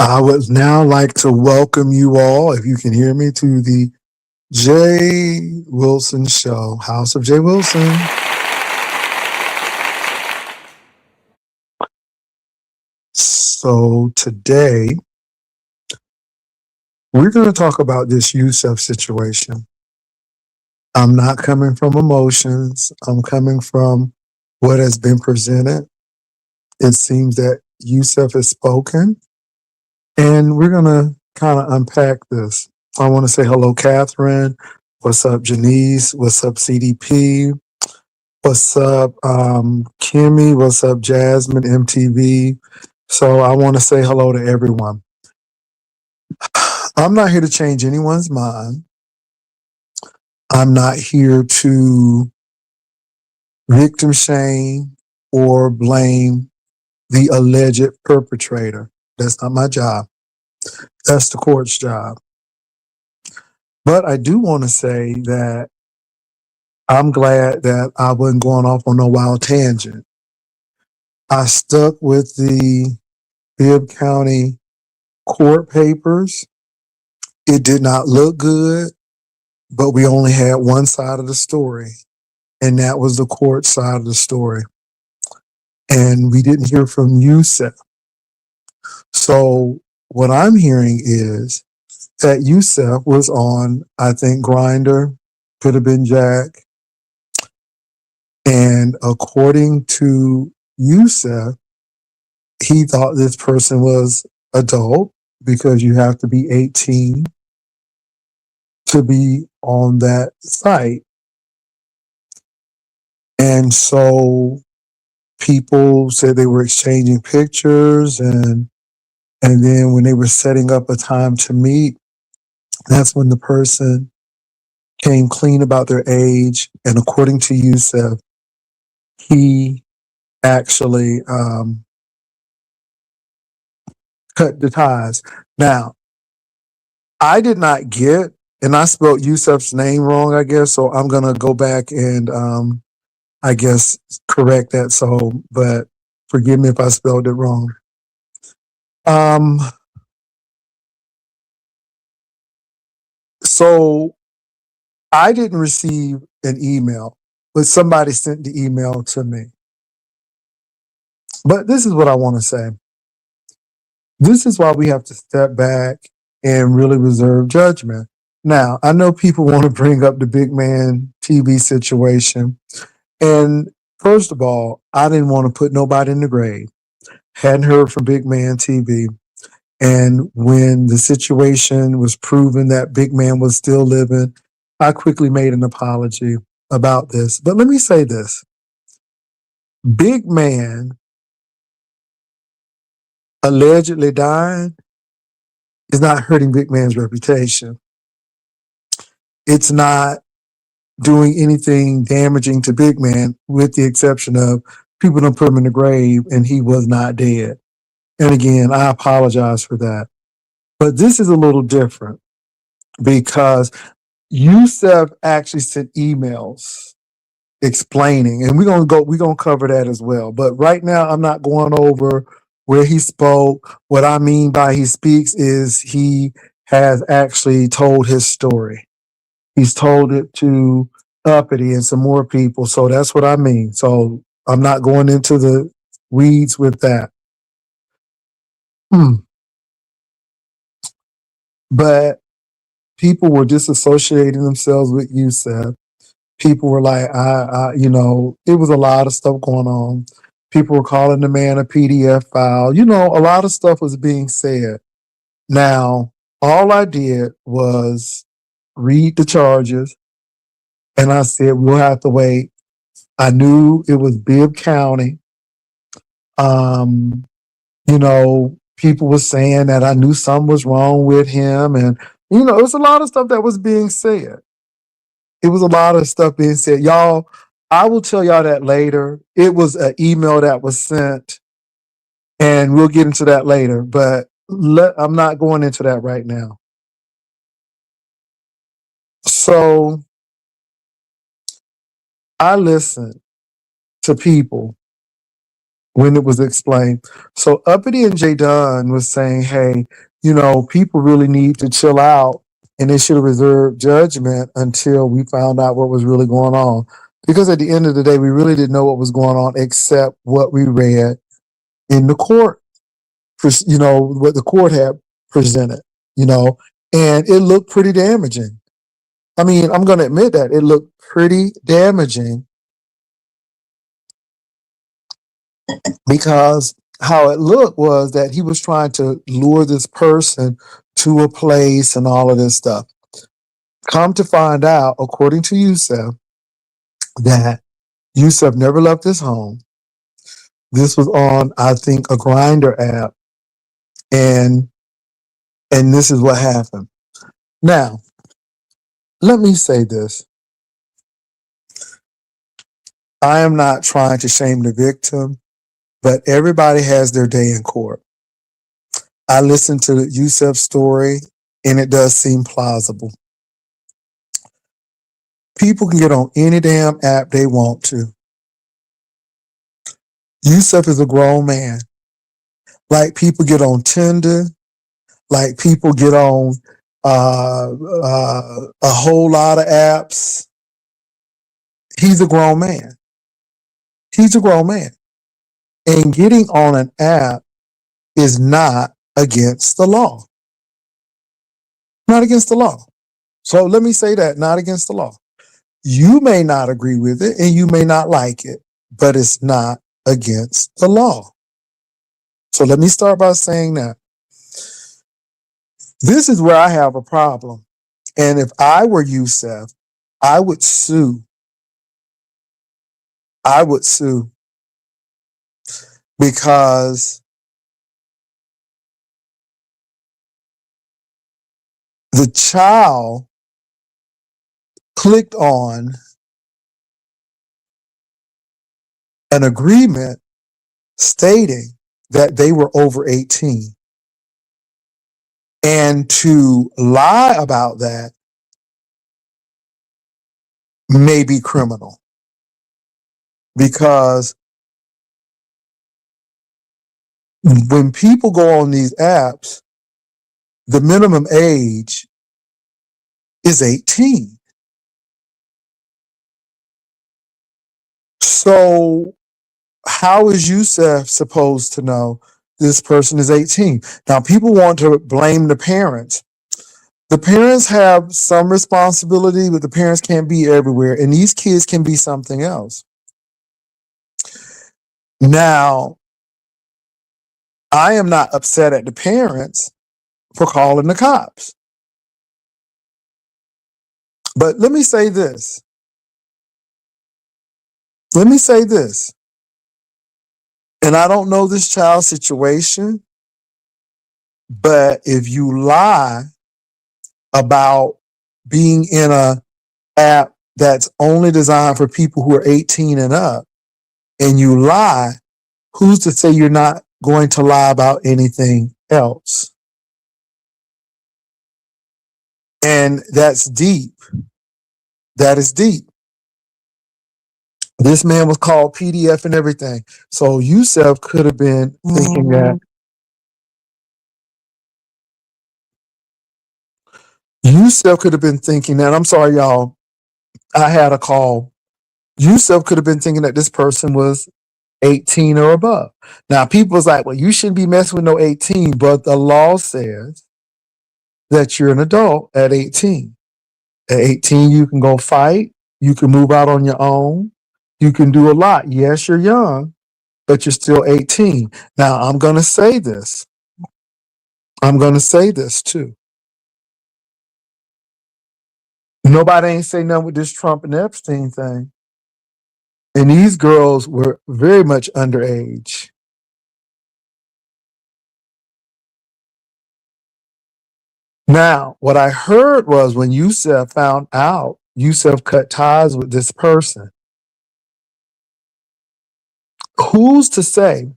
I would now like to welcome you all, if you can hear me, to the Jay Wilson Show, House of Jay Wilson. So today we're going to talk about this Yusef situation. I'm not coming from emotions. I'm coming from what has been presented. It seems that Yusef has spoken, and we're going to kind of unpack this. I want to say hello, Catherine. What's up, Janice? What's up, CDP? What's up, Kimmy? What's up, Jasmine, MTV? So I want to say hello to everyone. I'm not here to change anyone's mind. I'm not here to victim shame or blame the alleged perpetrator. That's not my job. That's the court's job. But I do want to say that I'm glad that I wasn't going off on no wild tangent. I stuck with the Bibb County court papers. It did not look good, but we only had one side of the story, and that was the court side of the story. And we didn't hear from Yusef. So what I'm hearing is that Yusef was on, I think, Grinder, could have been Jack. And according to Yusef, he thought this person was adult because you have to be 18 to be on that site. And so people said they were exchanging pictures, and then when they were setting up a time to meet, that's when the person came clean about their age. And according to Yusef, he actually cut the ties. Now, I did not get, and I spelled Yusef's name wrong, I guess, so I'm going to go back and I guess correct that. So, but forgive me if I spelled it wrong. Um, so I didn't receive an email, but somebody sent the email to me. But this is what I want to say. This is why we have to step back and really reserve judgment. Now, I know people want to bring up the big man TV situation. And first of all, I didn't want to put nobody in the grave. Hadn't heard from Big Man TV. And when the situation was proven that Big Man was still living, I quickly made an apology about this. But let me say this. Big Man allegedly dying is not hurting Big Man's reputation. It's not doing anything damaging to Big Man, with the exception of people don't put him in the grave and he was not dead. And again, I apologize for that. But this is a little different because Yusef actually sent emails explaining, and we're gonna cover that as well. But right now, I'm not going over where he spoke. What I mean by he speaks is he has actually told his story. He's told it to Uppity and some more people. So that's what I mean. So I'm not going into the weeds with that. But people were disassociating themselves with Yusef. People were like, it was a lot of stuff going on. People were calling the man a PDF file. A lot of stuff was being said. Now, all I did was read the charges, and I said, we'll have to wait. I knew it was Bibb County. People were saying that I knew something was wrong with him. And, it was a lot of stuff that was being said. It was a lot of stuff being said. Y'all, I will tell y'all that later. It was an email that was sent, and we'll get into that later. But I'm not going into that right now. So I listened to people when it was explained. So Uppity and J Dunn was saying, hey, people really need to chill out and they should have reserved judgment until we found out what was really going on. Because at the end of the day, we really didn't know what was going on except what we read in the court, what the court had presented, and it looked pretty damaging. I mean, I'm going to admit that it looked pretty damaging because how it looked was that he was trying to lure this person to a place and all of this stuff. Come to find out, according to Yusef, that Yusef never left his home. This was on, I think, a Grinder app, and this is what happened. Now, let me say this. I am not trying to shame the victim, but everybody has their day in court. I listened to Yusef's story, and it does seem plausible. People can get on any damn app they want to. Yusef is a grown man. Like people get on Tinder, like people get on a whole lot of apps. He's a grown man. He's a grown man. And getting on an app is not against the law. Not against the law. So let me say that, not against the law. You may not agree with it and you may not like it, but it's not against the law. So let me start by saying that. This is where I have a problem. And if I were Yusef, I would sue. I would sue because the child clicked on an agreement stating that they were over 18. And to lie about that may be criminal because when people go on these apps, the minimum age is 18. So how is Yusef supposed to know this person is 18? Now, people want to blame the parents. The parents have some responsibility, but the parents can't be everywhere. And these kids can be something else. Now, I am not upset at the parents for calling the cops. But let me say this. Let me say this. And I don't know this child's situation, but if you lie about being in a app that's only designed for people who are 18 and up, and you lie, who's to say you're not going to lie about anything else? And that's deep. That is deep. This man was called PDF and everything. So Yusef could have been thinking that. Yusef could have been thinking that. I'm sorry, y'all. I had a call. Yusef could have been thinking that this person was 18 or above. Now, people was like, well, you shouldn't be messing with no 18, but the law says that you're an adult at 18. At 18, you can go fight. You can move out on your own. You can do a lot. Yes, you're young, but you're still 18. Now, I'm going to say this. I'm going to say this too. Nobody ain't say nothing with this Trump and Epstein thing. And these girls were very much underage. Now, what I heard was when Yusef found out, Yusef cut ties with this person. Who's to say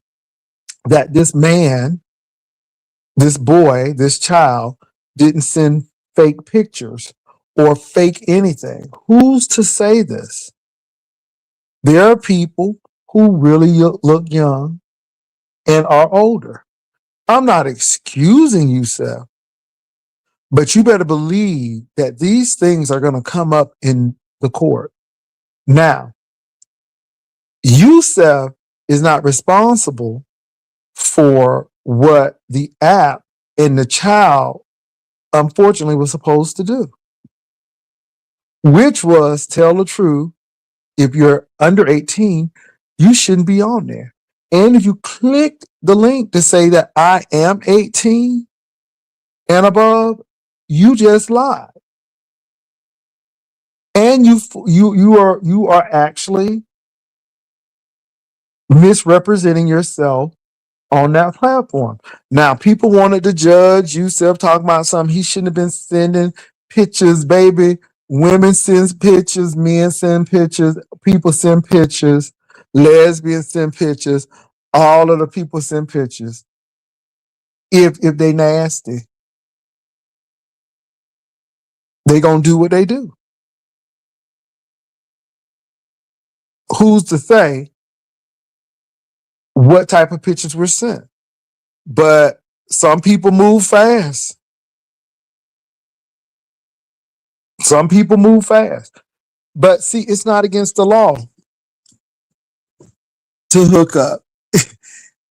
that this man, this boy, this child didn't send fake pictures or fake anything? Who's to say this? There are people who really look young and are older. I'm not excusing you, Seth, but you better believe that these things are going to come up in the court. Now, Yusef is not responsible for what the app and the child unfortunately was supposed to do, which was tell the truth. If you're under 18, you shouldn't be on there. And if you click the link to say that I am 18 and above, you just lied. And you are actually misrepresenting yourself on that platform. Now, people wanted to judge Yusef talking about something he shouldn't have been sending pictures, baby. Women send pictures, men send pictures, people send pictures, lesbians send pictures, all of the people send pictures. If they nasty, they gonna do what they do. Who's to say what type of pictures were sent? But some people move fast. Some people move fast. But see, it's not against the law to hook up.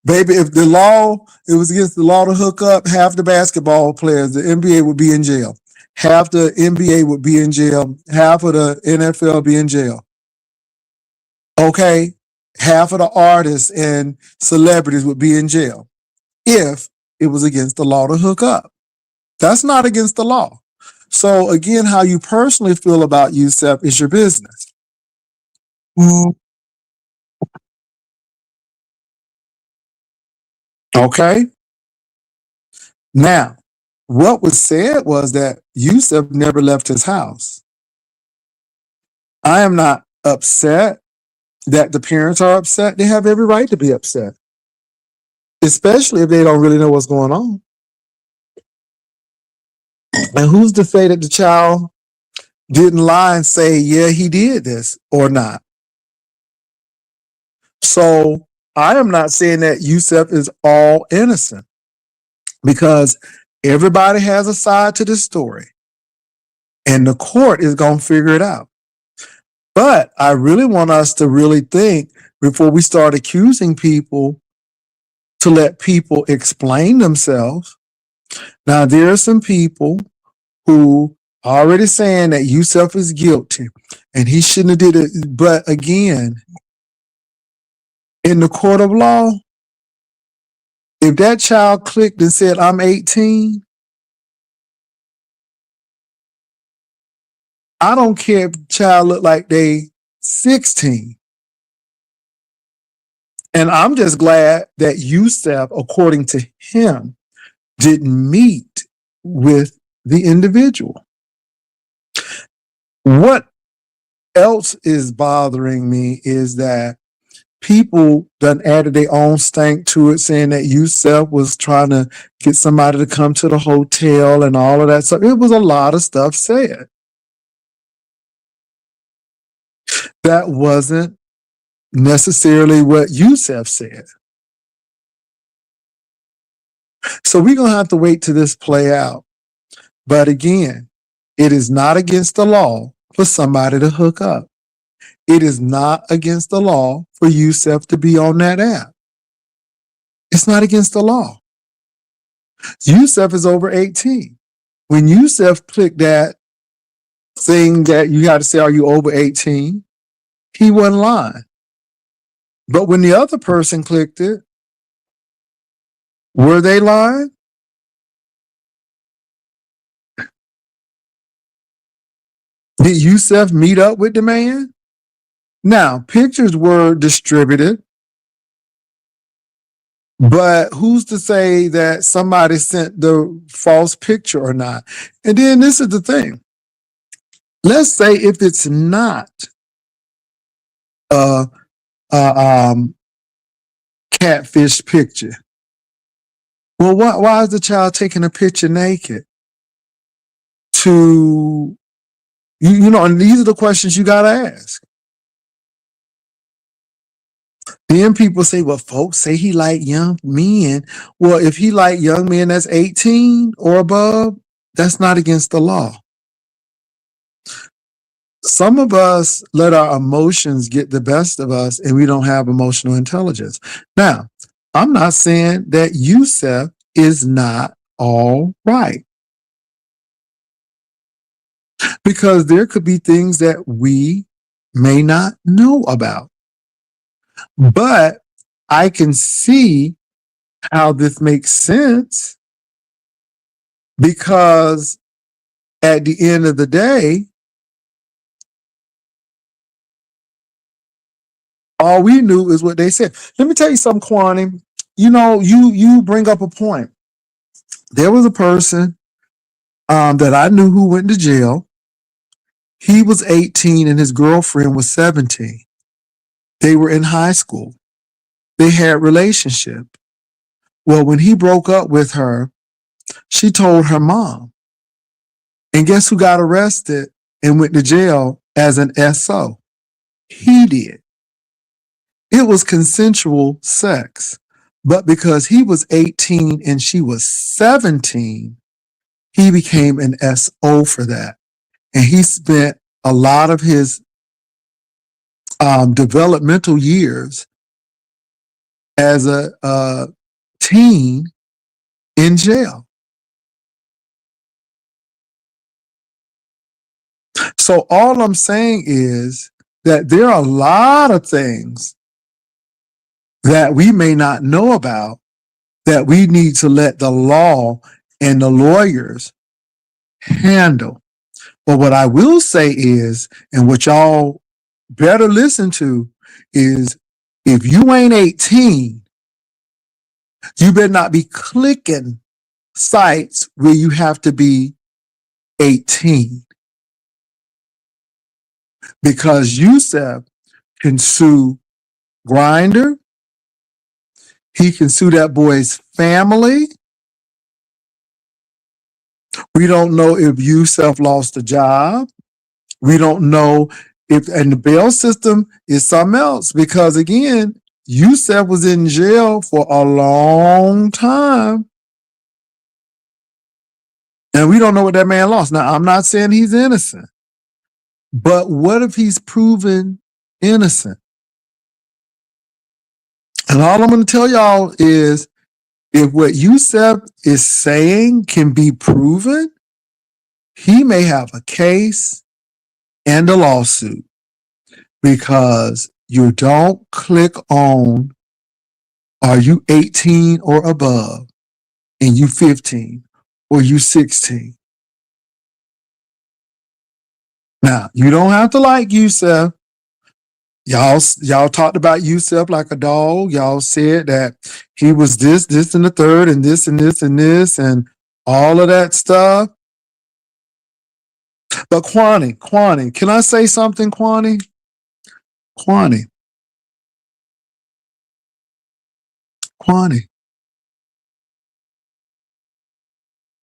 Baby, if it was against the law to hook up, half the basketball players, the NBA would be in jail. Half the NBA would be in jail. Half of the NFL would be in jail. Okay? Half of the artists and celebrities would be in jail if it was against the law to hook up. That's not against the law. So again, how you personally feel about Yusef is your business. Okay? Now, what was said was that Yusef never left his house. I am not upset that the parents are upset. They have every right to be upset, especially if they don't really know what's going on. And who's to say that the child didn't lie and say, yeah, he did this or not? So I am not saying that Yusef is all innocent because everybody has a side to the story and the court is going to figure it out. But I really want us to really think before we start accusing people to let people explain themselves. Now, there are some people who are already saying that Yusef is guilty and he shouldn't have did it. But again, in the court of law, if that child clicked and said, I'm 18, I don't care if the child looked like they 16. And I'm just glad that Yusef, according to him, didn't meet with the individual. What else is bothering me is that people done added their own stank to it, saying that Yusef was trying to get somebody to come to the hotel and all of that. So it was a lot of stuff said. That wasn't necessarily what Yusef said. So we're going to have to wait till this play out. But again, it is not against the law for somebody to hook up. It is not against the law for Yusef to be on that app. It's not against the law. Yusef is over 18. When Yusef clicked that thing that you had to say, are you over 18? He wasn't lying. But when the other person clicked it, were they lying? Did Yusef meet up with the man? Now, pictures were distributed, but who's to say that somebody sent the false picture or not? And then this is the thing. Let's say if it's not a, catfish picture. Well, why is the child taking a picture naked? To, and these are the questions you got to ask. Then people say, well, folks say he like young men. Well, if he like young men that's 18 or above, that's not against the law. Some of us let our emotions get the best of us and we don't have emotional intelligence. Now, I'm not saying that Yusef is not all right, because there could be things that we may not know about. But I can see how this makes sense, because at the end of the day, all we knew is what they said. Let me tell you something, Kwani. You know, you bring up a point. There was a person that I knew who went to jail. He was 18 and his girlfriend was 17. They were in high school. They had a relationship. Well, when he broke up with her, she told her mom. And guess who got arrested and went to jail as an SO? He did. It was consensual sex. But because he was 18 and she was 17, he became an SO for that. And he spent a lot of his developmental years as a teen in jail. So all I'm saying is that there are a lot of things that we may not know about that we need to let the law and the lawyers handle. But what I will say is, and what y'all better listen to, is if you ain't 18, you better not be clicking sites where you have to be 18. Because Yusef can sue Grinder, he can sue that boy's family. We don't know if Yusef lost a job. We don't know if, and the bail system is something else, because again, Yusef was in jail for a long time. And we don't know what that man lost. Now, I'm not saying he's innocent, but what if he's proven innocent? And all I'm going to tell y'all is, if what Yusef is saying can be proven, he may have a case and a lawsuit, because you don't click on, are you 18 or above, and you 15 or you 16. Now, you don't have to like Yusef. Y'all talked about Yusef like a dog. Y'all said that he was this, and the third, and this, and this, and this, and all of that stuff. But Kwani, can I say something, Kwani? Kwani,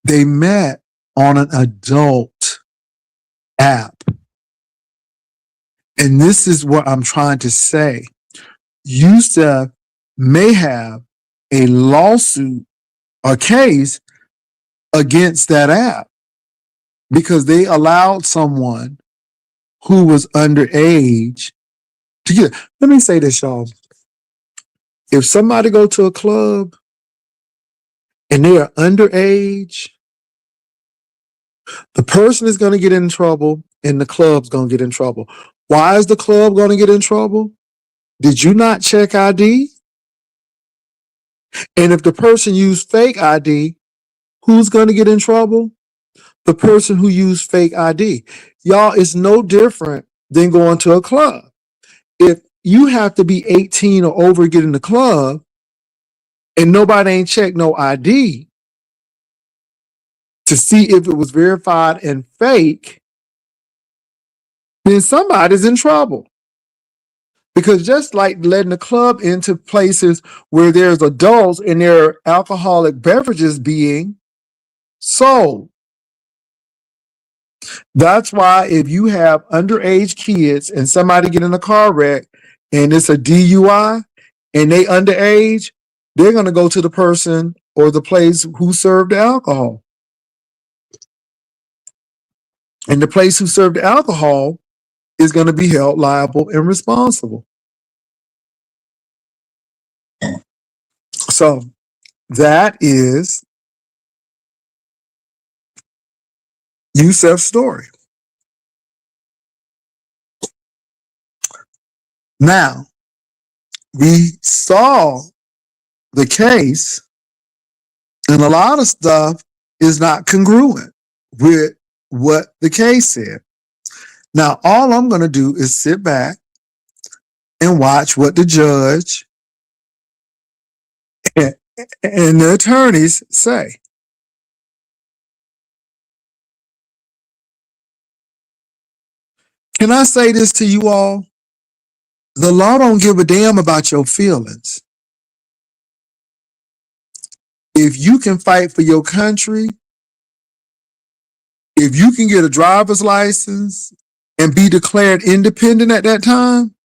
they met on an adult app. And this is what I'm trying to say. Yusef may have a lawsuit or case against that app, because they allowed someone who was underage to get. Let me say this, y'all. If somebody go to a club and they are underage, the person is going to get in trouble and the club's going to get in trouble. Why is the club going to get in trouble? Did you not check ID? And if the person used fake ID, who's going to get in trouble? The person who used fake ID. Y'all, it's no different than going to a club. If you have to be 18 or over to get in the club and nobody ain't checked no ID to see if it was verified and fake, then somebody's in trouble. Because just like letting the club into places where there's adults and there are alcoholic beverages being sold. That's why if you have underage kids and somebody get in a car wreck and it's a DUI, and they underage, they're going to go to the person or the place who served the alcohol. And the place who served the alcohol is going to be held liable and responsible. So that is Yusef's story. Now, we saw the case, and a lot of stuff is not congruent with what the case said. Now, all I'm going to do is sit back and watch what the judge and the attorneys say. Can I say this to you all? The law don't give a damn about your feelings. If you can fight for your country, if you can get a driver's license and be declared independent at that time,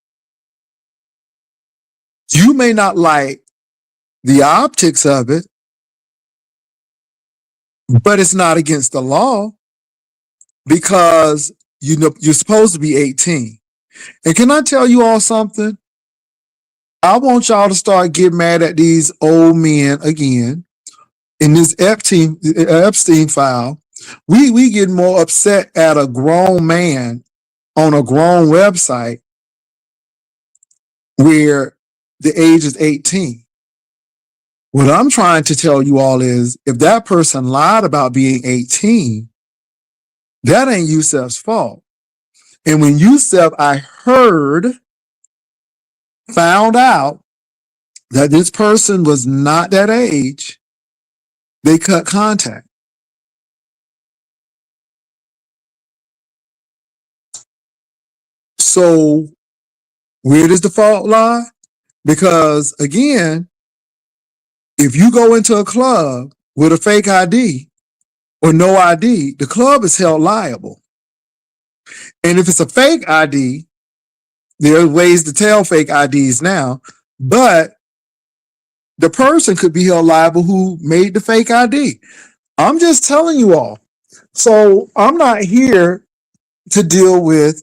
you may not like the optics of it, but it's not against the law because you know you're supposed to be 18. And can I tell you all something? I want y'all to start getting mad at these old men again. In this Epstein file, we get more upset at a grown man on a grown website where the age is 18. What I'm trying to tell you all is if that person lied about being 18, that ain't Yusef's fault. And when Yusef, I heard, found out that this person was not that age, they cut contact. So where does the fault lie? Because again, if you go into a club with a fake ID or no ID, the club is held liable. And if it's a fake ID, there are ways to tell fake IDs now, but the person could be held liable who made the fake ID. I'm just telling you all. So I'm not here to deal with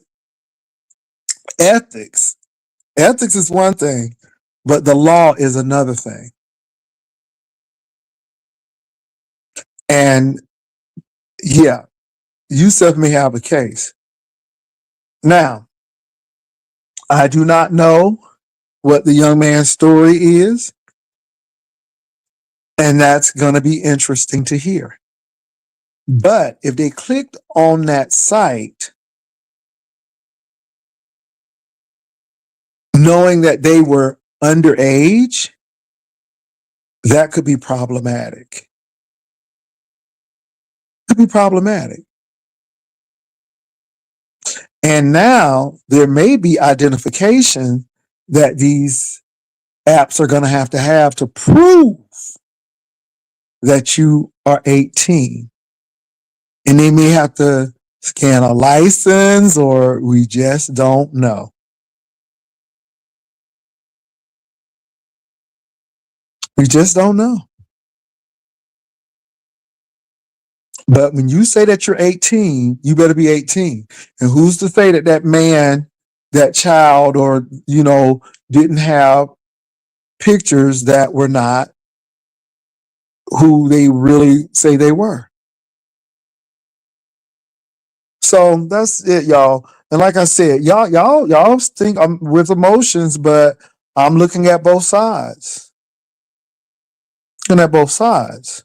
ethics. Ethics is one thing, but the law is another thing. And yeah, Yusef may have a case. Now, I do not know what the young man's story is, and that's going to be interesting to hear. But if they clicked on that site, knowing that they were underage, that could be problematic. Could be problematic. And now there may be identification that these apps are going to have to prove that you are 18. And they may have to scan a license, or we just don't know. We just don't know. But when you say that you're 18, you better be 18. And who's to say that that man, that child, or, you know, didn't have pictures that were not who they really say they were? So that's it, y'all. And like I said, y'all think I'm with emotions, but I'm looking at both sides. Looking at both sides.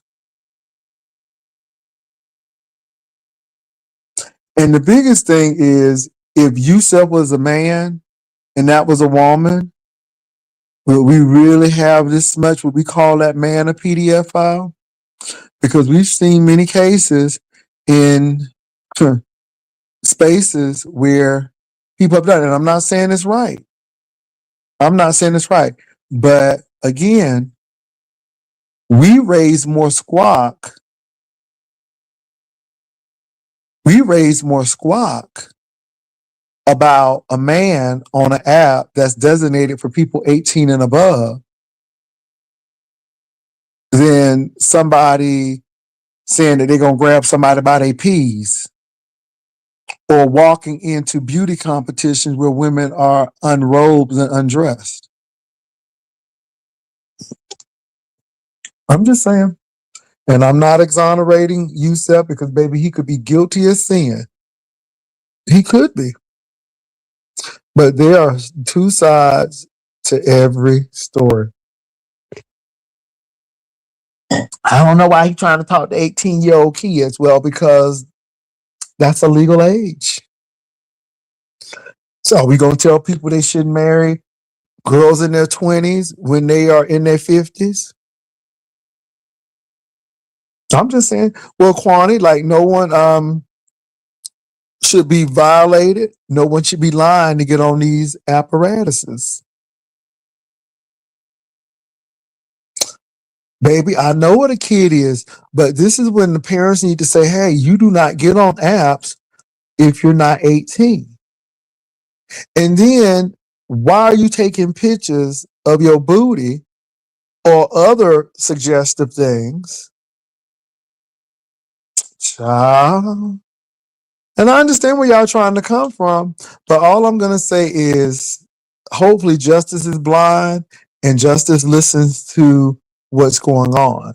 And the biggest thing is if Yusef was a man and that was a woman, will we really have this much, what we call that man a PDF file? Because we've seen many cases in spaces where people have done it. And I'm not saying it's right. I'm not saying it's right. But again, we raise more squawk. We raise more squawk about a man on an app that's designated for people 18 and above than somebody saying that they're going to grab somebody by their peas or walking into beauty competitions where women are unrobed and undressed. I'm just saying. And I'm not exonerating Yusef because, baby, he could be guilty of sin. He could be. But there are two sides to every story. I don't know why he's trying to talk to 18-year-old kids. Well, because that's a legal age. So are we going to tell people they shouldn't marry girls in their 20s when they are in their 50s? I'm just saying, well, Kwani, like no one should be violated. No one should be lying to get on these apparatuses. Baby, I know what a kid is, but this is when the parents need to say, hey, you do not get on apps if you're not 18. And then why are you taking pictures of your booty or other suggestive things? Child. And I understand where y'all trying to come from, but all I'm going to say is hopefully justice is blind and justice listens to what's going on.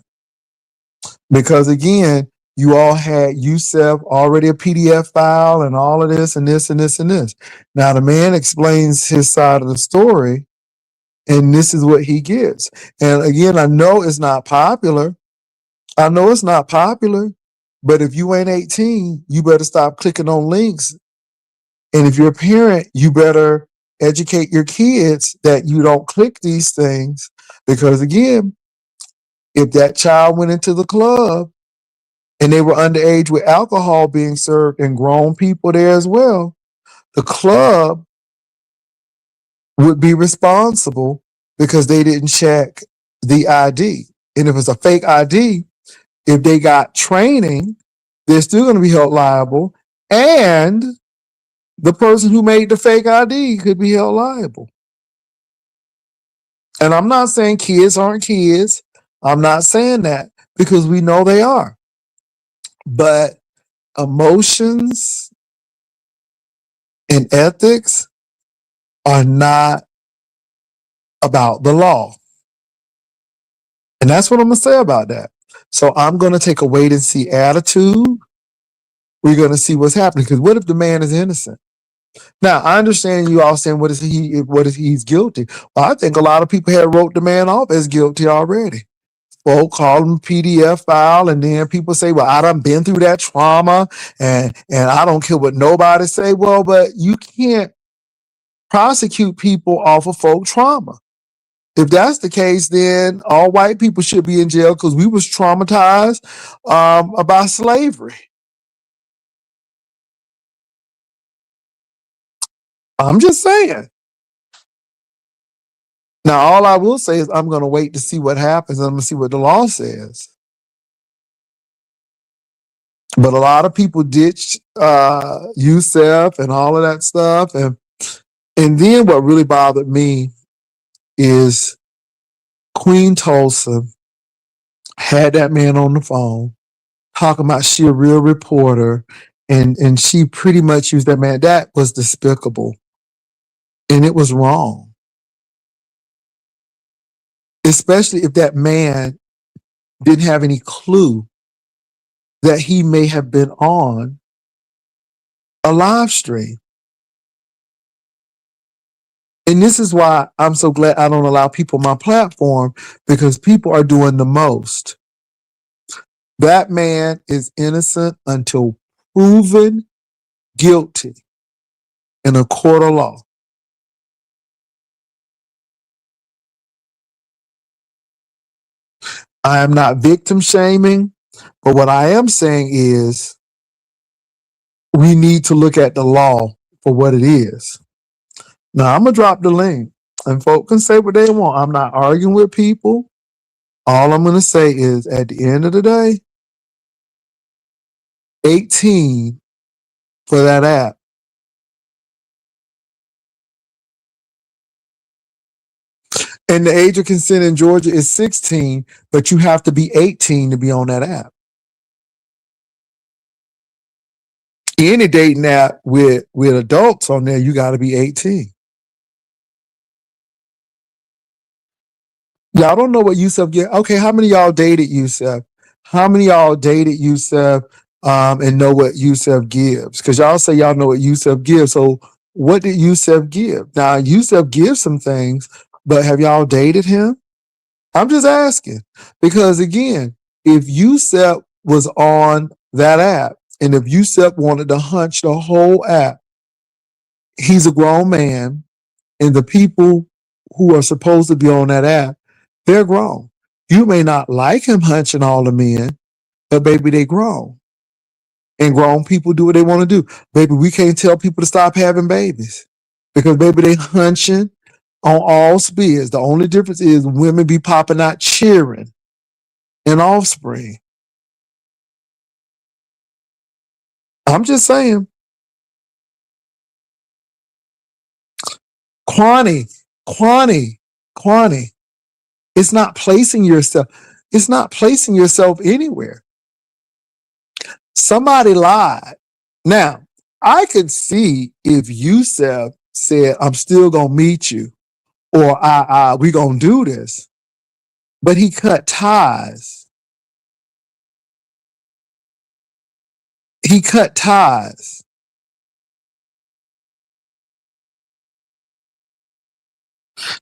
Because again, you all had Yusef already a PDF file and all of this and this and this and this. Now the man explains his side of the story and this is what he gets. And again, I know it's not popular. I know it's not popular, but if you ain't 18, you better stop clicking on links. And if you're a parent, you better educate your kids that you don't click these things. Because again, if that child went into the club and they were underage with alcohol being served and grown people there as well, the club would be responsible because they didn't check the ID. And if it's a fake ID, if they got training, they're still going to be held liable. And the person who made the fake ID could be held liable. And I'm not saying kids aren't kids. I'm not saying that because we know they are. But emotions and ethics are not about the law. And that's what I'm going to say about that. So I'm going to take a wait and see attitude. We're going to see what's happening. Because what if the man is innocent? Now, I understand you all saying, what if he's guilty? Well, I think a lot of people had wrote the man off as guilty already. Well, call him PDF file, and then people say, well, I done been through that trauma, and I don't care what nobody say. Well, but you can't prosecute people off of folk trauma. If that's the case, then all white people should be in jail because we was traumatized about slavery. I'm just saying. Now, all I will say is I'm going to wait to see what happens. I'm going to see what the law says. But a lot of people ditched Yusef and all of that stuff. And then what really bothered me is Queen Tulsa had that man on the phone talking about she a real reporter. And she pretty much used that man. That was despicable. And it was wrong. Especially if that man didn't have any clue that he may have been on a live stream. And this is why I'm so glad I don't allow people on my platform because people are doing the most. That man is innocent until proven guilty in a court of law. I am not victim shaming, but what I am saying is we need to look at the law for what it is. Now, I'm going to drop the link and folks can say what they want. I'm not arguing with people. All I'm going to say is at the end of the day, 18 for that app And the age of consent in Georgia is 16, but you have to be 18 to be on that app. Any dating app with adults on there, you got to be 18. Y'all don't know what Yusef get. Okay, how many of y'all dated Yusef? How many of y'all dated Yusef and know what Yusef gives? Because y'all say y'all know what Yusef gives. So what did Yusef give? Now, Yusef gives some things, but have y'all dated him? I'm just asking. Because again, if Yusef was on that app and if Yusef wanted to hunch the whole app, he's a grown man and the people who are supposed to be on that app, they're grown. You may not like him hunching all the men, but baby, they grown. And grown people do what they want to do. Baby, we can't tell people to stop having babies because baby, they hunching on all spears. The only difference is women be popping out cheering and offspring. I'm just saying. Kwani, Kwani, Kwani. It's not placing yourself. It's not placing yourself anywhere. Somebody lied. Now, I could see if Yusef said, I'm still gonna meet you, or we gonna do this, but he cut ties. He cut ties.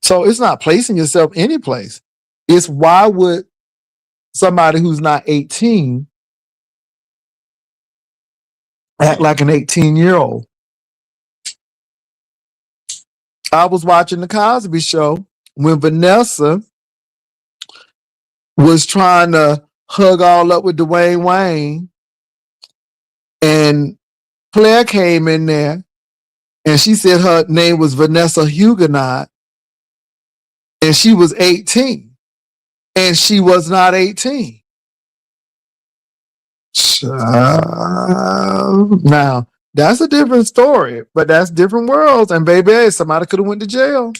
So it's not placing yourself any place. It's why would somebody who's not 18 act like an 18-year-old? I was watching the Cosby Show when Vanessa was trying to hug all up with Dwayne Wayne, and Claire came in there and she said her name was Vanessa Huguenot and she was 18 and she was not 18. Now, that's a different story, but that's different worlds. And baby, somebody could have went to jail.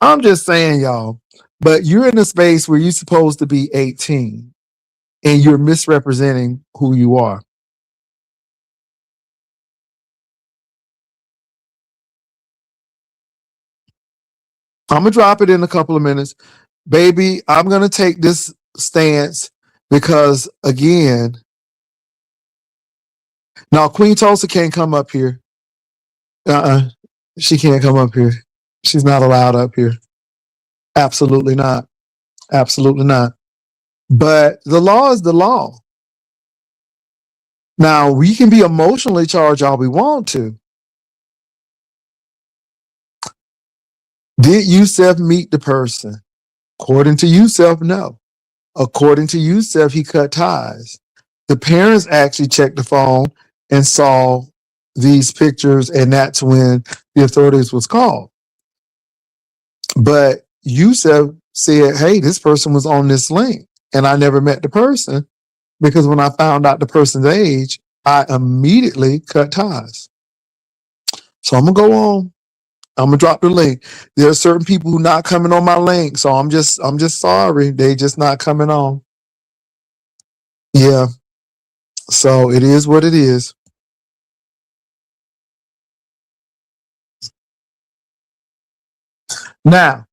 I'm just saying, y'all. But you're in a space where you're supposed to be 18 and you're misrepresenting who you are. I'm going to drop it in a couple of minutes. Baby, I'm going to take this stance because, again, now Queen Tulsa can't come up here. She can't come up here. She's not allowed up here. Absolutely not. Absolutely not. But the law is the law. Now, we can be emotionally charged all we want to. Did Yusef meet the person? According to Yusef, no. According to Yusef, he cut ties. The parents actually checked the phone and saw these pictures, and that's when the authorities was called. But Yusef said, hey, this person was on this link, and I never met the person because when I found out the person's age, I immediately cut ties. So I'm going to go on. I'm gonna drop the link. There are certain people who not coming on my link, so I'm just sorry. They just not coming on. Yeah. So it is what it is. Now,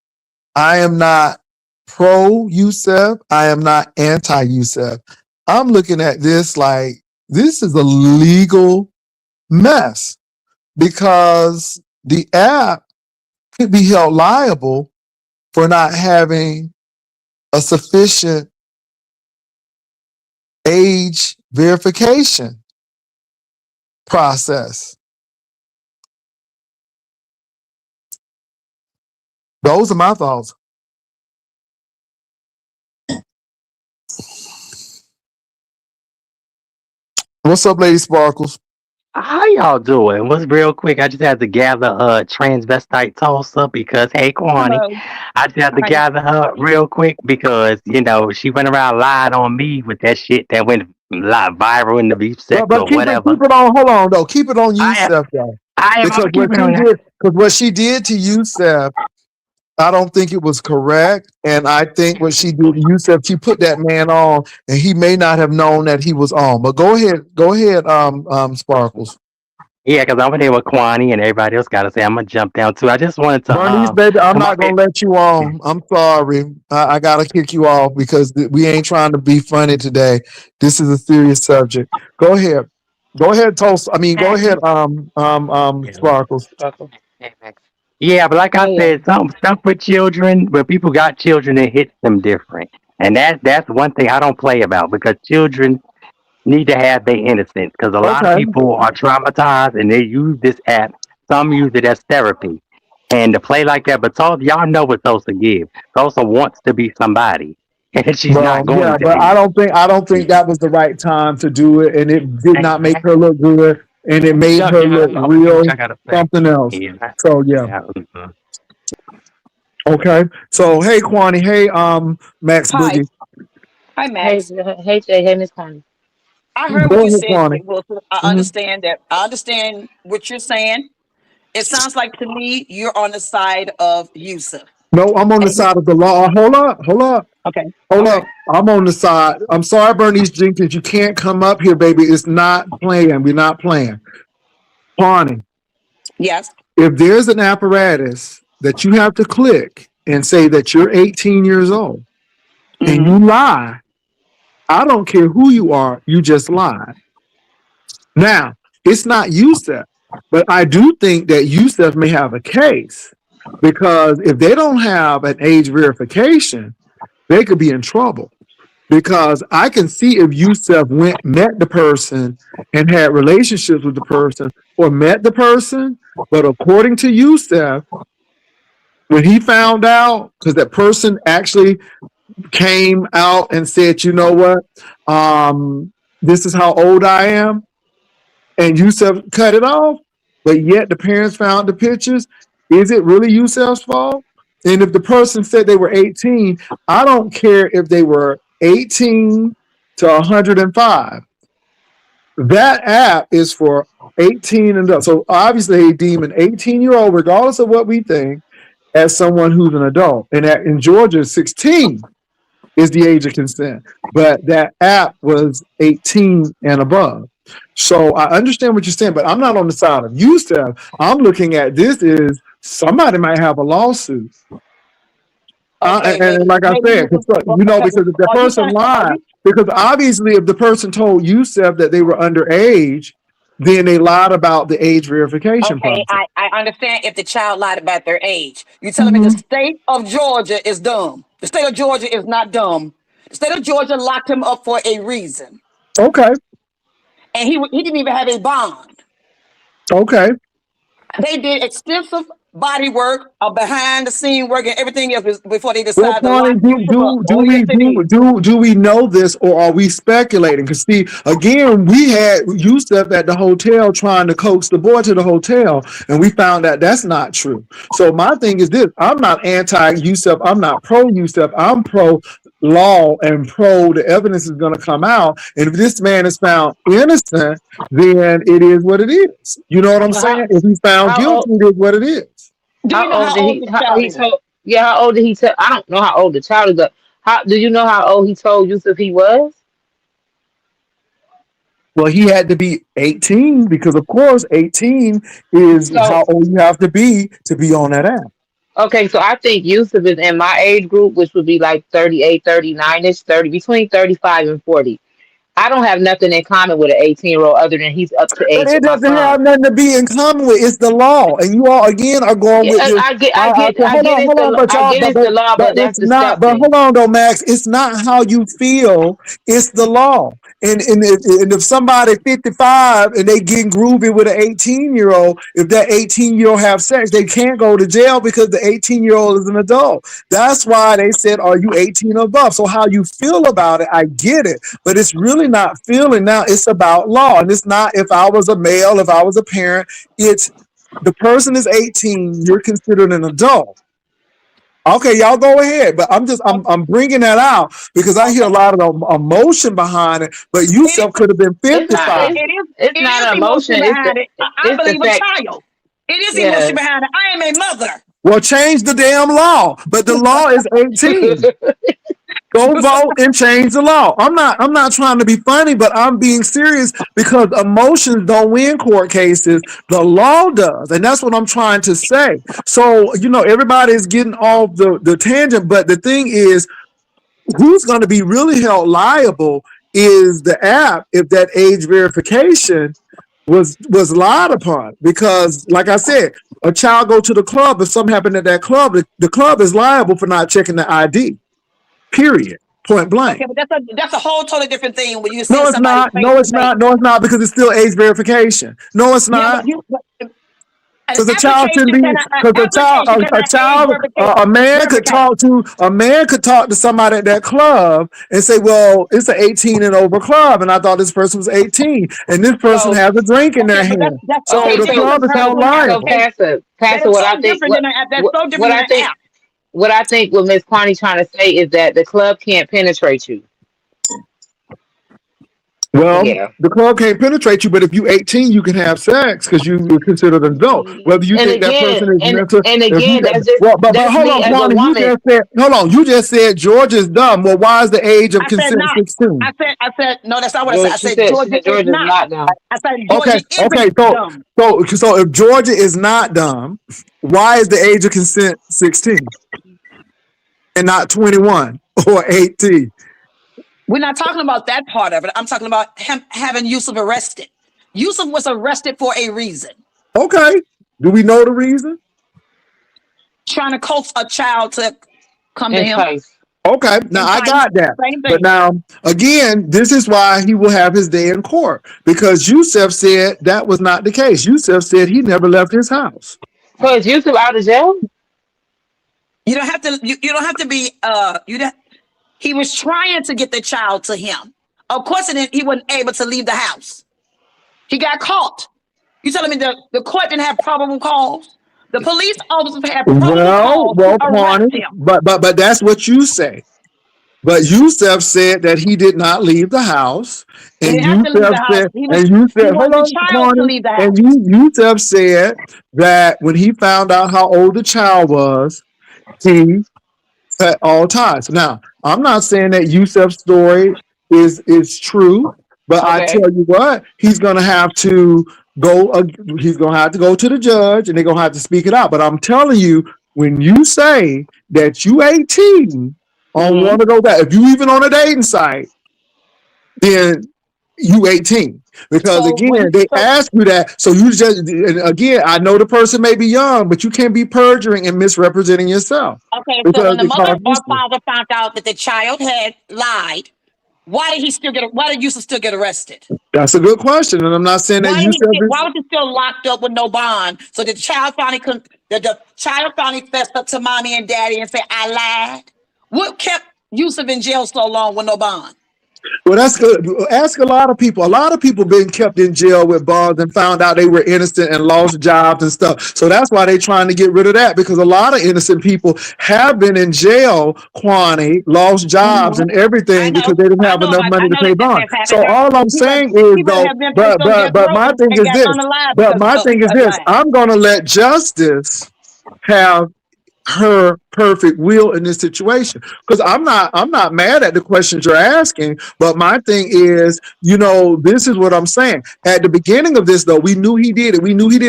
I am not pro Yusef. I am not anti Yusef. I'm looking at this like this is a legal mess because the app could be held liable for not having a sufficient age verification process. Those are my thoughts. What's up, Lady Sparkles? How y'all doing? What's real quick? I just had to gather transvestite Tulsa because hey Kwani, Hello. I just had to Hi. gather her real quick because she went around lied on me with that shit that went viral in the beef sector But or keep it whatever. on. Hold on though. Keep it on I Yusef though, I am because gonna keep it on that. what she did to Yusef I don't think it was correct. And I think what she did, you said she put that man on and he may not have known that he was on. But go ahead, Sparkles. Yeah, because I'm here with Kwani and everybody else got to say I'm gonna jump down too. I just wanted to Bernice, baby, I'm come up not gonna let you on. I'm sorry. I gotta kick you off because we ain't trying to be funny today. This is a serious subject. Go ahead. Go ahead, Toast. I mean, go ahead, here. Sparkles. Sparkle. Yeah, but like I Oh said, some stuff with children, when people got children, it hits them different, and that's one thing I don't play about because children need to have their innocence. Because a lot of Okay. people are traumatized and they use this app. Some use it as therapy, and to play like that. But Tulsa, y'all know what Tulsa give. Tulsa wants to be somebody, and she's Well, not yeah, going to but be. I don't think that was the right time to do it, and it did not make her Exactly. look good, and it made Shut her y'all. look I'm gonna see what real y'all gotta say. something else. Yeah. So yeah, Yeah. okay. So hey, Kwani, hey, Max Hi. Boogie, Hi, hey, Max. hey Jay, hey Miss Connie. I heard go what you ahead, said, Kwani. Jay Wilson. I Hmm. understand that. I understand what you're saying. It sounds like to me you're on the side of Yusuf. No, I'm on the And he, side of the law. okay. Hold Okay. up. I'm on the side. I'm sorry, Bernice Jenkins, you can't come up here, baby. It's not playing. We're not playing. Kwani, Yes. if there's an apparatus that you have to click and say that you're 18 years old and Hmm. you lie, I don't care who you are, you just lied. Now, it's not Yusef, but I do think that Yusef may have a case because if they don't have an age verification, they could be in trouble. Because I can see if Yusef went met the person and had relationships with the person or met the person, but according to Yusef, when he found out, because that person actually came out and said, you know what, this is how old I am, and Yusef cut it off, but yet the parents found the pictures. Is it really Yusef's fault? And if the person said they were 18, I don't care if they were 18 to 105. That app is for 18 and up. So obviously they deem an 18-year-old, regardless of what we think, as someone who's an adult. And in Georgia, 16 is the age of consent. But that app was 18 and above. So I understand what you're saying, but I'm not on the side of you, Steph. I'm looking at this is somebody might have a lawsuit. Okay. And like I Maybe said, you can. Okay. because if the Are you person trying? Are lied, you? because obviously if the person told Yusef that they were underage, then they lied about the age verification Okay. process. I understand if the child lied about their age. You telling me the Mhm. state of Georgia is dumb? The state of Georgia is not dumb. The state of Georgia locked him up for a reason, Okay, and he didn't even have a bond. okay. They did extensive body work, behind the scene work, and everything else before they Well, decided to lock Connie, Yusuf up. Oh yes, they did. do we know this, or are we speculating? Because see, again, we had Yusef at the hotel trying to coax the boy to the hotel, and we found that that's not true. So my thing is this: I'm not anti Yusef. I'm not pro Yusef. I'm pro law and pro the evidence is going to come out. And if this man is found innocent, then it is what it is. You know what I'm So saying? If he's found how guilty, old it is what it is. Do you know old how did old he this how child he is? told yeah, how old did he tell I don't know how old the child is, but how do you know how old he told Yusuf he was? Well, he had to be 18 because, of course, 18 is So how old you have to be on that app. okay, so I think Yusuf is in my age group, which would be like 38, 39ish, 30 between 35 and 40. I don't have nothing in common with an 18-year-old other than he's up to But age it with my doesn't have son. nothing to be in common with. It's the law, and you all again are going Yeah, with this. Okay, I hold on, but get it's the law, but but that's it's not. But disgusting. hold on, though, Max. It's not how you feel. It's the law. And if somebody 55 and they getting groovy with an 18-year-old, if that 18-year-old have sex, they can't go to jail because the 18-year-old is an adult. That's why they said, "Are you 18 or above?" So how you feel about it, I get it, but it's really not feeling now. It's about law, and it's not if I was a male, if I was a parent. It's the person is 18. You're considered an adult. Okay, y'all go ahead, but I'm bringing that out because I hear a Okay. lot of the emotion behind it. But you It self could have been It's not 55. it not is an emotion, emotion behind it. I it's the believe a fact. child. It is emotion Yes. behind it. I am a mother. Well, change the damn law. But the law is 18. Go vote and change the law. I'm not trying to be funny, but I'm being serious because emotions don't win court cases. The law does. And that's what I'm trying to say. So, everybody's getting off the tangent, but the thing is, who's going to be really held liable is the app if that age verification was lied upon. Because, like I said, a child go to the club, if something happened at that club, the club is liable for not checking the ID. Period. Point blank. Okay, but that's a whole totally different thing when you see No, it's somebody not. face No, to it's face. not. No, it's not because it's still age verification. No, it's Yeah, not. but an Because a child shouldn't application be. cannot an Because application cannot age a man could verification. talk to somebody at that club and say, "Well, it's an 18 and over club, and I thought this person was 18, and this person So has a drink in Okay, their but hand." that's So okay, totally the so different club is compared held to an so liable. application. That Pastor, is what so I think, different than that's so what different than I an think, app. what I think, what Miss Connie trying to say is that the club can't penetrate you. Well, Yeah, the club can't penetrate you, but if you 18, you can have sex because you are considered an adult. Whether you and think that person again, is and mental, and if you again, that's just well, but that's hold me on, as a Kwani, woman. you just said Georgia's dumb. Well, why is the age of I said consent not. 16? I said no. That's not what I said. George, I she said said she Georgia said is George is not. not dumb. I said Okay, Georgia okay, isn't dumb. so if Georgia is not dumb, why is the age of consent 16 and not 21 or 18? We're not talking about that part of it. I'm talking about him having Yusuf arrested. Yusuf was arrested for a reason, Okay, do we know the reason? trying to coax a child to come to him Entice. Okay, now and I fight. got that. Same But thing. now, again, this is why he will have his day in court because Yusef said that was not the case. Yusef said he never left his house. So is Yusuf out of jail? You don't have to. You don't have to be. You don't, he was trying to get the child to him. Of course, he wasn't able to leave the house. He got caught. You telling me the court didn't have probable cause? The police officers had probable cause to arrest Kwani, him. but that's what you say. But Yusef said that he did not leave the house, He and didn't have to leave Yusef the house. said, hold He wanted the on, child to Kwani, leave the and house. Yusef said that when he found out how old the child was, he cut all ties. Now, I'm not saying that Yusef's story is true, but I Okay. tell you what, go. He's going to have to go to the judge, and they're going to have to speak it out. But I'm telling you, when you say that you 18 on Hmm. one of those, if you even on a dating site, then you 18 because So when again they so ask you that, so you just, and again, I know the person may be young, but you can't be perjuring and misrepresenting yourself okay, so because when the it mother causes or history. father found out that the child had lied, why did Yusuf still get arrested? That's a good question, and I'm not saying that you said Why this. was he still locked up with no bond? So the child finally fessed up to mommy and daddy and said, I lied. What kept Yusuf in jail so long with no bond? Well, that's good. Ask a lot of people. A lot of people been kept in jail with bonds and found out they were innocent and lost jobs and stuff. So that's why they're trying to get rid of that, because a lot of innocent people have been in jail, Kwani, lost jobs and I everything because know. they didn't I have know enough about money I to know pay that bond. has happened. So all I'm People saying is people though, have been placed on death but row my thing and is got this. unalive But because my thing is of this. lying. I'm gonna let justice have her perfect will in this situation, because I'm not mad at the questions you're asking, but my thing is, this is what I'm saying. At the beginning of this, though, we knew he did it.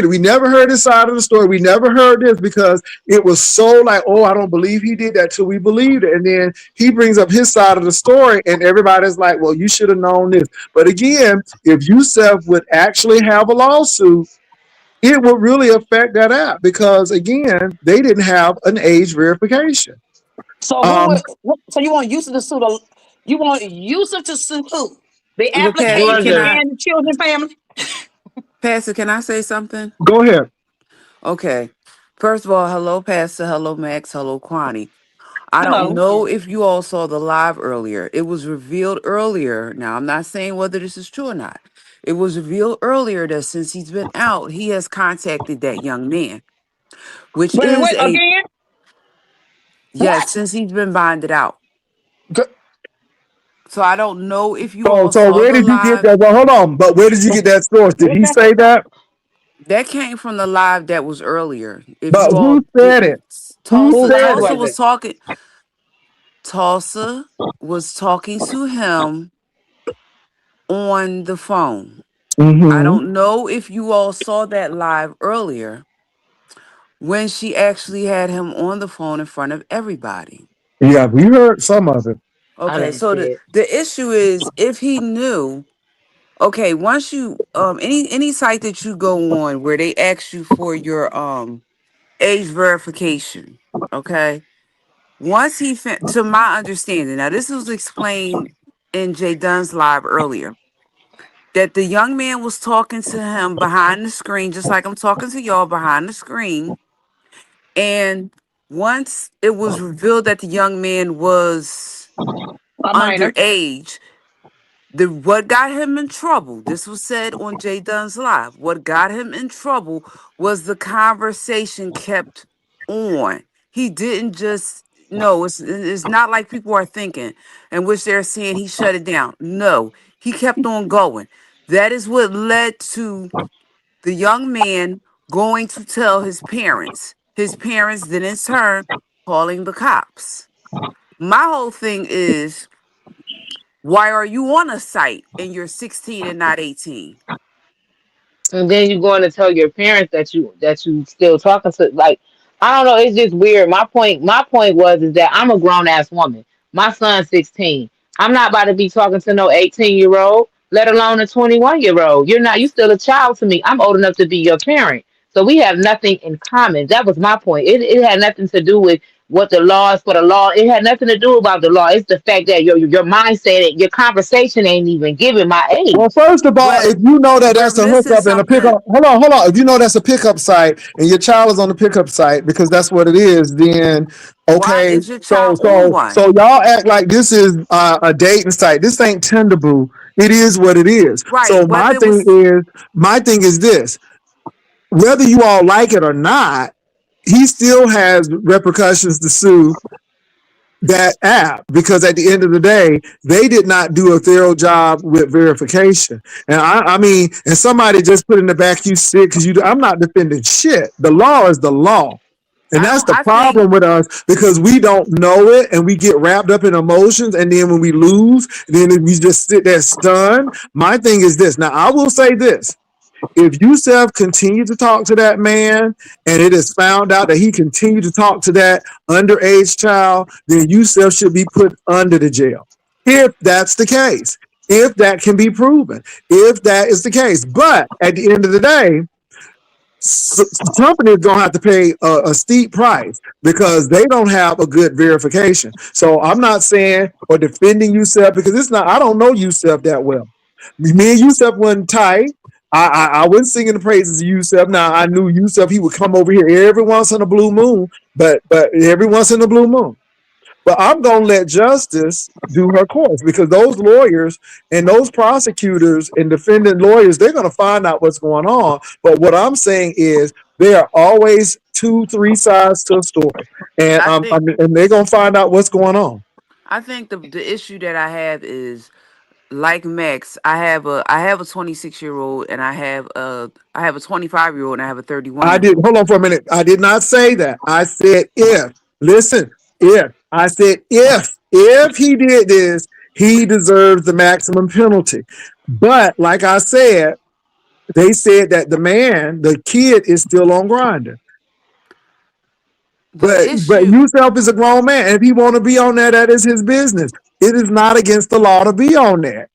We never heard his side of the story. We never heard this because it was so like, oh, I don't believe he did that, till we believed it. And then he brings up his side of the story and everybody's like, well, you should have known this. But again, if Yusef would actually have a lawsuit, it would really affect that app because again, they didn't have an age verification. So Um, so you want Yusuf to sue you want Yusuf to sue who? The Well, application Georgia. and the children family? Pastor, can I say something? Go ahead. Okay. First of all, hello, Pastor. Hello, Max. Hello, Kwani. I don't Hello. know if you all saw the live earlier. It was revealed earlier. Now, I'm not saying whether this is true or not. It was revealed earlier that since he's been out, he has contacted that young man, which Wait, is wait, a, again? yes, What? since he's been bonded out. G- So I don't know if you So, all so saw where the did you get live. that? Well, hold on. But where did you get that source? Did What he that? say that? That came from the live that was earlier. If But you all who said it? didn't, Who Who Tulsa, said live it? Tulsa was was it? talking. Tulsa was talking to him on the phone. I Mm-hmm. don't know if you all saw that live earlier when she actually had him on the phone in front of everybody. Yeah, we heard some of it. I Okay, didn't so see the it. the issue is if he knew. Okay, once you any site that you go on where they ask you for your age verification, okay? Once to my understanding, now this was explained in Jay Dunn's live earlier, that the young man was talking to him behind the screen, just like I'm talking to y'all behind the screen. And once it was revealed that the young man was A minor. underage, the what got him in trouble, this was said on Jay Dunn's live. What got him in trouble was the conversation kept on. He didn't just no, it's not like people are thinking, in which they're saying he shut it down. No, he kept on going. That is what led to the young man going to tell his parents. His parents then in turn calling the cops. My whole thing is, why are you on a site and you're 16 and not 18? And then you going to tell your parents that you still talking to, like, I don't know, it's just weird. My point was is that I'm a grown ass woman. My son's 16. I'm not about to be talking to no 18-year-old, let alone a 21-year-old. You still a child to me. I'm old enough to be your parent. So we have nothing in common. That was my point. It had nothing to do with what the law is for the law. It had nothing to do about the law. It's the fact that your mindset, your conversation ain't even giving my Well, age. first of all, But if you know that we're that's a missing hookup and a something. pickup, hold on. If you know that's a pickup site and your child is on the pickup site because that's what it is, then Why okay. is your So child on so one? so y'all act like this is a dating site. This ain't Tinder, boo. It is what it is. Right. So Whether it was my thing is this: whether you all like it or not, he still has repercussions to sue that app because at the end of the day, they did not do a thorough job with verification. And I mean, and somebody just put in the back, you sick because I'm not defending shit. The law is the law. And I that's don't the I think problem with us because we don't know it and we get wrapped up in emotions. And then when we lose, then we just sit there stunned. My thing is this. Now, I will say this. If Yusef continued to talk to that man and it is found out that he continued to talk to that underage child, then Yusef should be put under the jail. If that's the case, if that can be proven, if that is the case. But at the end of the day, the company is going to have to pay a steep price because they don't have a good verification. So I'm not saying or defending Yusef because it's not. I don't know Yusef that well. Me and Yusef wasn't tight. I wasn't singing the praises of Yusef. Now I knew Yusef. He would come over here every once in a blue moon, but every once in a blue moon. But I'm going to let justice do her course because those lawyers and those prosecutors and defendant lawyers, they're going to find out what's going on. But what I'm saying is there are always two, three sides to a story. And I think and they're going to find out what's going on. the issue that I have is, like Max, I have a 26-year-old and I have a 25-year-old and I have a I 31-year-old. did, hold on for a minute. I did not say that. I said if. Listen, if. I said if he did this, he deserves the maximum penalty. But like I said, they said that the kid is still on Grinder. The But issue Yusef is a grown man. If he want to be on there, that is his business. It is not against the law to be on there.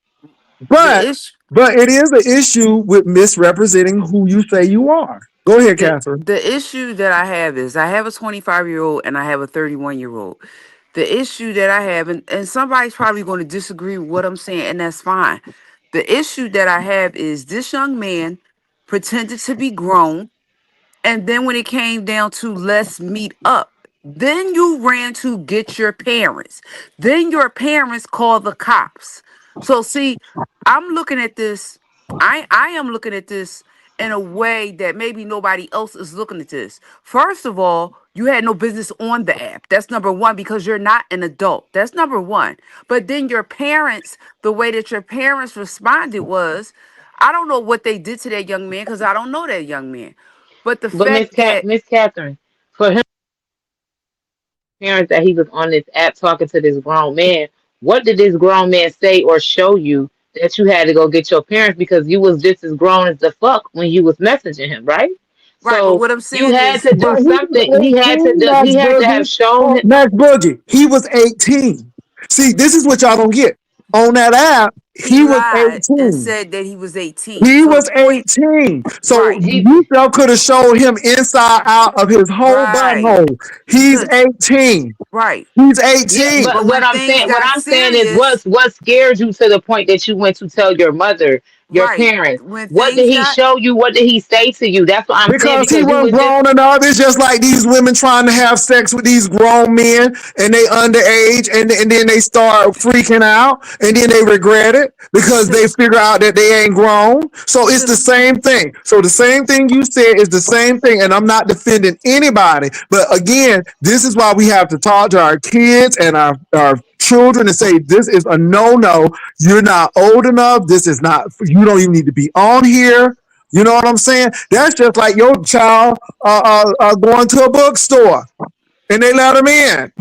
the But issue but it is an issue with misrepresenting who you say you are. Go ahead, Catherine. the issue that I have is I have a 25-year-old and I have a 31-year-old. The issue that I have, and somebody's probably going to disagree with what I'm saying, and that's fine. The issue that I have is this young man pretended to be grown. And then when it came down to let's meet up, then you ran to get your parents. Then your parents called the cops. So see, I'm looking at this. I am looking at this in a way that maybe nobody else is looking at this. First of all, you had no business on the app. That's number one because you're not an adult. That's number one. But then your parents, the way that your parents responded was, I don't know what they did to that young man because I don't know that young man. But the But fact that Miss Catherine, for him parents that he was on this app talking to this grown man, what did this grown man say or show you that you had to go get your parents because you was just as grown as the fuck when you was messaging him, right? right, but So what I'm you saying had is to But do he something. was 18, He Max had to have Boogie. shown him. Max Boogie. He was 18. See, this is what y'all don't get. On that app, he he was lied and 18. said that he was 18. He So the was point, 18. So right, He you could have showed him inside out of his whole right, butthole. He's because 18. right. He's Yeah, 18. but But when things what got I'm saying is serious, what scared you to the point that you went to tell your mother, your right, parents. when What did things he got show you? What did he say to you? That's what I'm saying Because he because you wasn't was just grown enough. It's just like these women trying to have sex with these grown men and they underage and then they start freaking out and then they regret it because they figure out that they ain't grown. So it's the same thing. So the same thing you said is the same thing. And I'm not defending anybody. But again, this is why we have to talk to our kids and our children and say, this is a no-no. You're not old enough. This is not, you don't even need to be on here. You know what I'm saying? That's just like your child going to a bookstore and they let them in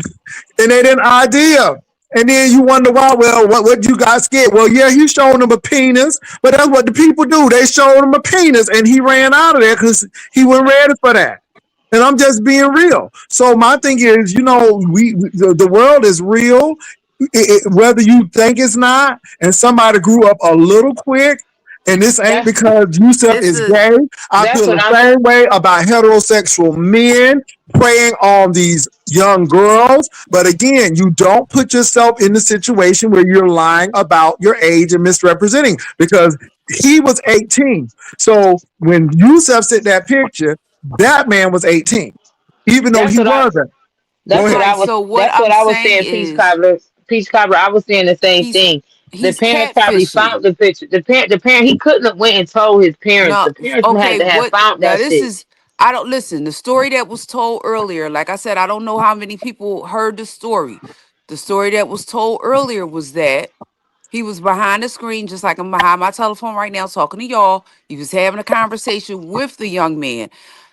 and they didn't ID him. And then you wonder why, well, what you got scared? Well, yeah, he showed him a penis, but that's what the people do. They showed him a penis and he ran out of there because he wasn't ready for that. And I'm just being real. So my thing is, the world is real, whether you think it's not. And somebody grew up a little quick. And this ain't that's because Yusef it's is a gay. I that's feel what the I'm same way about heterosexual men preying on these young girls. But again, you don't put yourself in the situation where you're lying about your age and misrepresenting because he was 18. So when Yusef sent that picture, that man was 18, even though that's he what I wasn't. Go ahead. right. So what that's what I'm I was saying saying, is Peach Cobbler. I was saying the same he's thing. The he's parents probably found catfishing. the picture. The parent he couldn't have went and told his parents. No, The parents had okay, to have what found now that this shit. is I don't listen, the story that was told earlier, like I said, I don't know how many people heard the story. The story that was told earlier was that he was behind the screen, just like I'm behind my telephone right now talking to y'all. He was having a conversation with the young man.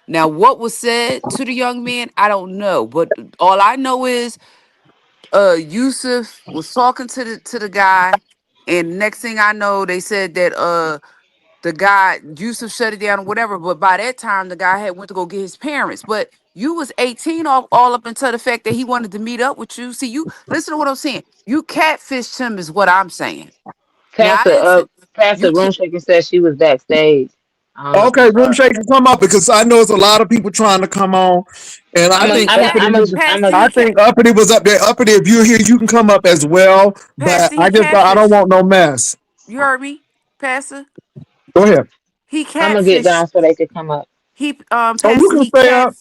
Now, what was said to the young man, I don't know. But all I know is Yusuf was talking to the guy, and next thing I know, they said that the guy Yusuf shut it down or whatever. But by that time, the guy had went to go get his parents. But you was 18 all up until the fact that he wanted to meet up with you. See, you listen to what I'm saying. You catfished him is what I'm saying. Now I Pastor didn't say you Pastor can't. Roomshaker said she was backstage. I don't know if you Okay, saw room it. shaker, come up because I know it's a lot of people trying to come on, and I think Uppity was. Pastor I he cat think Uppity was up there. Uppity, if you're here, you can come up as well. But Pastor he I don't catfished. want no mess. You heard me, Pastor. Go ahead. He I'm gonna get catfished. down so they could come up. He Oh, you Pastor can he stay cat up.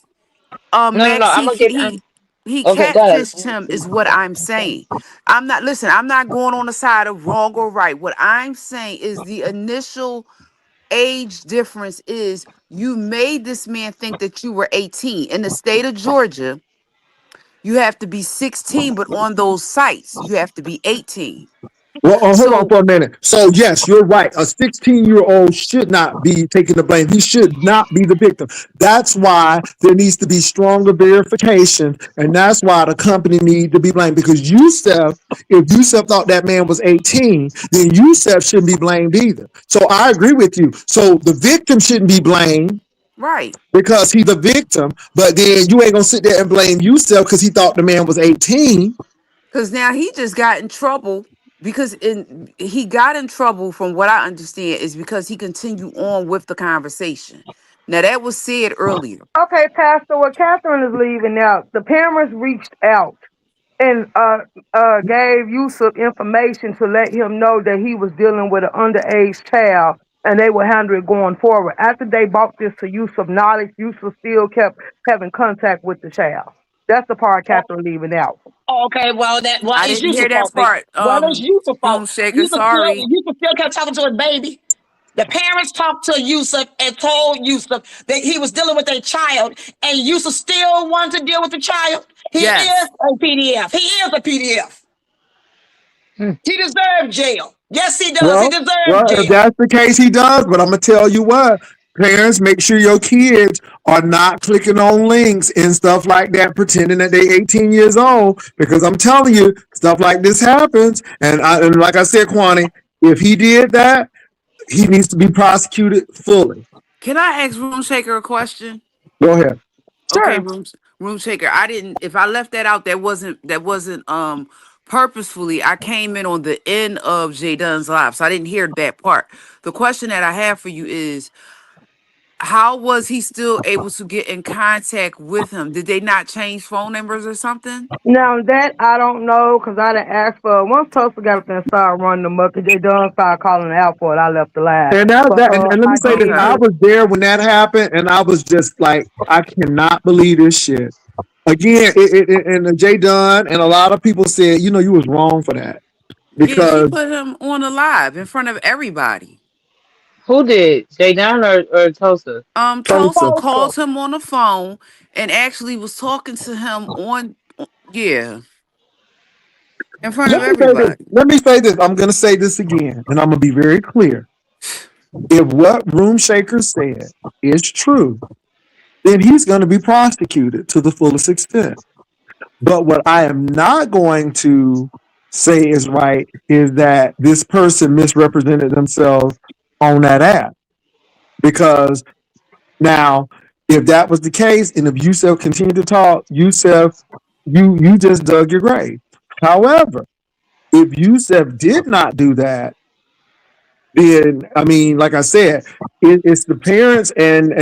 No, Max I'm gonna get. he Okay, go ahead. catfished him is what I'm saying. I'm not listen, I'm not going on the side of wrong or right. What I'm saying is the initial age difference is you made this man think that you were 18. In the state of Georgia, you have to be 16, but on those sites, you have to be 18. Well, hold on So for a minute. So, yes, you're right. A 16-year-old should not be taking the blame. He should not be the victim. That's why there needs to be stronger verification, and that's why the company needs to be blamed. Because if Yusef thought that man was 18, then Yusef shouldn't be blamed either. So, I agree with you. So, the victim shouldn't be blamed right. because he's the victim, but then you ain't gonna sit there and blame Yusef because he thought the man was 18. Because now he just got in trouble because he got in trouble from what I understand is because he continued on with the conversation. Now that was said earlier. Okay, Pastor, what Catherine is leaving out, the parents reached out and gave Yusuf information to let him know that he was dealing with an underage child and they would handle it going forward. After they brought this to Yusuf knowledge, Yusuf still kept having contact with the child. That's the part Catherine leaving out. Okay, well, I it's didn't hear Yusuf's that fault. Then. part. Well, it's Yusuf's fault. Room shaker, sorry. Yusuf still kept talking to his baby. The parents talked to Yusuf and told Yusuf that he was dealing with a child, and Yusuf still wanted to deal with the child. He is Yes. a PDF. He is a PDF. Hmm. He deserved jail. Yes, he does. He Well, deserves well, if jail. that's the case, he does. But I'm gonna tell you what, parents, make sure your kids are not clicking on links and stuff like that, pretending that they 18 years old. Because I'm telling you, stuff like this happens. And like I said, Kwani, if he did that, he needs to be prosecuted fully. Can I ask Room Shaker a question? Go ahead. Okay, Sure. room shaker. I didn't. If I left that out, that wasn't purposefully. I came in on the end of Jay Dunn's live, so I didn't hear that part. The question that I have for you is, how was he still able to get in contact with him? Did they not change phone numbers or something? Now that I don't know, cause I didn't ask for once Tulsa got up and started running the muck and they done started calling out for it, I left the line. And that, But that and let me I say this: did Okay. I hear. was there when that happened, and I was just like, I cannot believe this shit. Again, and Jay Dunn and a lot of people said, you was wrong for that Yeah, she because put him on a live in front of everybody. Who did? Jay Down or Tosa? Tulsa Tulsa. called him on the phone and actually was talking to him yeah, in front of Let me say this. everybody. Let me say this. I'm going to say this again, and I'm going to be very clear. If what Room Shaker said is true, then he's going to be prosecuted to the fullest extent. But what I am not going to say is right is that this person misrepresented themselves on that app. Because now, if that was the case, and if Yusef continued to talk, Yusef, you just dug your grave. However, if Yusef did not do that, then I mean, like I said, it's the parents and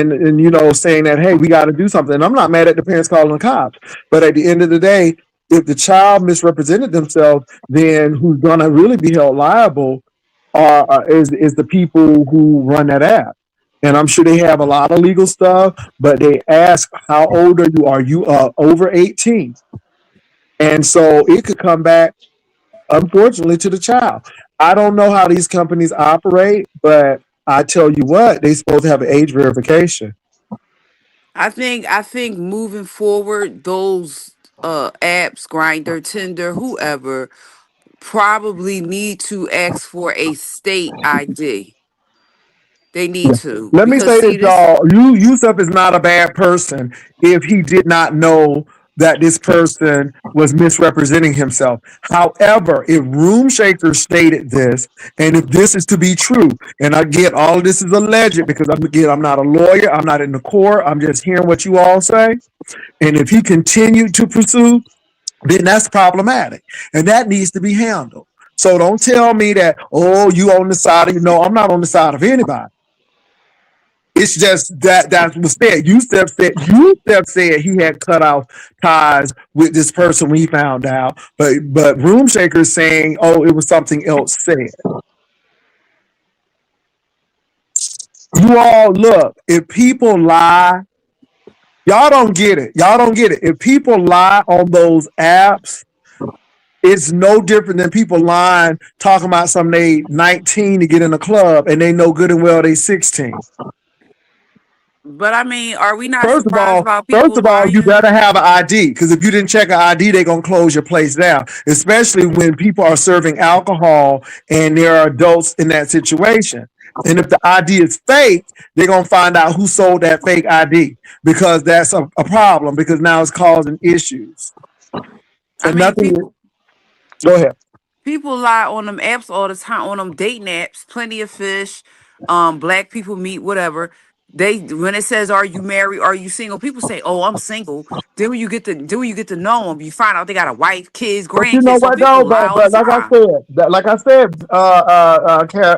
saying that, hey, we got to do something. And I'm not mad at the parents calling the cops, but at the end of the day, if the child misrepresented themselves, then who's gonna really be held liable is the people who run that app. And I'm sure they have a lot of legal stuff, but they ask, how old are you? Are you over 18? And so it could come back, unfortunately, to the child. I don't know how these companies operate, but I tell you what, they supposed to have an age verification. I think moving forward, those apps, Grinder, Tinder, whoever, probably need to ask for a state ID. They need Yeah. to Let me because say this, see this. y'all. Yusuf is not a bad person if he did not know that this person was misrepresenting himself. However, if Room Shaker stated this, and if this is to be true, and again, all of this is alleged because I'm not a lawyer, I'm not in the court, I'm just hearing what you all say. And if he continued to pursue, then that's problematic, and that needs to be handled. So don't tell me that, oh, you on the side of you. No, I'm not on the side of anybody. It's just that was said. Yusef said he had cut off ties with this person when he found out, but Room Shaker is saying, oh, it was something else said. You all look. If people lie, y'all don't get it. Y'all don't get it. If people lie on those apps, it's no different than people lying, talking about some they 19 to get in a club and they know good and well they 16. But I mean, are we not First of surprised all, about first people of all, you lying? better have an ID because if you didn't check an ID, they're gonna close your place down. Especially when people are serving alcohol and there are adults in that situation. And if the ID is fake, they're gonna find out who sold that fake ID because that's a problem because now it's causing issues. I And mean, nothing. people Go ahead. people lie on them apps all the time, on them dating apps. Plenty of fish, black people meet, whatever. They when it says, "Are you married? Are you single?" People say, "Oh, I'm single." Then when you get to know them, you find out they got a wife, kids, But you know grandkids. So what though? people lie But all the but time. like I said,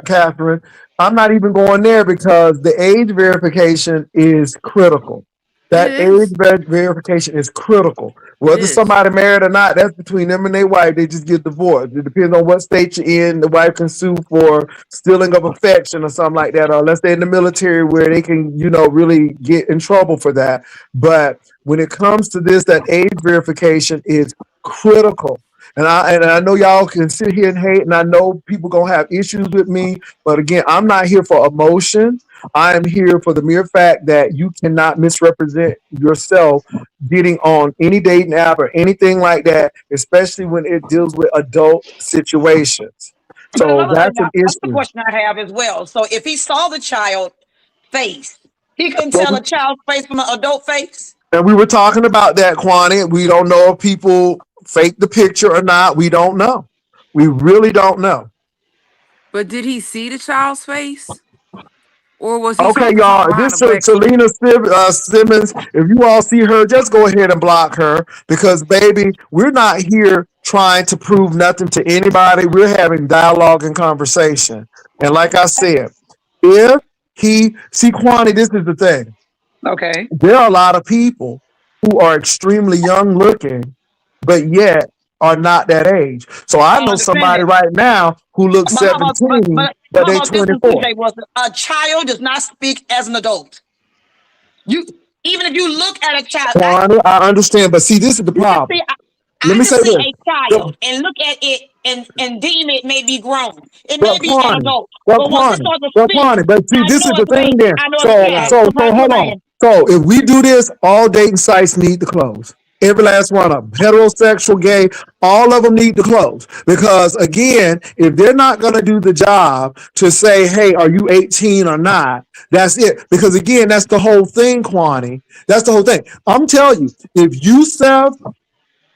Catherine, I'm not even going there because the age verification is critical. It That age is. verification is critical. It Whether is. somebody married or not, that's between them and their wife. They just get divorced. It depends on what state you're in. The wife can sue for stealing of affection or something like that, or unless they're in the military where they can, really get in trouble for that. But when it comes to this, that age verification is critical. And I know y'all can sit here and hate, and I know people gonna have issues with me. But again, I'm not here for emotion. I am here for the mere fact that you cannot misrepresent yourself getting on any dating app or anything like that, especially when it deals with adult situations. But So another thing, that's an another issue. question I have as well. So if he saw the child face, he couldn't Well, tell a child's face from an adult face. and we were talking about that, Kwani. We don't know if people fake the picture or not. We don't know. We really don't know. But did he see the child's face? Or was he Okay, talking from y'all. behind This a black screen? Selena Simmons. If you all see her, just go ahead and block her because, baby, we're not here trying to prove nothing to anybody. We're having dialogue and conversation. And like I said, if he see Kwani, this is the thing. Okay. There are a lot of people who are extremely young looking, but yet are not that age. So I I know understand somebody that. right now who looks But how about 17, but how they about this one, 24. TJ? Was a child does not speak as an adult. You even if you look at a child, Kwani, I understand, but see, this is the you can see. problem. Let I me can say see this. a The- child and look at it and deem it may be grown. It may But be an Kwani, adult. but But once it Kwani, starts to but speak, Kwani, but see, I this is know the it's a thing baby. then. I know it's a So, Right. child. so, So so, hold my on. land. So, if we do this, all dating sites need to close. Every last one of them, heterosexual, gay, all of them need to close because again, if they're not going to do the job to say, "Hey, are you 18 or not?" That's it. Because again, that's the whole thing, Kwani. That's the whole thing. I'm telling you, if Yusef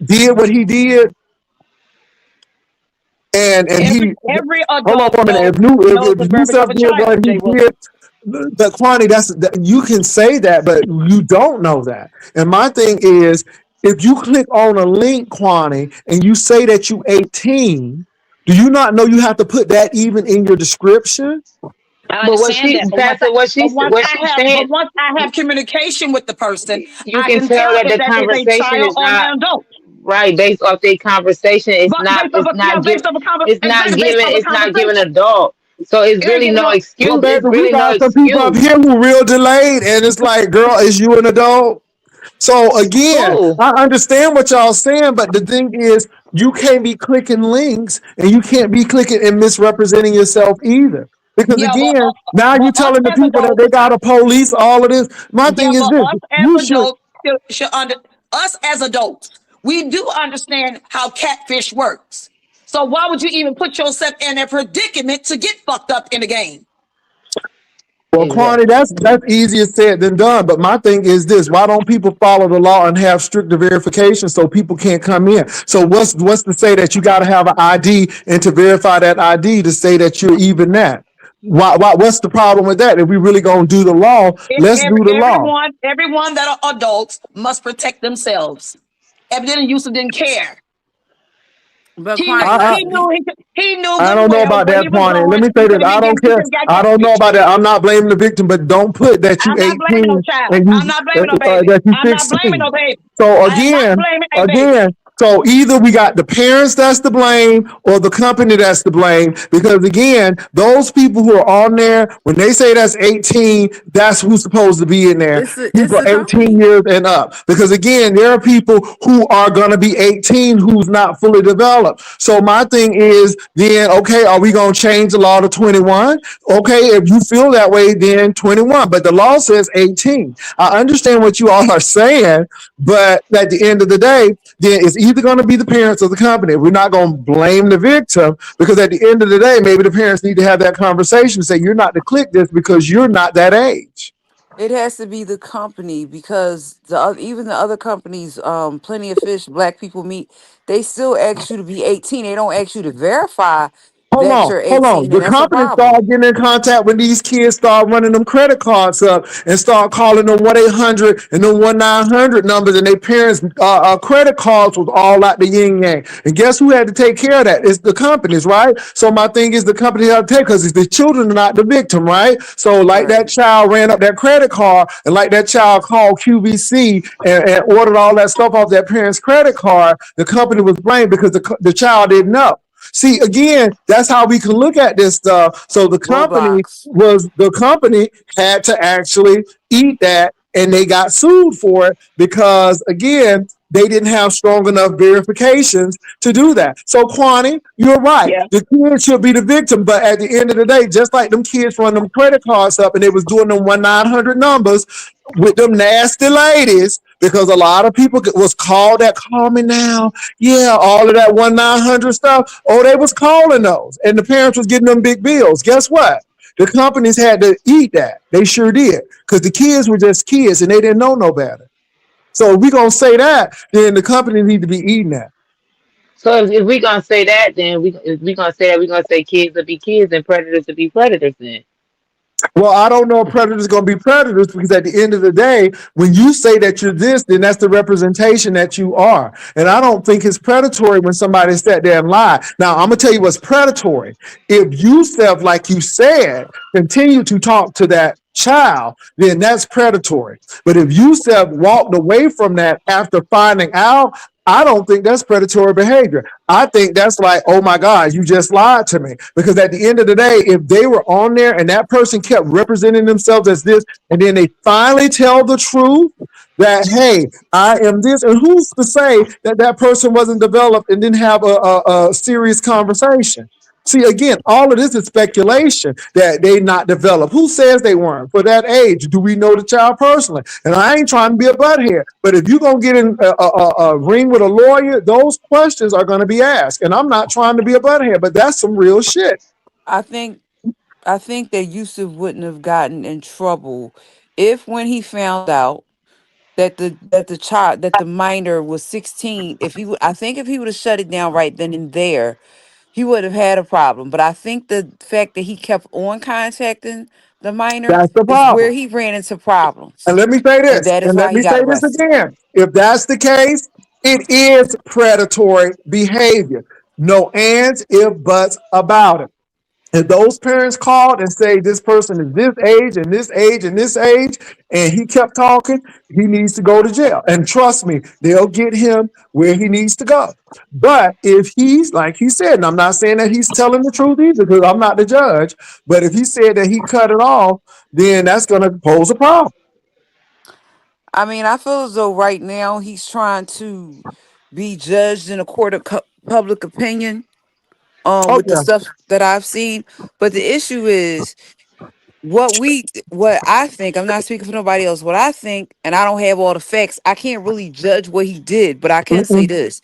did what he did, and he Every hold on adult for a minute. knows knows the If verbiage Yusef of a did what child. he TJ Wilson. did, the Kwani, that you can say that, but you don't know that. And my thing is, if you click on a link, Kwani, and you say that you 18, do you not know you have to put that even in your description? I But what understand she, that, Pastor, but what she's saying, once I have communication with the person, you I can can tell tell that if the that is a conversation child is or not an adult. right based off their conversation. But based off a based off a It's not giving conversation, adult. So it's it ain't really giving no no. Well, excuse. baby, It's we really no got some people up excuse. here who real delayed, and it's like, girl, is you an adult? So again, Who? I understand what y'all saying, but the thing is, you can't be clicking links and you can't be clicking and misrepresenting yourself either. Because Yeah, again, now but you us telling the as people that adults, they got to police all of this. My yeah, thing is but this: us as you should. adults should under us as adults, we do understand how catfish works. So why would you even put yourself in a predicament to get fucked up in the game? Well, Kwani, Exactly. that's easier said than done. But my thing is this: why don't people follow the law and have stricter verification so people can't come in? So what's to say that you got to have an ID and to verify that ID to say that you're even that? What's the problem with that? If we really gonna do the law, let's do the law. Everyone that are adults must protect themselves. Evidently, Yusuf didn't care. But He knew Kwani, I, he knew he knew I good and don't know well about where that, he was Kwani. Let going. me He say this. could have I been don't getting he care. could have got I don't know catfish. about that. I'm not blaming the victim, but don't put that you I'm not blaming no 18 child. and I'm not blaming no baby. that you I'm not blaming 16. no baby. So I am not blaming a baby. so either we got the parents that's to blame or the company that's to blame. Because again, those people who are on there, when they say that's 18, that's who's supposed to be in there. it's People the 18 company. years and up. Because again, there are people who are gonna be 18 who's not fully developed. So my thing is then, okay, are we gonna change the law to 21? Okay, if you feel that way, then 21. But the law says 18. I understand what you all are saying, but at the end of the day, then it's either going to be the parents or the company. We're not going to blame the victim because at the end of the day, maybe the parents need to have that conversation and say, you're not to click this because you're not that age. It has to be the company because even the other companies, Plenty of Fish, Black People Meat, they still ask you to be 18. They don't ask you to verify Hold that on, you're hold on. 18, The and that's a company problem. start getting in contact when these kids start running them credit cards up and start calling them 1-800 and them 1-900 numbers, and their parents' credit cards was all out the yin yang. And guess who had to take care of that? It's the companies, right? So my thing is the company had to take because it's the children, not the victim, right? So like that Right. child ran up that credit card, and like that child called QVC and ordered all that stuff off that parent's credit card, the company was blamed because the child didn't know. See, again, that's how we can look at this stuff. So Roblox. the company had to actually eat that and they got sued for it because again, they didn't have strong enough verifications to do that. So, Kwani, you're right. Yeah. The kid should be the victim, but at the end of the day, just like them kids run them credit cards up and they was doing them 1-900 numbers with them nasty ladies, because a lot of people was called that, call me now. Yeah, all of that 1-900 stuff. Oh, they was calling those, and the parents was getting them big bills. Guess what? The companies had to eat that. They sure did, because the kids were just kids and they didn't know no better. So if we gonna say that, then the company need to be eating that. So if we gonna say that, then if we gonna say that, we gonna say kids will be kids and predators will be predators. Then Well, I don't know if predators going to be predators, because at the end of the day, when you say that you're this, then that's the representation that you are. And I don't think it's predatory when somebody sat there and lied. Now, I'm going to tell you what's predatory. If you self, like you said, continue to talk to that child, then that's predatory. But if you self walked away from that after finding out, I don't think that's predatory behavior. I think that's like, oh my God, you just lied to me. Because at the end of the day, if they were on there and that person kept representing themselves as this, and then they finally tell the truth that, hey, I am this, and who's to say that that person wasn't developed and didn't have a serious conversation? See, again, all of this is speculation that they not developed. Who says they weren't for that age? Do we know the child personally? And I ain't trying to be a butthead, but if you're going to get in a ring with a lawyer, those questions are going to be asked. And I'm not trying to be a butthead, but that's some real shit. I think I think that Yusuf wouldn't have gotten in trouble if, when he found out that the minor was 16, if he would I think if he would have shut it down right then and there, he would have had a problem. But I think the fact that he kept on contacting the minor That's the is where problem. he ran into problems. And let me say And this, that is and let why he me got say this arrested. again. If that's the case, it is predatory behavior. No ands, if, buts about it. If those parents called and say this person is this age and this age and this age, and he kept talking, he needs to go to jail. And trust me, they'll get him where he needs to go. But if he's, like he said, and I'm not saying that he's telling the truth either, because I'm not the judge, but if he said that he cut it off, then that's going to pose a problem. I mean, I feel as though right now he's trying to be judged in a court of public opinion Oh, with the yeah. stuff that I've seen. But the issue is what I think, I'm not speaking for nobody else, what I think, and I don't have all the facts. I can't really judge what he did, but I can say Mm-mm. this.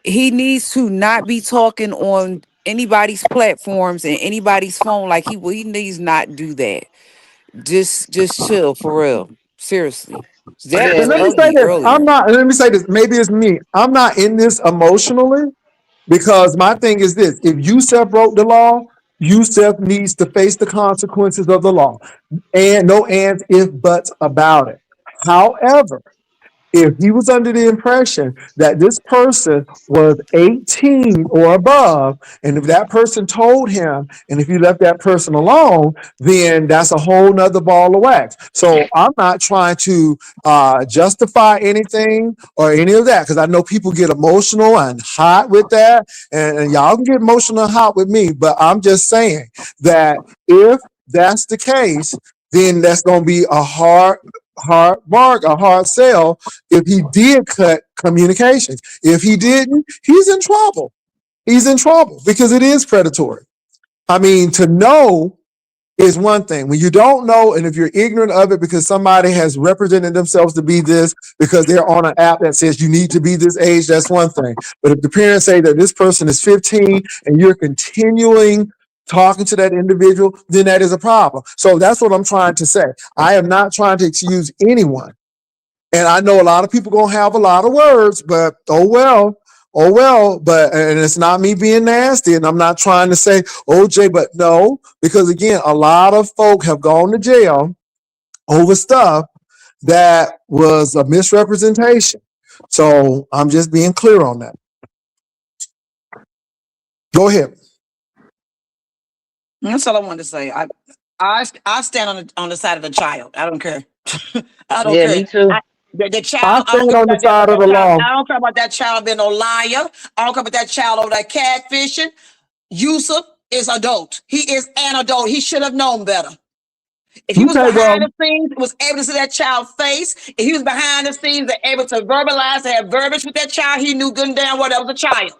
He needs to not be talking on anybody's platforms and anybody's phone like he needs not do that. Just chill for real. Seriously. That yeah, And was let me me. say ugly this. earlier. Let me say this. Maybe it's me. I'm not in this emotionally, because my thing is this: if Yusef broke the law, Yusef needs to face the consequences of the law. And no ands, if, buts about it. However, if he was under the impression that this person was 18 or above, and if that person told him, and if he left that person alone, then that's a whole nother ball of wax. So I'm not trying to justify anything or any of that, because I know people get emotional and hot with that, and y'all can get emotional and hot with me, but I'm just saying that if that's the case, then that's going to be a a hard sell if he did cut communications. If he didn't, he's in trouble. He's in trouble because it is predatory. I mean, to know is one thing. When you don't know, and if you're ignorant of it because somebody has represented themselves to be this because they're on an app that says you need to be this age, that's one thing. But if the parents say that this person is 15 and you're continuing talking to that individual, then that is a problem. So that's what I'm trying to say. I am not trying to excuse anyone, and I know a lot of people gonna have a lot of words, but oh well. Oh well, but and it's not me being nasty, and I'm not trying to say OJ, but no, because again, a lot of folk have gone to jail over stuff that was a misrepresentation. So I'm just being clear on that. Go ahead. That's all I wanted to say. I stand on the side of the child. I don't care. I don't Yeah, care. me too. The I child, I don't stand care on the about that, side of the child. law. I don't care about that child being no liar. I don't care about that child over that catfishing. Yusuf is adult. He is an adult. He should have known better. If he was Okay, behind well, the scenes, was able to see that child's face. If he was behind the scenes and able to verbalize, to have verbiage with that child, he knew good and damn well that was a child.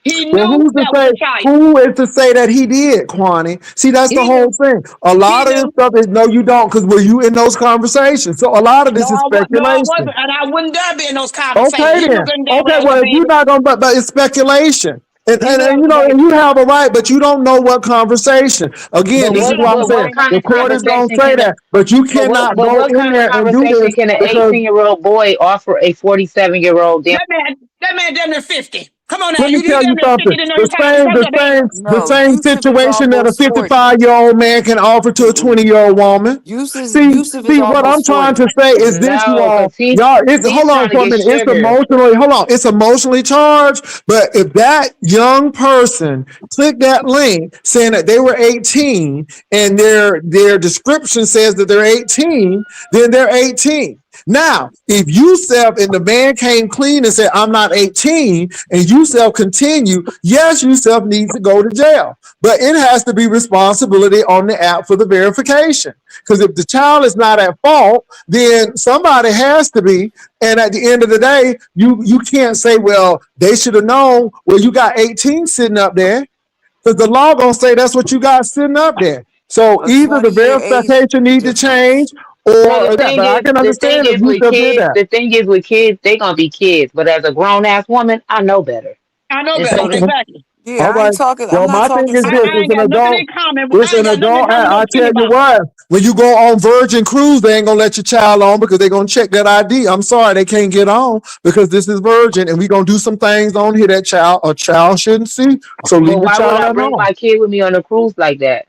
He well, knew who's to that was say? a child. Who is to say that he did, Kwani? See, that's the He whole knew. thing. A He lot of this knew. stuff is no, you don't, because were you in those conversations? So a lot of No, this is no, I speculation. wasn't, and I wouldn't dare be in those Okay, conversations. He knew then. good and damn well Okay, I well, wasn't if being. you're not gonna, but it's speculation. He knew that And was a and baby. you have a right, but you don't know what conversation. Again, He this is knew what that I'm was a saying. baby. kind The of court is gonna conversation say can a that, but you cannot go what in kind of there and do conversation this can an because 18-year-old boy offer a 47-year-old damn? That man damn near 50. Come on now, let me you tell you damn near 50 something. to know you can't touch that baby. The No, same Yusuf is situation that a almost 40. 55-year-old man can offer to a Mm-mm. 20-year-old woman. Yusuf is See, what I'm almost trying 40. to say is this, you No, all, because he's y'all, it's, he's hold on trying to for a get minute. It's sugar. emotionally, hold on. It's emotionally charged. But if that young person clicked that link saying that they were 18 and their description says that they're 18, then they're 18. Now, if Yusef and the man came clean and said, I'm not 18, and Yusef continue, yes, Yusef needs to go to jail. But it has to be responsibility on the app for the verification. Because if the child is not at fault, then somebody has to be. And at the end of the day, you can't say, well, they should have known. Well, you got 18 sitting up there. Because the law gonna say that's what you got sitting up there. So A either the 20-year age verification need to change difference. No, or that. But I can the thing understand if is you with still did kids, that. the thing is with kids, they gonna be kids. But as a grown ass woman, I know better. I know And better. so the Exactly. Yeah, All I right. ain't talking. I'm Well, not my thing talking is this: I it's ain't an got nothing adult. in common. It's I ain't an got nothing in adult common act. with I those tell you kindergartners. what, when you go on Virgin Cruise, they ain't gonna let your child on because they're gonna check that ID. I'm sorry, they can't get on because this is Virgin, and we gonna do some things on here that a child shouldn't see. So but leave the why would child I bring alone. my kid with me on a cruise like that?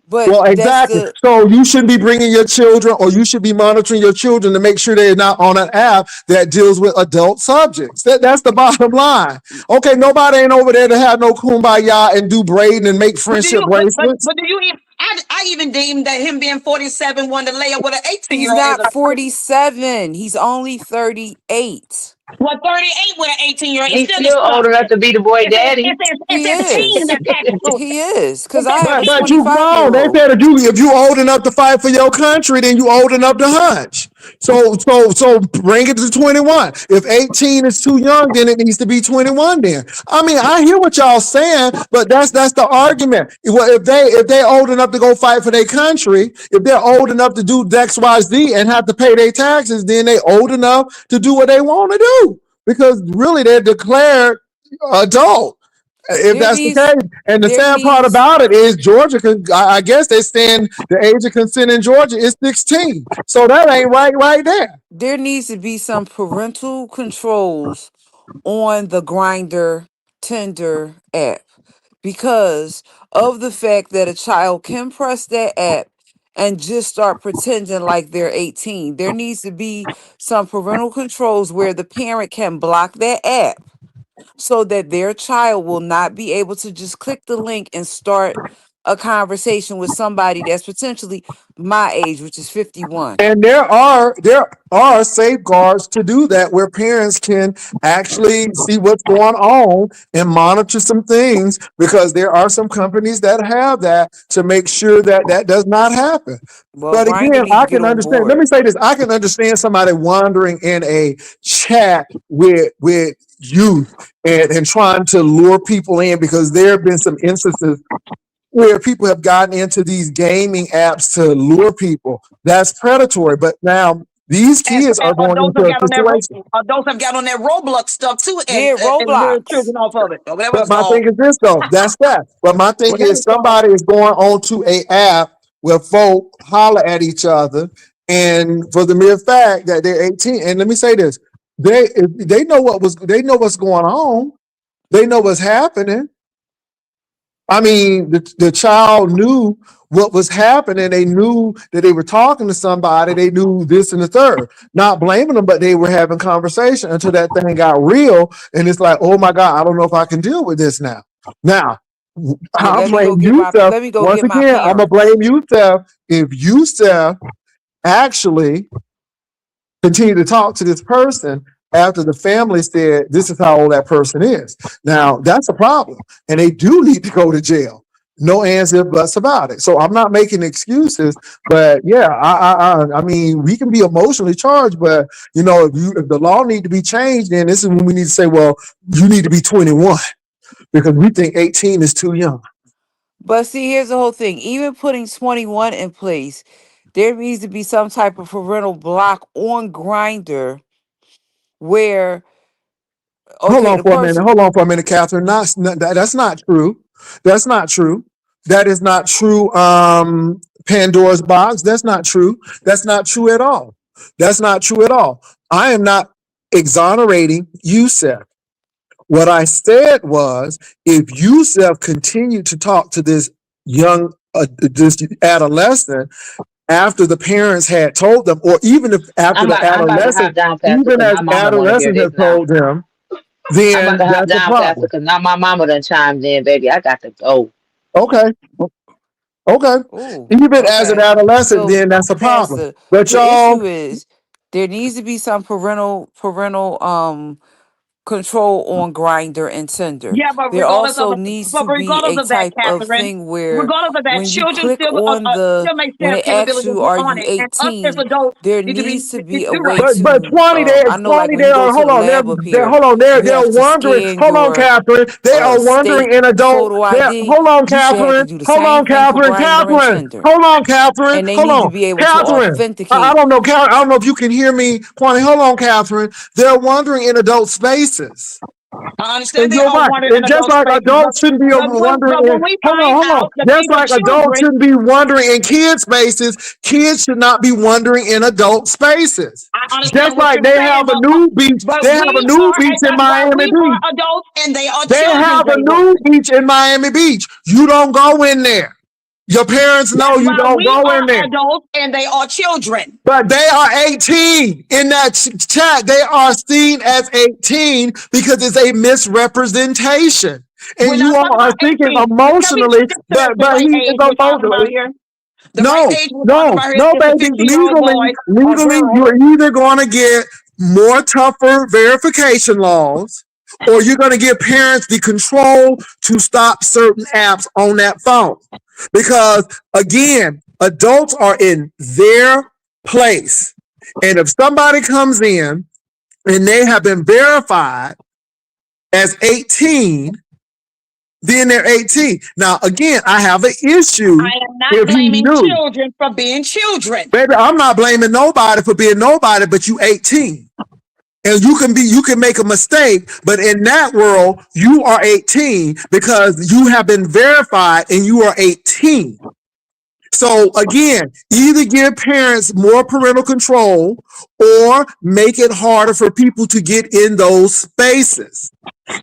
but Well, that's exactly. the So you shouldn't be bringing your children, or you should be monitoring your children to make sure they're not on an app that deals with adult subjects. That's the bottom line. Okay, nobody ain't over there to have no kumbaya and do braiding and make But do friendship you? bracelets. But do you even? I even deemed that him being 47 wanted to lay up with an 18 he's year old as not a 47. He's only 38. well 38 with an 18-year old. It's He's still still old enough disgusting. to be the boy daddy. He It's a teen is. that's acting foolish. He is. Because It's I have a But 18. you 25 grown. year They old. said if you old enough to fight for your country, then you old enough to hunch. So bring it to 21. If 18 is too young, then it needs to be 21 then. I mean, I hear what y'all saying, but that's the argument. Well, if they old enough to go fight for their country, if they're old enough to do X, Y, Z and have to pay their taxes, then they old enough to do what they want to do. Because really they're declared adult if There that's the needs, case. And the there sad part needs, about it is Georgia can, I guess they stand the age of consent in Georgia is 16. So that ain't right there. there needs to be some parental controls on the Grinder Tinder app because of the fact that a child can press that app and just start pretending like they're 18. There needs to be some parental controls where the parent can block that app so that their child will not be able to just click the link and start a conversation with somebody that's potentially my age, which is 51. And there are safeguards to do that where parents can actually see what's going on and monitor some things because there are some companies that have that to make sure that that does not happen. Well, But Grinder again, need to I get can on understand. Let board. me say this: I can understand somebody wandering in a chat with youth and trying to lure people in because there have been some instances where people have gotten into these gaming apps to lure people. That's predatory. But now these kids And are going adults have into a got on that situation. adults have got on that Roblox stuff too, Yeah, and lured Roblox. children off of it or whatever But it's my called. thing is this though, that's that. But my thing Whatever is it's called. somebody is going onto a app where folk holler at each other and for the mere fact that they're 18. And let me say this, they know they know what's going on. They know what's happening. I mean, the child knew what was happening. They knew that they were talking to somebody. They knew this and the third. Not blaming them, but they were having conversation until that thing got real. And it's like, oh my God, I don't know if I can deal with this now. Now, Yeah, I'll blame Yusef. let me go Once get my again, I'm gonna parents. blame Yusef if Yusef actually continue to talk to this person after the family said this is how old that person is. Now that's a problem, and they do need to go to jail. No ands, if, buts about it. So I'm not making excuses, but yeah, I mean, we can be emotionally charged, but you know, if the law need to be changed, then this is when we need to say, well, you need to be 21 because we think 18 is too young. But see, here's the whole thing. Even putting 21 in place, there needs to be some type of parental block on Grinder where, Hold okay, on the for a minute. person, Hold on for a minute, Catherine. That's not true. That's not true. That is not true. Pandora's box. That's not true. That's not true at all. That's not true at all. I am not exonerating Yusef. What I said was, if Yusef continued to talk to this adolescent after the parents had told them, or even if after the I'm about to hop adolescent, down, Pastor, even because as my mama want to hear adolescent has this now. told them, I'm about then to hop that's a down, Pastor, problem. because now my mama done chimed in, baby. I got to go. Okay, okay. ooh, Even as an okay. adolescent, So, then that's a problem. Pastor, But the issue y'all, is there needs to be some parental control on Grinder and Tinder. Yeah, but There also needs to be a regardless of that, type of Catherine, thing where regardless of that, when you children click still on still may when have it asks capability to you, get are on you it, and us as 18? adults There need to be needs to be a way considerate. but to, 20 they I know, like 20 when they you go are, to hold the on, lab up they're here, hold on, you they're have to wondering, scan hold on, your Catherine, they are wondering state in adult, photo they're, ID. hold on, You should have to Catherine, do the hold same on, thing for Catherine, Grinder and Catherine, Tinder. hold on, Catherine, And they hold need to on, be able to Catherine. I authenticate. don't know, I don't know if you can hear me, Kwani. Hold on, Catherine. They're wondering in adult spaces. I And understand they you're are right. wanted in And just adult like spaces, adults shouldn't be wondering but in, when we hold on, find hold on. out that Just these are like adults children, shouldn't be wondering in kids' spaces, kids should not be wondering in adult spaces. I Just understand what like you're they saying, have a new beach, they have a new beach in but Miami we Beach. are adults and they are They children, have a J1. new beach in Miami Beach. You don't go in there. Your parents know That's you why don't we go in are there. adults and they are children. But they are 18 in that chat. They are seen as 18 because it's a misrepresentation. And We're you not talking all are about thinking 18. Tell me emotionally, the but right he is age we're talking about emotionally. here. The right No, age we're talking no, about here no, is a baby. 15-year-old boy or Legally, girl. you're either going to get more tougher verification laws, or you're going to give parents the control to stop certain apps on that phone. Because again, adults are in their place. And if somebody comes in and they have been verified as 18, then they're 18. Now, again, I have an issue I am not if he blaming knew. children for being children. Baby, I'm not blaming nobody for being nobody, but you 18. And you can make a mistake, but in that world, you are 18 because you have been verified and you are 18. So again, either give parents more parental control or make it harder for people to get in those spaces.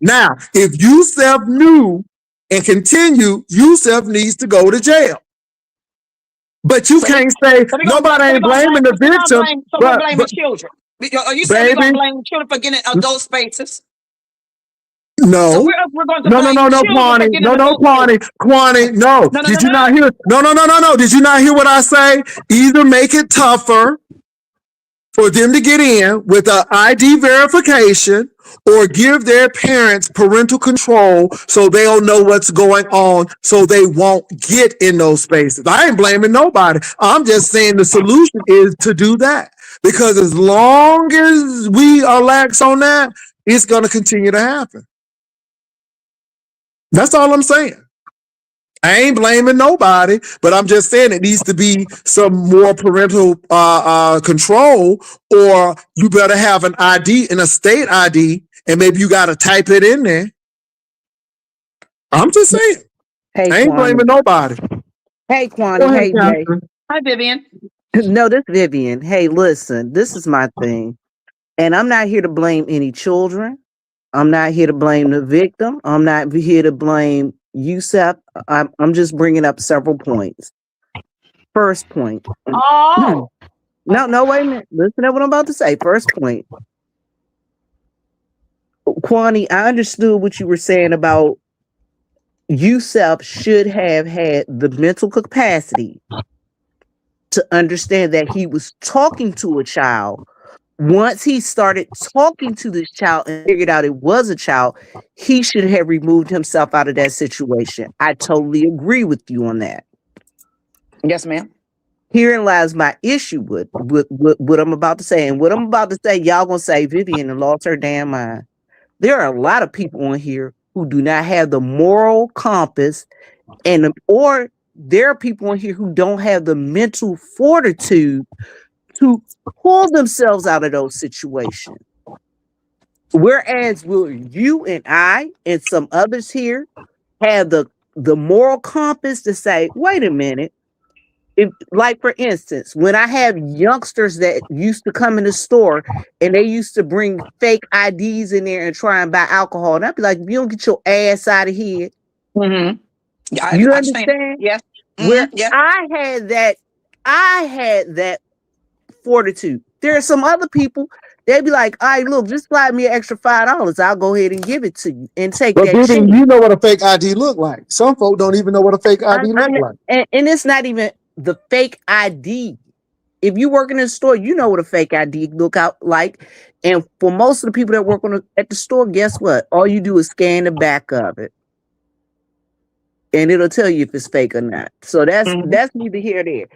Now, if Yusef knew and continue, Yusef needs to go to jail. But you So we can't say so we're gonna nobody ain't blaming the victim, we're but blaming children. Are you saying we're gonna baby, blame children for getting adult spaces? So no. we're going to No, no, blame no, no, children for Kwani. getting No, no, adult spaces. Kwani. No. No, no, no, Did you no. not hear? No, no, no, no, no. Did you not hear what I say? Either make it tougher for them to get in with an ID verification or give their parents parental control so they'll know what's going on so they won't get in those spaces. I ain't blaming nobody. I'm just saying the solution is to do that. Because as long as we are lax on that, it's going to continue to happen. That's all I'm saying. I ain't blaming nobody, but I'm just saying it needs to be some more parental control, or you better have an ID and a state ID, and maybe you got to type it in there. I'm just saying. Hey, I ain't Kwani. blaming nobody. Hey, Go Kwani. ahead, Hey, Jay. Catherine. Hi, Vivian. No, this Vivian. Hey, listen, this is my thing. And I'm not here to blame any children. I'm not here to blame the victim. I'm not here to blame Yusef. I'm just bringing up several points. First point. Oh, No, no, wait a minute. Listen to what I'm about to say. First point. Kwani, I understood what you were saying about Yusef should have had the mental capacity to understand that he was talking to a child Once he started talking to this child and figured out it was a child, he should have removed himself out of that situation. I totally agree with you on that. Yes, ma'am. Herein lies my issue with what I'm about to say. And what I'm about to say, y'all gonna say Vivian and lost her damn mind. There are a lot of people on here who do not have the moral compass, or there are people on here who don't have the mental fortitude to pull themselves out of those situations. Whereas will you and I and some others here have the moral compass to say, wait a minute. If, like for instance, when I have youngsters that used to come in the store and they used to bring fake IDs in there and try and buy alcohol, and I'd be like, if you don't get your ass out of here, Mm-hmm. Yeah, you I understand. understand? Yes. Where Yeah. I had that fortitude. There are some other people, they'd be like, all right, look, just slide me an extra $5. I'll go ahead and give it to you and take But that Vivian, chance. you know what a fake ID look like. Some folk don't even know what a fake ID look like. And it's not even the fake ID. If you work in a store, you know what a fake ID look out like. And for most of the people that work at the store, guess what? All you do is scan the back of it, and it'll tell you if it's fake or not. So that's Mm-hmm. neither here nor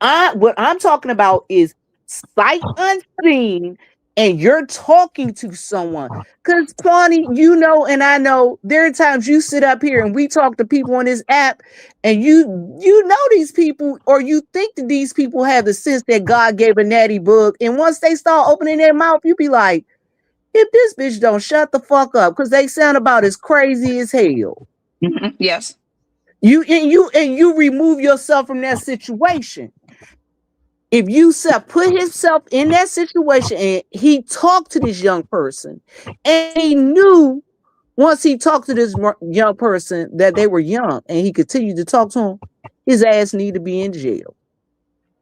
there. What I'm talking about is sight unseen, and you're talking to someone. Because Tawny, you know, and I know there are times you sit up here and we talk to people on this app, and you know these people, or you think that these people have the sense that God gave a natty book, and once they start opening their mouth, you be like, if this bitch don't shut the fuck up, because they sound about as crazy as hell. Mm-hmm. Yes. You remove yourself from that situation. If Yusef put himself in that situation and he talked to this young person, and he knew once he talked to this young person that they were young, and he continued to talk to him, his ass need to be in jail.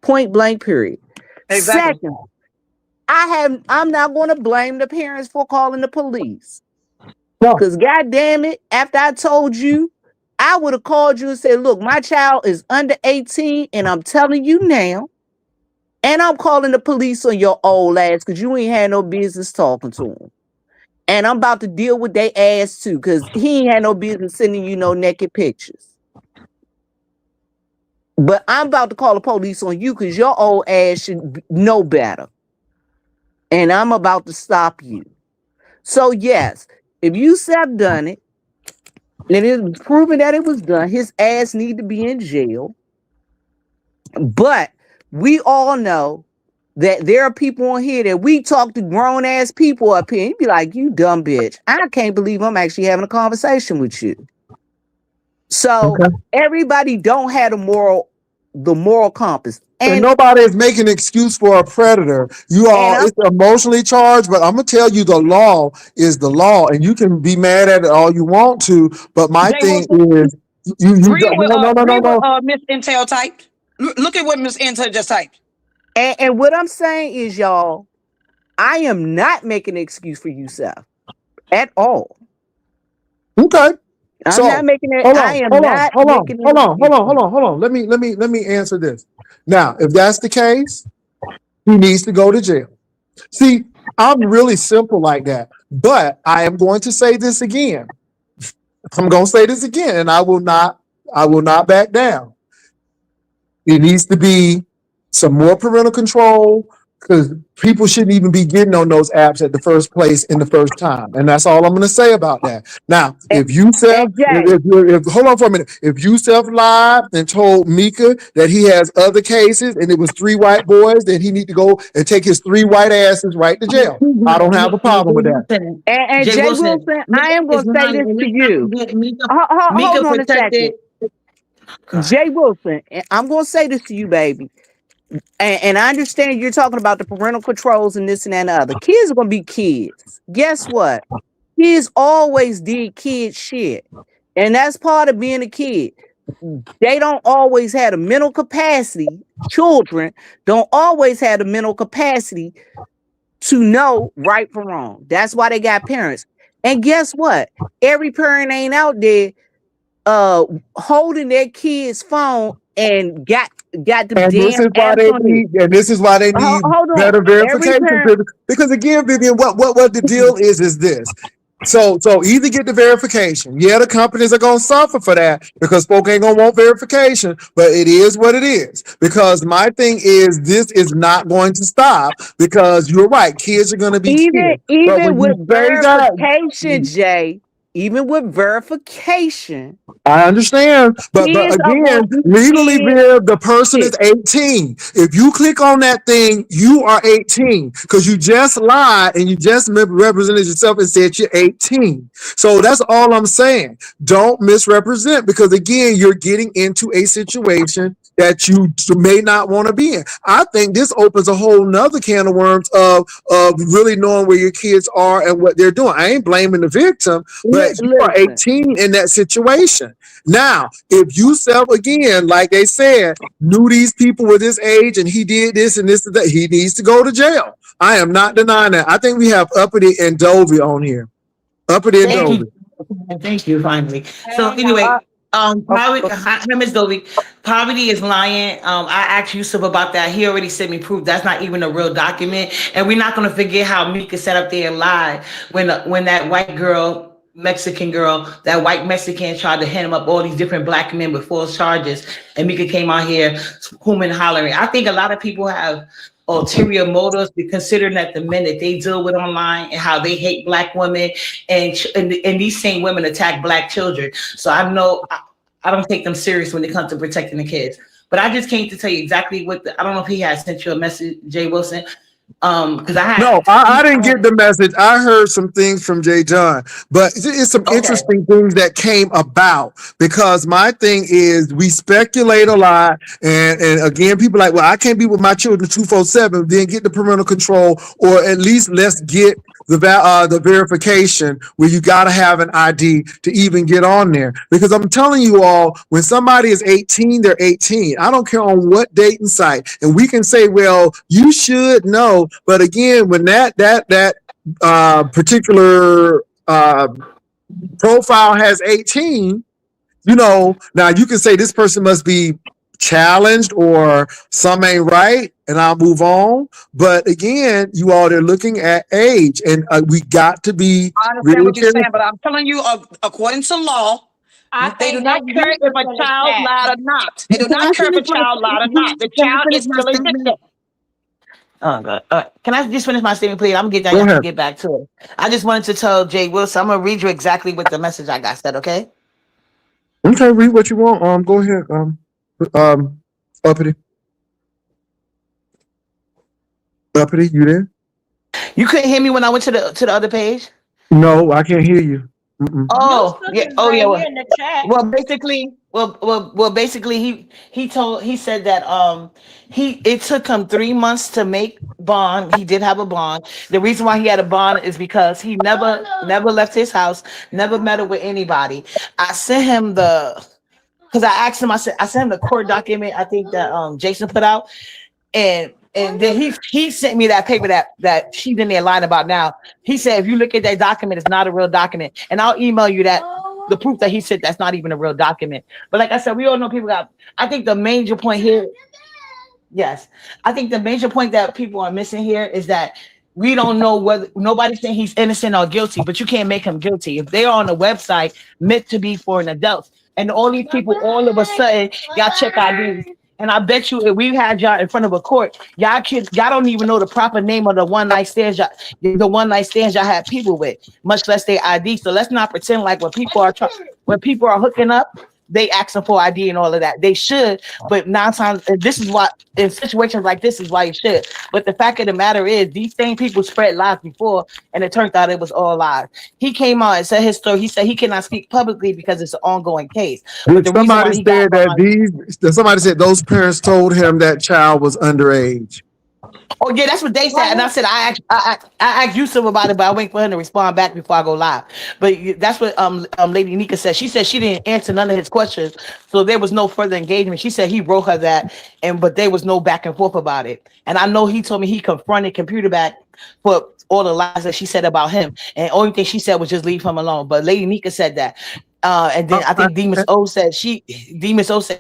Point blank, period. Exactly. Second, I'm not going to blame the parents for calling the police. No. Because God damn it, after I told you, I would have called you and said, look, my child is under 18, and I'm telling you now, and I'm calling the police on your old ass because you ain't had no business talking to him. And I'm about to deal with their ass too, because he ain't had no business sending you no naked pictures. But I'm about to call the police on you because your old ass should know better. And I'm about to stop you. So yes, if Yusef done it, and it's proven that it was done, his ass need to be in jail. But we all know that there are people on here that we talk to grown ass people up here. And you be like, you dumb bitch. I can't believe I'm actually having a conversation with you. So everybody don't have the moral compass. And nobody is making an excuse for a predator. It's emotionally charged, but I'm gonna tell you the law is the law, and you can be mad at it all you want to. But my Jay thing Wilson, is, you read what no. Miss Intel typed. Look at what Miss Intel just typed. And what I'm saying is, y'all, I am not making an excuse for Yusef at all. Okay. I'm not making it. Hold on. Let me answer this. Now, if that's the case, he needs to go to jail. See, I'm really simple like that. But I am going to say this again. I'm going to say this again, and I will not back down. It needs to be some more parental control, because people shouldn't even be getting on those apps at the first place in the first time. And that's all I'm going to say about that. Now, if Yusef, hold on for a minute. If Yusef lied and told Mika that he has other cases and it was 3 white boys, then he need to go and take his 3 white asses right to jail. I don't have a problem with that. And Jay Wilson, I am going to say this to you. Hold on a second. Jay Wilson, I'm going to say this to you, baby. And I understand you're talking about the parental controls and this and that and the other. Kids are going to be kids. Guess what? Kids always did kid shit. And that's part of being a kid. They don't always have the mental capacity. Children don't always have the mental capacity to know right from wrong. That's why they got parents. And guess what? Every parent ain't out there holding their kid's phone and got them And this damn is why they Antoinette. need, and this is why they need Hold on. better Every verification. parent, Because again, Vivian, what the deal is this. So either get the verification. Yeah, the companies are gonna suffer for that because folk ain't gonna want verification, but it is what it is. Because my thing is this is not going to stop because you're right, kids are gonna be even kids. But even when with you say that, verification, Jay, even with verification, I understand, but kids are gonna again, be legally, Viv, the person is kids. 18. If you click on that thing, you are 18 because you just lied and you just represented yourself and said you're 18. So that's all I'm saying. Don't misrepresent because again, you're getting into a situation that you may not want to be in. I think this opens a whole nother can of worms of really knowing where your kids are and what they're doing. I ain't blaming the victim, but you are Listen, 18 in that situation. Now, if you self again, like they said, knew these people were this age and he did this and this and that, he needs to go to jail. I am not denying that. I think we have Uppity and Dovey on here. Uppity and Thank you. Dovey. Thank you, finally. So Hey, anyway, y'all. poverty, hi, Miss Dolby. Poverty is lying. I asked Yusuf about that. He already sent me proof. That's not even a real document. And we're not gonna forget how Mika sat up there and lied when that white girl, Mexican girl, that white Mexican tried to hand him up all these different black men with false charges, and Mika came out here hooming and hollering. I think a lot of people have ulterior motives, considering that the men that they deal with online and how they hate black women, and these same women attack black children. So I don't take them serious when it comes to protecting the kids. But I just came to tell you exactly I don't know if he has sent you a message, Jay Wilson, because I No, had. I didn't get the message. I heard some things from Jay John, but it's some Okay. interesting things that came about because my thing is we speculate a lot, and again, people are like, well, I can't be with my children 247. Then get the parental control, or at least let's get the verification where you got to have an ID to even get on there. Because I'm telling you all, when somebody is 18, they're 18. I don't care on what date and site, and we can say, well, you should know, but again, when that particular profile has 18, now you can say this person must be challenged or some ain't right, and I'll move on. But again, you all they're looking at age, and we got to be I understand really what you're saying, but careful. I'm telling you, according to law, I they do think not that's care if Yusuf a in the child chat. lied or not. They do Can not I care if finish a child lied or not. The can I child finish is my still a statement? victim. Oh God. All right. Can I just finish my statement, please? I'm gonna get down. Go Y'all can ahead. get back to it. I just wanted to tell Jay Wilson. I'm gonna read you exactly what the message I got said. Okay. Okay, read what you want. Go ahead. Um, Uppity, Uppity, you there? You couldn't hear me when I went to the other page. No, I can't hear you. Mm-mm. Oh Yusuf yeah. is Oh yeah. right Well, here in the chat. basically, he said that it took him 3 months to make bond. He did have a bond. The reason why he had a bond is because he never left his house, never met up with anybody. I sent him because I asked him. I sent him the court document. I think that Jason put out, and then he sent me that paper that she's in there lying about now. He said if you look at that document, it's not a real document, and I'll email you that the proof that he said that's not even a real document. But like I said, we all know people got. I think the major point here, yes, I think the major point that people are missing here is that we don't know whether nobody's saying he's innocent or guilty, but you can't make him guilty if they are on a website meant to be for an adult. And all these people all of a sudden y'all check IDs. And I bet you if we had y'all in front of a court, y'all don't even know the proper name of the one night stands y'all had people with, much less their ID. So let's not pretend like when people are hooking up, they ask them for ID and all of that. They should, but 9 times this is why in situations like this is why you should. But the fact of the matter is, these same people spread lies before, and it turned out it was all lies. He came out and said his story. He said he cannot speak publicly because it's an ongoing case. But Did the reason why somebody he got said that bond. somebody said those parents told him that child was underage? Oh yeah, that's what they said, and I said I asked Yusuf about it, but I wait for him to respond back before I go live. But that's what Lady Nika said. She said she didn't answer none of his questions, so there was no further engagement. She said he wrote her that, but there was no back and forth about it. And I know he told me he confronted Computer back for all the lies that she said about him, and the only thing she said was just leave him alone. But Lady Nika said that. And then I think Demas O said he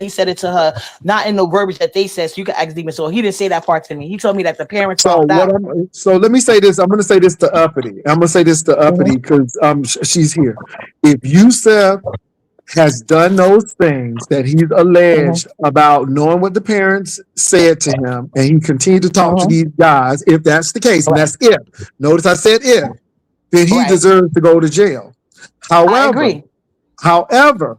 said it to her, not in the verbiage that they said. So you can ask Demas O. He didn't say that part to me. He told me that the parents found out. So let me say this. I'm going to say this to Uppity. I'm going to say this to Uppity because she's here. If Yusef has done those things that he's alleged about knowing what the parents said to him, and he continued to talk to these guys, if that's the case, and that's if. Notice I said if. Then he deserves to go to jail. I agree. However,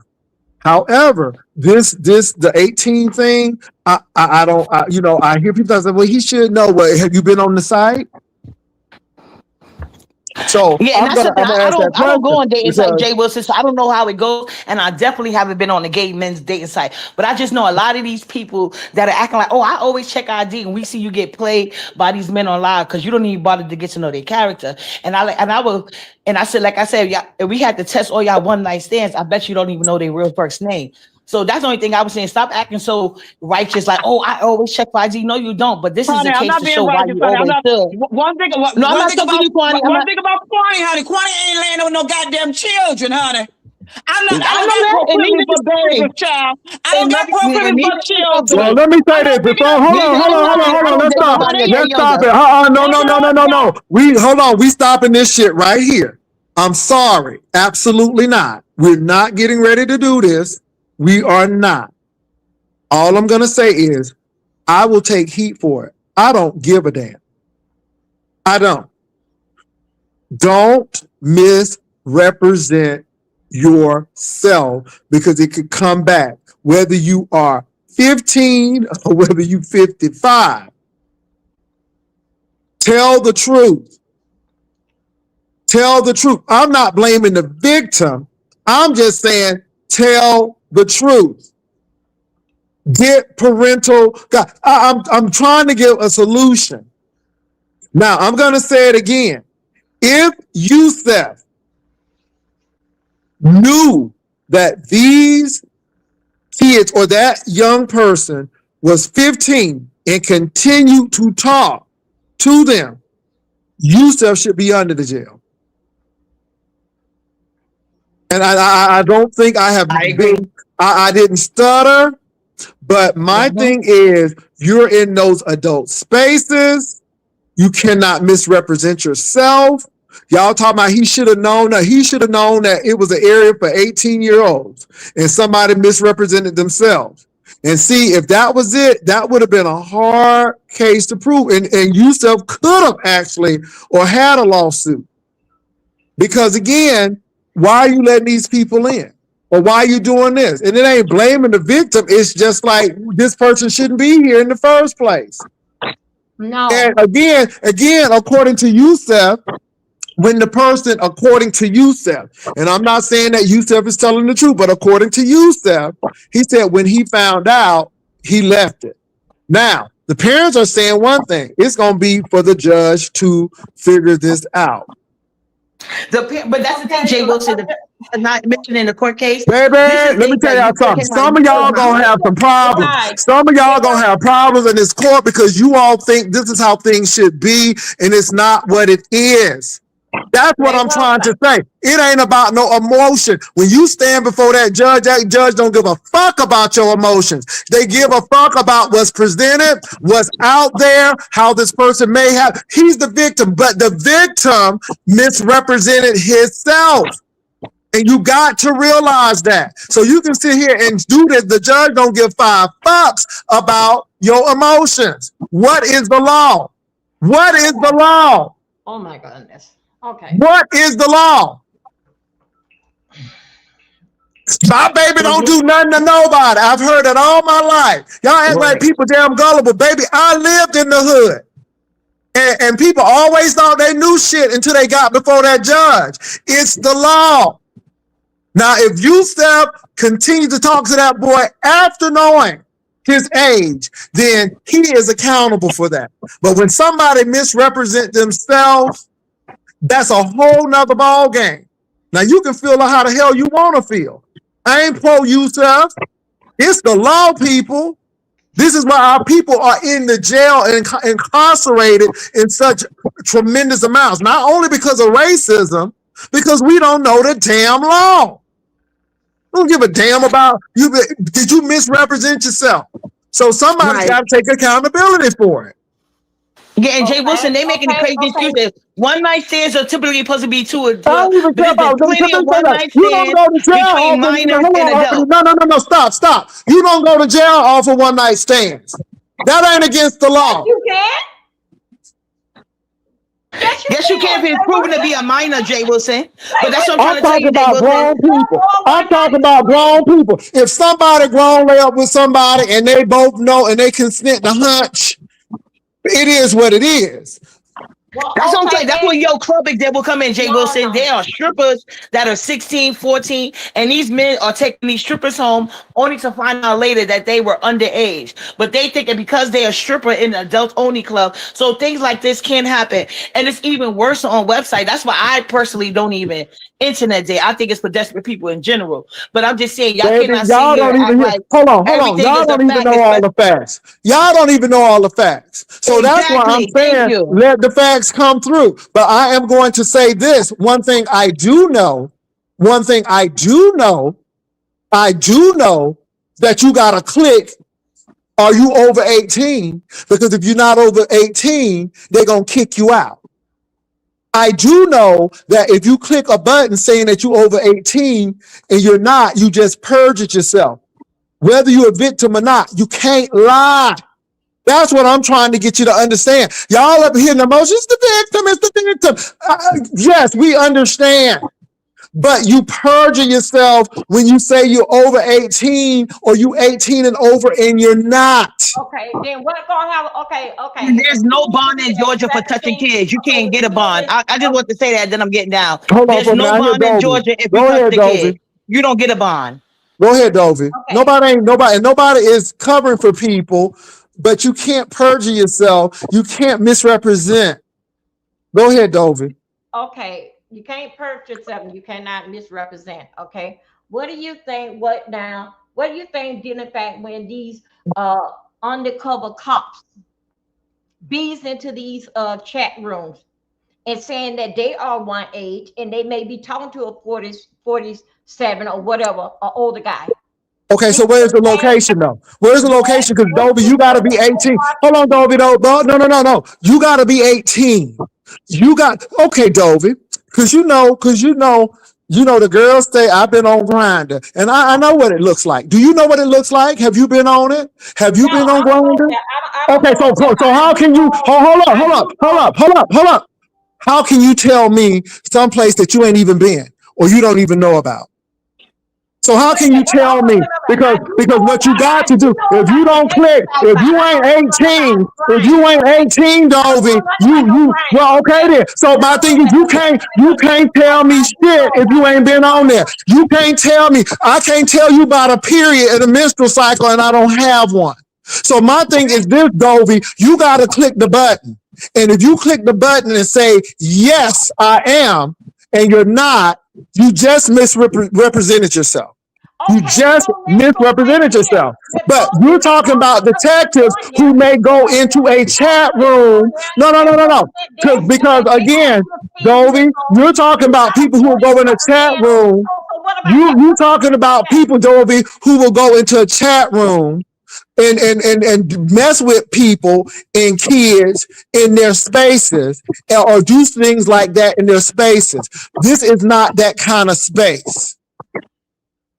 this the 18 thing, I don't, I hear people say, well, he should know. What have you been on the site? So Yeah, and that's the thing. I don't go on dating site, because Jay Wilson, so I don't know how it goes, and I definitely haven't been on a gay men's dating site. But I just know a lot of these people that are acting like, oh, I always check ID, and we see you get played by these men online because you don't even bother to get to know their character. And I said, like I said, yeah, if we had to test all y'all one night stands, I bet you don't even know their real first name. So that's the only thing I was saying. Stop acting so righteous, like, oh, I always check for ID. No, you don't. But this is Honey, a I'm case not to being show why righteous, you honey. I'm always not. should. One thing. No, I'm not talking to you, Kwani. One thing about Kwani, honey. Kwani ain't laying with no goddamn children, honey. I I don't know got that, and proclivities neither for does Tay. babies, child. I don't And got neither proclivities for does well, children. let me I'm say not this. picking Before, up hold Neither on, hold am on, hold on, I. hold I on. don't Let's date stop. nobody a year Let's stop younger. it. No, no, no, no, no, no. Hold on. We stopping this shit right here. I'm sorry. Absolutely not. We're not getting ready to do this. We are not. All I'm gonna say is I will take heat for it. I don't give a damn. I don't. Don't misrepresent yourself because it could come back. Whether you are 15 or whether you 55. Tell the truth. Tell the truth. I'm not blaming the victim. I'm just saying tell the truth. Get parental. God, I'm trying to give a solution. Now I'm gonna say it again. If Yusef knew that these kids or that young person was 15 and continued to talk to them, Yusef should be under the jail. And I don't think I have I agree. been, I didn't stutter, but my thing is you're in those adult spaces. You cannot misrepresent yourself. Y'all talking about he should have known that it was an area for 18-year-olds and somebody misrepresented themselves. And see, if that was it, that would have been a hard case to prove. And Yusef could have actually or had a lawsuit. Because again, why are you letting these people in? Or why are you doing this? And it ain't blaming the victim. It's just like this person shouldn't be here in the first place. No. And again, according to Yusef, according to Yusef, and I'm not saying that Yusef is telling the truth, but according to Yusef, he said when he found out, he left it. Now, the parents are saying one thing. It's going to be for the judge to figure this out. But that's the thing, Jay Wilson. Not mentioned in the court case. Baby, This is let me things tell that y'all you something. cannot Some of use y'all around. gonna have some problems. Right. Some of y'all gonna have problems in this court because you all think this is how things should be, and it's not what it is. That's what I'm trying to say. It ain't about no emotion. When you stand before that judge don't give a fuck about your emotions. They give a fuck about what's presented, what's out there, how this person may have. He's the victim, but the victim misrepresented himself. And you got to realize that. So you can sit here and do this. The judge don't give 5 fucks about your emotions. What is the law? What is the law? Oh my goodness. Okay. What is the law? My baby don't do nothing to nobody. I've heard it all my life. Y'all act like people damn gullible. Baby, I lived in the hood. And people always thought they knew shit until they got before that judge. It's the law. Now, if Yusef continues to talk to that boy after knowing his age, then he is accountable for that. But when somebody misrepresents themselves, that's a whole nother ball game. Now, you can feel how the hell you want to feel. I ain't pro Yusef. It's the law, people. This is why our people are in the jail and incarcerated in such tremendous amounts. Not only because of racism, because we don't know the damn law. don't give a damn about you. Did you misrepresent yourself? So somebody's Right. got to take accountability for it. Yeah, and Jay Okay, Wilson, they making the okay, crazy okay. excuses. One night stands are typically supposed to be two, I don't even but care there's about. Let me plenty say of one that. night You don't stands go to jail between off of. minors Hold and on, Anthony. adults. No. Stop. You don't go to jail off of one night stands. That ain't against the Yes, law. you can. Yes, you Yes, you can can. if it's Say proven what? to be a minor, Jay Wilson. But Say that's what? what I'm I'm trying to tell talking you, Jay about Wilson. grown No people. more I'm one night talking about grown stand. people. If somebody grown lay up with somebody and they both know and they consent to hunch, it is what it is. Well, That's what I'm okay saying. That's then. where your club example come in, Jay No, Wilson. no, There no. are strippers that are 16, 14, and these men are taking these strippers home only to find out later that they were underage. But they think that because they're a stripper in an adult only club, so things like this can happen. And it's even worse on website. That's why I personally don't even internet day. I think it's for desperate people in general. But I'm just saying, y'all Baby, cannot sit y'all here don't and act even hear. like Hold on. everything Y'all is a don't even fact, know all especially the facts. Y'all don't even know all the facts. So that's why I'm exactly. Thank saying you. let the facts come through. But I am going to say this. One thing I do know that you got to click. Are you over 18? Because if you're not over 18, they're going to kick you out. I do know that if you click a button saying that you're over 18 and you're not, you just perjured yourself. Whether you're a victim or not, you can't lie. That's what I'm trying to get you to understand. Y'all up here in the emotions, it's the victim. Yes, we understand. But you perjure yourself when you say you're over 18 or you 18 and over and you're not. Okay, then what gonna happen? Okay, okay. And If a there's no kid bond is in at Georgia for touching 17, kids. You okay, can't if a get a kid bond. is I just want to say that, then I'm getting down. Hold on There's for a minute. no I hear bond in Dovey. Georgia if you Go touch ahead, the Dovey. kid. You don't get a bond. Go ahead, Dovey. okay, Nobody is covering for people, but you can't perjure yourself. You can't misrepresent. Go ahead, Dovey. okay, you can't purchase something you cannot misrepresent. Okay, what do you think? What now? What do you think? Did in fact when these uh undercover cops bees into these chat rooms and saying that they are one age and they may be talking to a 40, 47 or whatever, an older guy. Okay, Do so you where's the think location though? Where's the that, location? Because what do Dovey, you you got to think be that they 18. are Hold on, Dovey. No. You got to be 18. You got okay, Dovey. Because the girls say I've been on Grinder, and I know what it looks like. Do you know what it looks like? Have you been on it? Have you no, been I on don't know Grinder? that. I don't Okay, know that. so I how do can you know hold I do know up? How can you tell me someplace that you ain't even been or you don't even know about? So how wait a can you minute, wait, tell hold on, me? wait, wait, Because I do because know what you about got I to do do, know if you about the don't dating click, site, if but you I ain't don't know nothing about 18, if you Grindr. ain't Okay, 18, I don't know Dovey, nothing about no Grindr. well, okay Okay, then. So I my don't know thing is that. Okay, wait, wait, you wait, wait. can't tell me I do shit know if you about ain't been on there. Grindr. You can't tell me. I can't tell you about a period and a menstrual cycle and I don't have one. So my thing is this, Dovey, you got to click the button. And if you click the button and say, yes, I am, and you're not, you just misrepresented yourself. You Okay, just so let's go right misrepresented there. yourself. Let's go But you're there. talking Hold about on, no, let's go detectives there. who may So go let's into a chat room. let's go No. there. They're Because saying they again, are 15 years Dovey, old. you're talking You about got a people who will go police in a officer chat saying, room. so what about that? You What do you talking think about about that? people, Dovey, who will go into a chat room and mess with people and kids in their spaces or do things like that in their spaces. This is not that kind of space.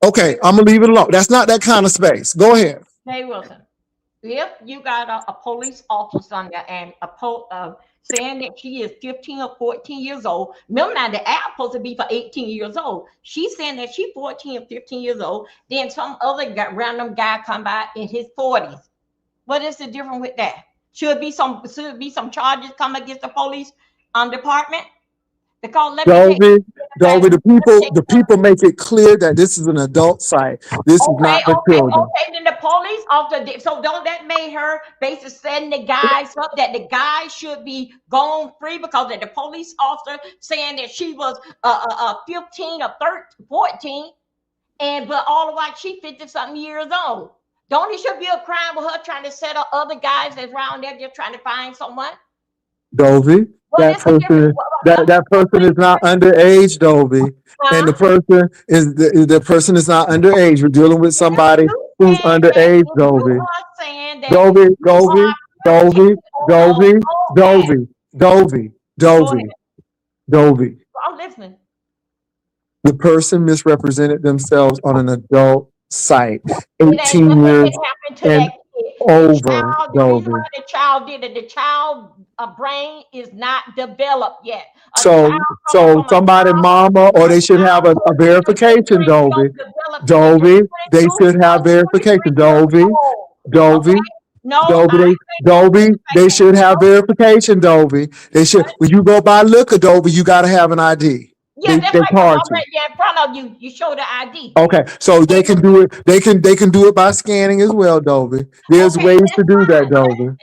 Okay, I'm gonna leave it alone. That's not that kind of space. Go ahead. Hey, Wilson. If you got a police officer on there and saying that she is 15 or 14 years old, remember now the app supposed to be for 18 years old. She's saying that she's 14 or 15 years old. Then some other random guy come by in his 40s. What is the difference with that? Should be some charges come against the police department? Because let me tell you, Dovey, the fact, Dovey, let me tell you the something. people make it clear that this is an adult site. This is Okay, not for okay, children. okay. Then the police officer so don't that make her basically setting the guys up that the guy should be gone free because of the police officer saying that she was 15 or 13, 14, and but all the while she 50 something years old. Don't it should be a crime with her trying to set up other guys that's around there just trying to find someone? Dovey, Well, That it's a different. person, that person is not underage, Dolby, and Huh? the person is the person is not underage. We're dealing with If somebody you who's saying that, underage, if you Dolby. are saying that Dolby, you Dolby, are 15 Dolby, on a Dolby, old man, Dolby, Dolby, go ahead. Dolby, Dolby. I'm listening. The person misrepresented themselves on an adult site, It ain't 18 nothing years that happened to and that kid. The over, child, the reason why Dolby. the child did it, the child brain is not developed yet. A So, child coming so from a somebody mama, or a they should have a childhood verification, delinquent Dolby. don't develop till they just Dolby, they 22 should have or verification. 23 years Dolby, old. Okay? Dolby, No, Dolby, I ain't say that. I Dolby, didn't say they that. should have No, verification, Dolby. They should, what? when you go buy liquor, Dolby, you gotta have an ID. Yeah, that's They right. Because card I'm you. right there in front of you. You show the ID. Okay, so they And can do it, they can do it by scanning as well, Dolby. There's okay, ways to that's do that, fine. Dolby.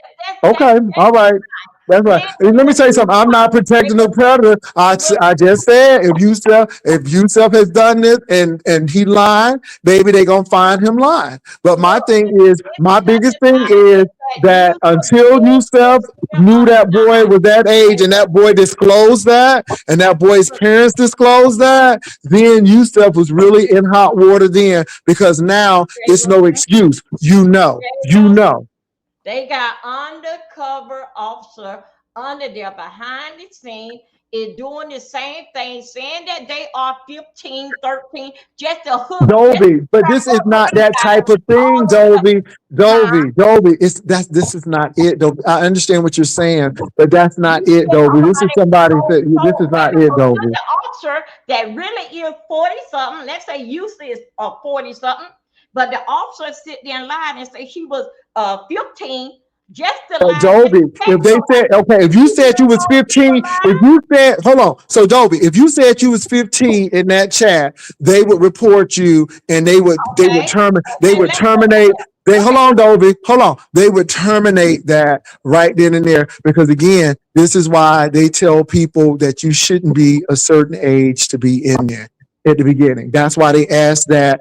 Okay, all That's right. That's right. then And let me what tell you you something. I'm not okay, protecting the predator. what I just said if Yusef has done this and he lied, baby, they gonna find him lying. But my look, thing is, it's my not biggest the thing lie, is it's that you that until did Yusef knew a that boy lie. was that age and that boy disclosed that and that boy's parents disclosed that, then Yusef was really in hot water then because now Jay it's no Wilson, excuse. Jay You Wilson, know. they got undercover officer under there behind the scene is doing the same thing, saying that they are 15, 13, just to hook, just to Dolby, but try to this is hook a not piece that out of type of thing, all of that. Dolby. Huh? Dolby. This is not it, Dolby. I understand what you're saying, but that's You not it, said Dolby. This is somebody somebody so that so this is wait a not minute, it, so you're Dolby. the officer that really is 40 something. Let's say you is 40 something, but the officer sit there and lied and say she was 15 just to lie, just Dolby, to catch if they somebody. said, okay, if you You said you didn't was know she was 15, if lying? you said, hold on. So Dolby, if you said you was 15 in that chat, they would report you and Okay. they Okay, would let's go terminate, there. they, hold Okay. on, Dolby, hold on. They would terminate that right then and there because again, this is why they tell people that you shouldn't be a certain age to be in there at the beginning. That's why they ask that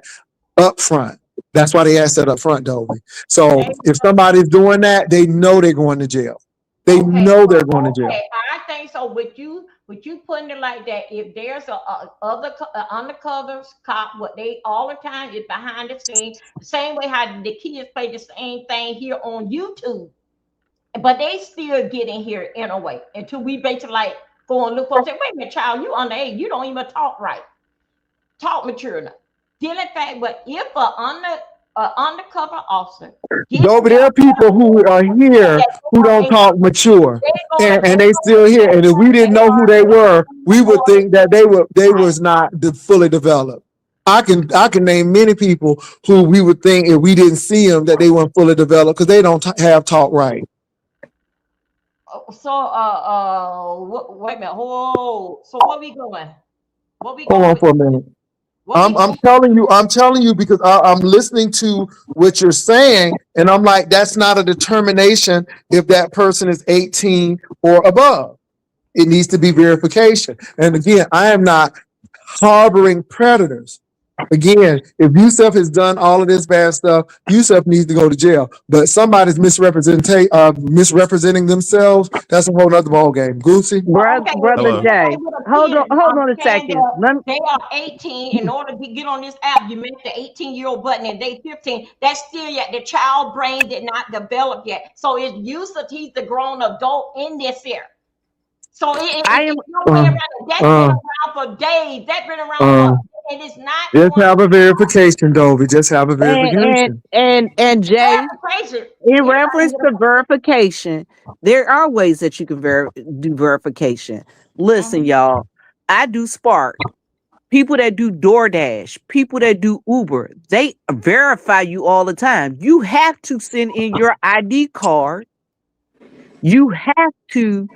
up front. That's why they asked that up front, Dolby. So They if somebody's doing that, they know they're going to jail. They okay, know they're going to well, jail. okay. I think so. With you putting it like that, if there's a other undercover cop, what they all the time is behind the scene, the same way how the kids play the same thing here on YouTube, but they still get in here in a way until we basically like go and look for them. Say, wait a minute, child, you underage, you don't even talk right, talk mature enough. Deal in fact, but if a undercover officer get in Dolby, there, there are people who are here that who don't talk mature. And they still here. And if we didn't know who they were, we would think that they was not fully developed. I can name many people who we would think if we didn't see them that they weren't fully developed because they don't have talk right. so wait a minute. Whoa. So what we going? What we Hold going on with? for a minute. What we I'm going? I'm telling you because I'm listening to what you're saying, and I'm like, that's not a determination if that person is 18 or above. It needs to be verification. And again, I am not harboring predators. Again, if Yusef has done all of this bad stuff, Yusef needs to go to jail. But somebody's misrepresenting themselves. That's a whole nother ball game. Goosey. Brother, Okay, brother if Hello. Jay, somebody with a hold on, pen hold on a saying second. that they are 18 in order to get on this app, you make the 18-year-old button and they 15. That's still yet the child brain did not develop yet. So it's Yusuf, he's the grown adult in this here. So I am it's no way Uh, around it. That's been uh, around for days. That's been around for, uh, and it's not just going have a verification, Dovey. Just have a and verification. and Jay, crazy. in Everybody reference get to a verification, there are ways that you can do verification. Listen, mhm. y'all, I do Spark. People that do DoorDash, people that do Uber, they verify you all the time. You have to send in your ID card. You have to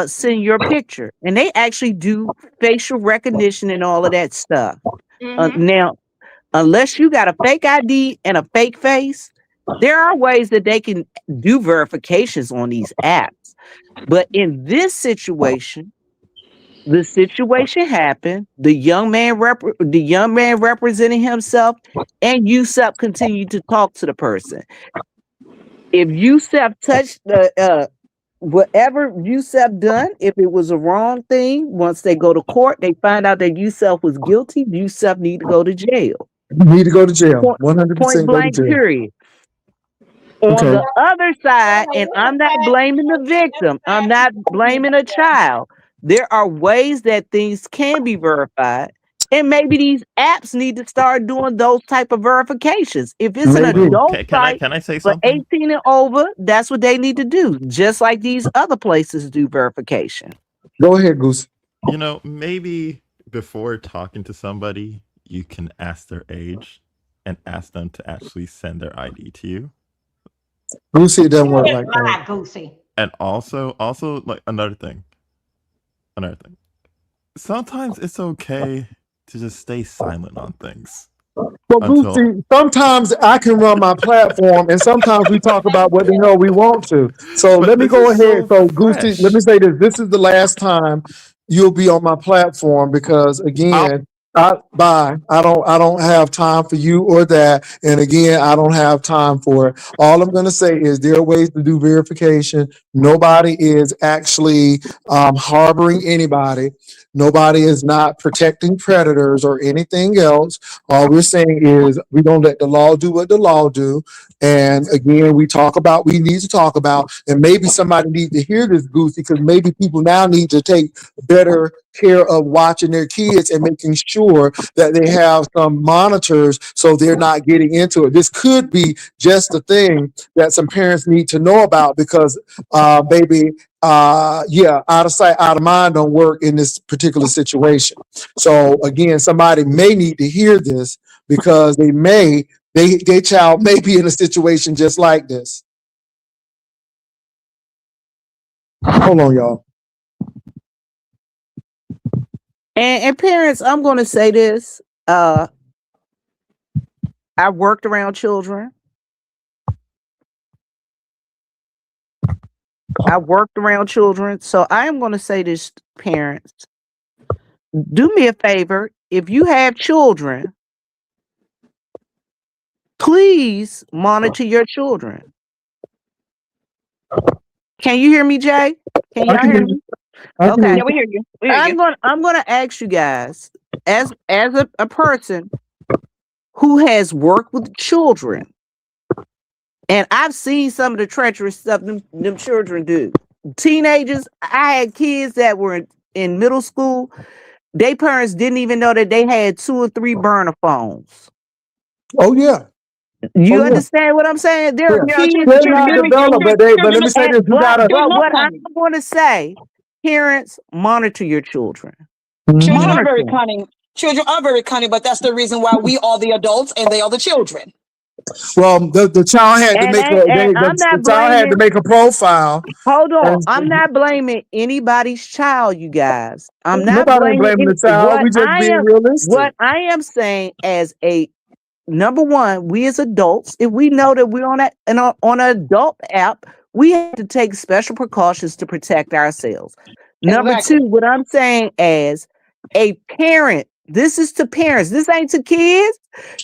send your picture, and they actually do facial recognition and all of that stuff. Mm-hmm. Now, unless you got a fake ID and a fake face, there are ways that they can do verifications on these apps. But in this situation, the situation happened. The young man representing himself, and Yusuf continued to talk to the person. If Yusuf touched whatever Yusef done, if it was a wrong thing, once they go to court, they find out that Yusef was guilty. Yusef need to go to jail. You need to go to jail. Point, point 100% go to blank. jail. Period. On Okay. the other side, Anyway, and we'll I'm not find blaming the let's victim. I'm find not who did blaming a that. child. There are ways that things can be verified. And maybe these apps need to start doing those type of verifications. If it's an Maybe. Well, adult can I site can I say for something? 18 and over, that's what they need to do. Just like these other places do verification. Go ahead, Goose. Maybe before talking to somebody, you can ask their age and ask them to actually send their ID to you. Goosey, it doesn't You work just like that. lie, Goosey. And also like another thing. Sometimes it's okay to just stay silent on things Well, until Goosey, sometimes I can run my platform, and sometimes we talk about what the hell we want to. So but let me this go is ahead. so So, Goosey, let me fresh. say this. This is the last time you'll be on my platform because, I'll again, bye. I don't have time for you or that. And again, I don't have time for it. All I'm going to say is there are ways to do verification. Nobody is actually harboring anybody. Nobody is not protecting predators or anything else. All we're saying is we don't let the law do what the law do. And again, we need to talk about, and maybe somebody needs to hear this, Goosey, because maybe people now need to take better care of watching their kids and making sure that they have some monitors so they're not getting into it. This could be just a thing that some parents need to know about because, baby, yeah, out of sight, out of mind don't work in this particular situation. So again, somebody may need to hear this because their child may be in a situation just like this. Hold on, y'all. And parents, I'm going to say this. I worked around children. I worked around children. So I am going to say this, parents. Do me a favor. If you have children, please monitor your children. Can you hear me, Jay? Can I y'all can hear hear you. me? I can hear Okay. Yeah, you. we hear you. We hear you. I'm gonna ask you guys, as a person who has worked with children, and I've seen some of the treacherous stuff them children do. Teenagers, I had kids that were in middle school. Their parents didn't even know that they had 2 or 3 burner phones. Oh yeah. Oh You yeah. understand what I'm saying? There are Yeah. Yeah, kids They're in not middle developed, school, but let me say this: you gotta. but children are what I'm cunning. going to say, parents, monitor your children. Children are Mhm. very Monitor. cunning. Children are very cunning, but that's the reason why we are the adults and they are the children. Well, the child had to make And I'm the not child had to blaming. make a profile, Hold on. and I'm not blaming anybody's child, you guys. I'm not nobody ain't blaming blaming any, the child. We just being realistic. what I am saying as a number one, we as adults, if we know that we're on an adult app, we have to take special precautions to protect ourselves. Number two, Exactly. what I'm saying as a parent, this is to parents. This ain't to kids.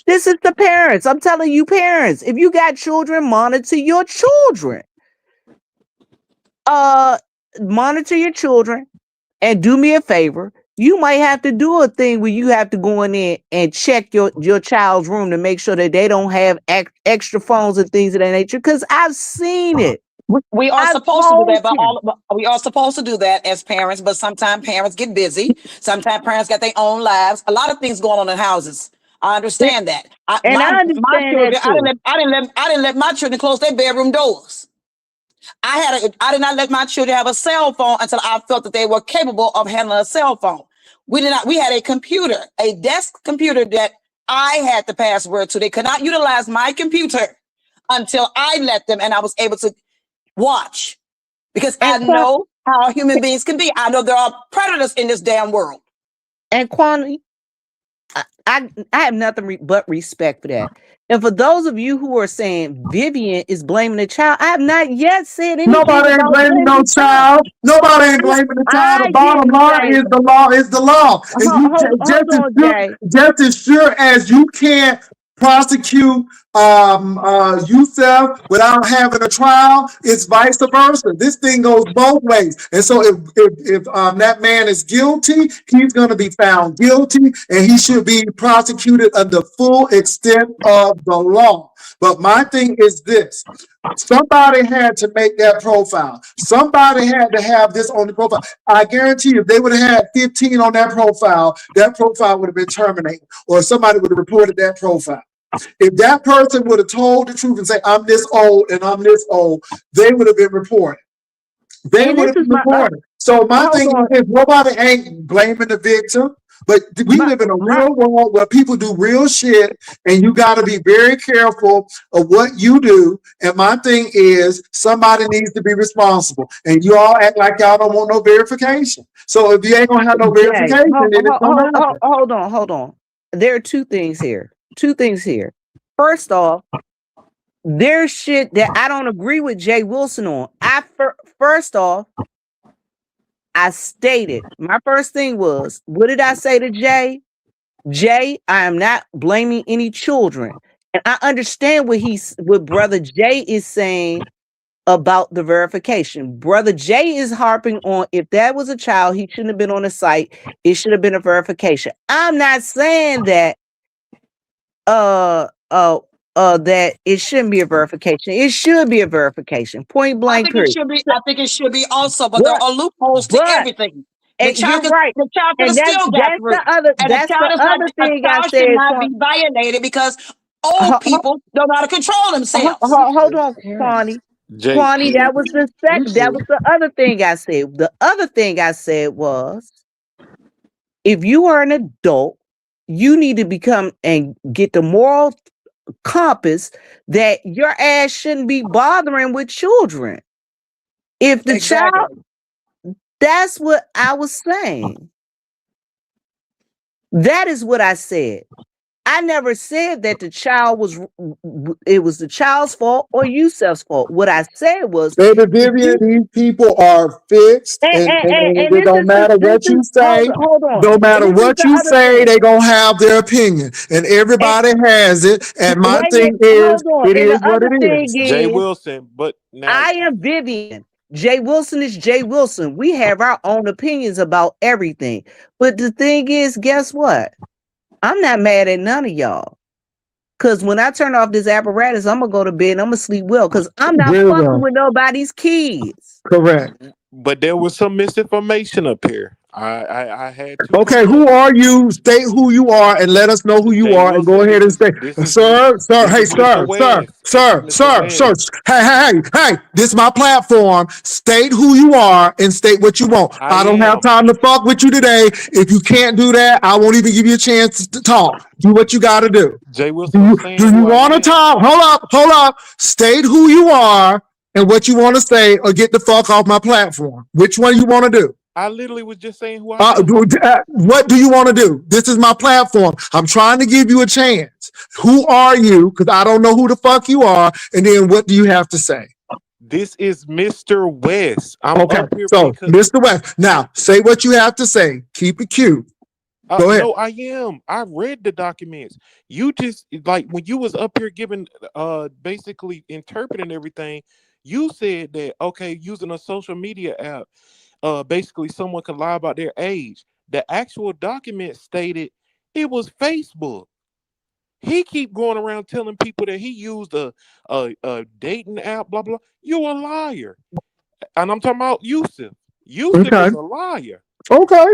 This is to parents. I'm telling you, parents, if you got children, monitor your children. Uh, Monitor your children and do me a favor. You might have to do a thing where you have to go in there and check your child's room to make sure that they don't have extra phones and things of that nature. Because I've seen it. We are I've supposed to do told that, but you. we are supposed to do that as parents. But sometimes parents get busy. Sometimes parents got their own lives. A lot of things going on in houses. I understand that. And I My understand that children, too. I didn't let my children close their bedroom doors. I did not let my children have a cell phone until I felt that they were capable of handling a cell phone. We had a computer, a desk computer that I had the password to. They could not utilize my computer until I let them and I was able to watch because I And know how human beings can be. I know there are predators in this damn world. Quantity, I have nothing but respect for that. And for those of you who are saying Vivian is blaming the child, I have not yet said anything Nobody ain't about blaming blaming no the child. child. Nobody ain't blaming the child. The I bottom didn't line say. is the law is the law, and you Hold just on, Jay. just as sure as you can't prosecute Yusef without having a trial. It's vice versa. This thing goes both ways. And so if that man is guilty, he's going to be found guilty and he should be prosecuted under full extent of the law. But my thing is this. Somebody had to make that profile. Somebody had to have this on the profile. I guarantee you, if they would have had 15 on that profile would have been terminated, or somebody would have reported that profile. If that person would have told the truth and say, I'm this old and I'm this old, they would have been reported. They And would this have is been my reported. So my hold thing on. is, nobody ain't blaming the victim, but we My live in a my real world where people do real shit, and you got to be very careful of what you do. And my thing is, somebody needs to be responsible. And you all act like y'all don't want no verification. So if you ain't gonna have no Jay, verification, then it's gonna happen. hold on. There are two things here. Two things here. First off, there's shit that I don't agree with Jay Wilson on. First off, I stated my first thing was, what did I say to Jay? Jay, I am not blaming any children, and I understand what Brother Jay is saying about the verification. Brother Jay is harping on, if that was a child, he shouldn't have been on the site. It should have been a verification. I'm not saying that uh uh that it shouldn't be a verification. It should be a verification. Point I blank think it period. should be. I think it should be also, but there But are loopholes to but everything. and you're right. The child could have And still got through, and that's the other a thing I child should said. not be violated because old Ho- ho- people don't know how to control themselves. Hold on, Kwani. Jay, Kwani, that was the that was the other thing I said. The other thing I said was, if you are an adult, you need to become and get the moral compass that your ass shouldn't be bothering with children. If the Exactly. child, that's what I was saying. That is what I said. I never said that the child was, it was the child's fault or Yusef's fault. What I said was, Baby if Vivian, you these people are fixed, and and it don't matter this what is you say. hold on. No And matter this is what the you other say, thing. they gonna have their opinion, and And everybody has it. And my wait a minute, thing is, hold on. it And is the what other it thing is. Jay is, Wilson, but now I am Vivian. Jay Wilson is Jay Wilson. We have our own opinions about everything. But the thing is, guess what? I'm not mad at none of y'all. Cause when I turn off this apparatus, I'm gonna go to bed and I'm gonna sleep well. Cause I'm not Very fucking well, with nobody's kids. correct. but there was some misinformation up here. I had to Okay, correct who are you? State who you are and let us know who you Jay are, and go Wilson. ahead and say, This hey, is Mr. West. This is Mr. sir. West. Hey, this is my platform. State who you are and state what you want. I I don't have am time to fuck with you today. If you can't do that, I won't even give you a chance to talk. Do what you got to do. Jay Do Wilson. I'm you, saying do you who I want to am. talk? Hold up. State who you are and what you want to say, or get the fuck off my platform. Which one you want to do? I literally was just saying who I am. What do you want to do? This is my platform. I'm trying to give you a chance. Who are you? Because I don't know who the fuck you are. And then what do you have to say? This is Mr. West. I'm Okay. up here So, because Mr. West, now say what you have to say. Keep it cute. Go ahead. no, I am. I read the documents. You just like when you was up here giving basically interpreting everything, you said that okay, using a social media app, basically someone could lie about their age. The actual document stated it was Facebook. He keep going around telling people that he used a dating app, blah blah. You're a liar. And I'm talking about Yusuf. Yusuf Okay. is a liar. Okay.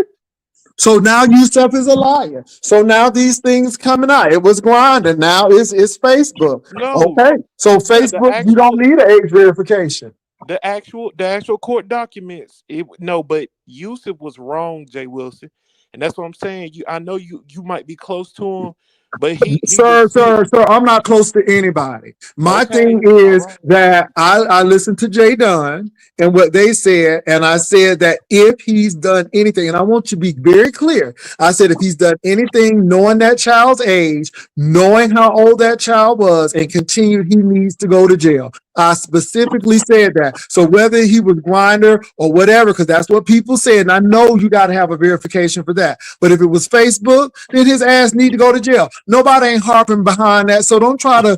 So now Yusef is a liar. So now these things coming out. It was grinding. Now it's Facebook. No, Okay. So yeah, the Facebook, you don't actual need an age verification. the actual court documents. No, but Yusuf was wrong, Jay Wilson, and that's what I'm saying. I know you might be close to him, but he was sick. Sir, I'm not close to anybody. My thing Okay, all is right. that I listened to Jay Dunn and what they said, and I said that if he's done anything, and I want you to be very clear, I said if he's done anything knowing that child's age, knowing how old that child was, and continued, he needs to go to jail. I specifically said that. So whether he was Grinder or whatever, because that's what people said, and I know you got to have a verification for that. But if it was Facebook, then his ass need to go to jail. Nobody ain't harping behind that. So don't try to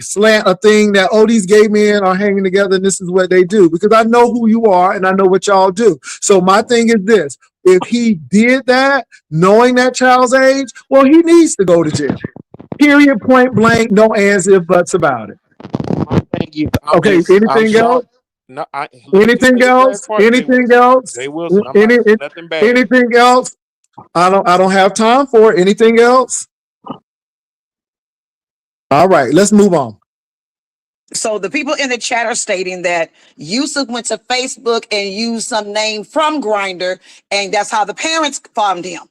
slant a thing that, oh, these gay men are hanging together and this is what they do, because I know who you are and I know what y'all do. So my thing is this: if he did that knowing that child's age, well, he needs to go to jail. Period, point blank, no ands, if, buts about it. My thing is, Okay, I'm anything else? shocked. No, let me just Anything say this last else? part, Jay Anything Wilson. else? Jay Wilson, I'm not Any, saying nothing bad. anything else? I don't have time for it. Anything else? All right, let's move on. So the people in the chat are stating that Yusuf went to Facebook and used some name from Grinder, and that's how the parents found him.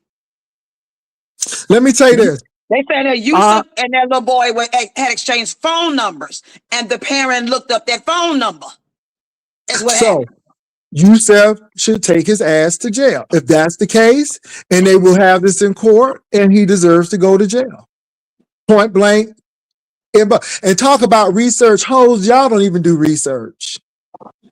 Let me tell you this. They said that Yusuf and that little boy had exchanged phone numbers, and the parent looked up that phone number. That's what happened. Yusef should take his ass to jail. If that's the case, and they will have this in court, and he deserves to go to jail. Point blank. And talk about research hoes, y'all don't even do research.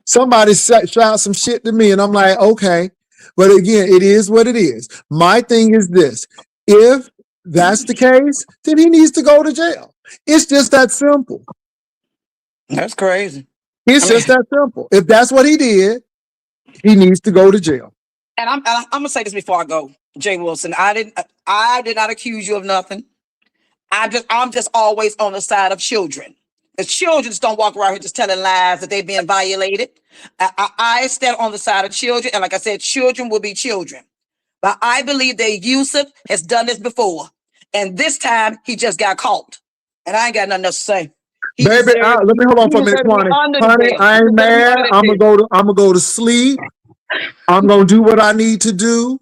Somebody shout some shit to me, and I'm like, okay. But again, it is what it is. My thing is this: if that's the case, then he needs to go to jail. It's just that simple. That's crazy. It's just that simple. If that's what he did, he needs to go to jail. And I'm gonna say this before I go, Jay Wilson. I did not accuse you of nothing. I'm just always on the side of children. The children just don't walk around here just telling lies that they're being violated. I stand on the side of children, and like I said, children will be children. But I believe that Yusuf has done this before, and this time he just got caught. And I ain't got nothing else to say. Baby, let me hold on for a minute, honey. I ain't mad. I'm gonna go to sleep. I'm gonna do what I need to do.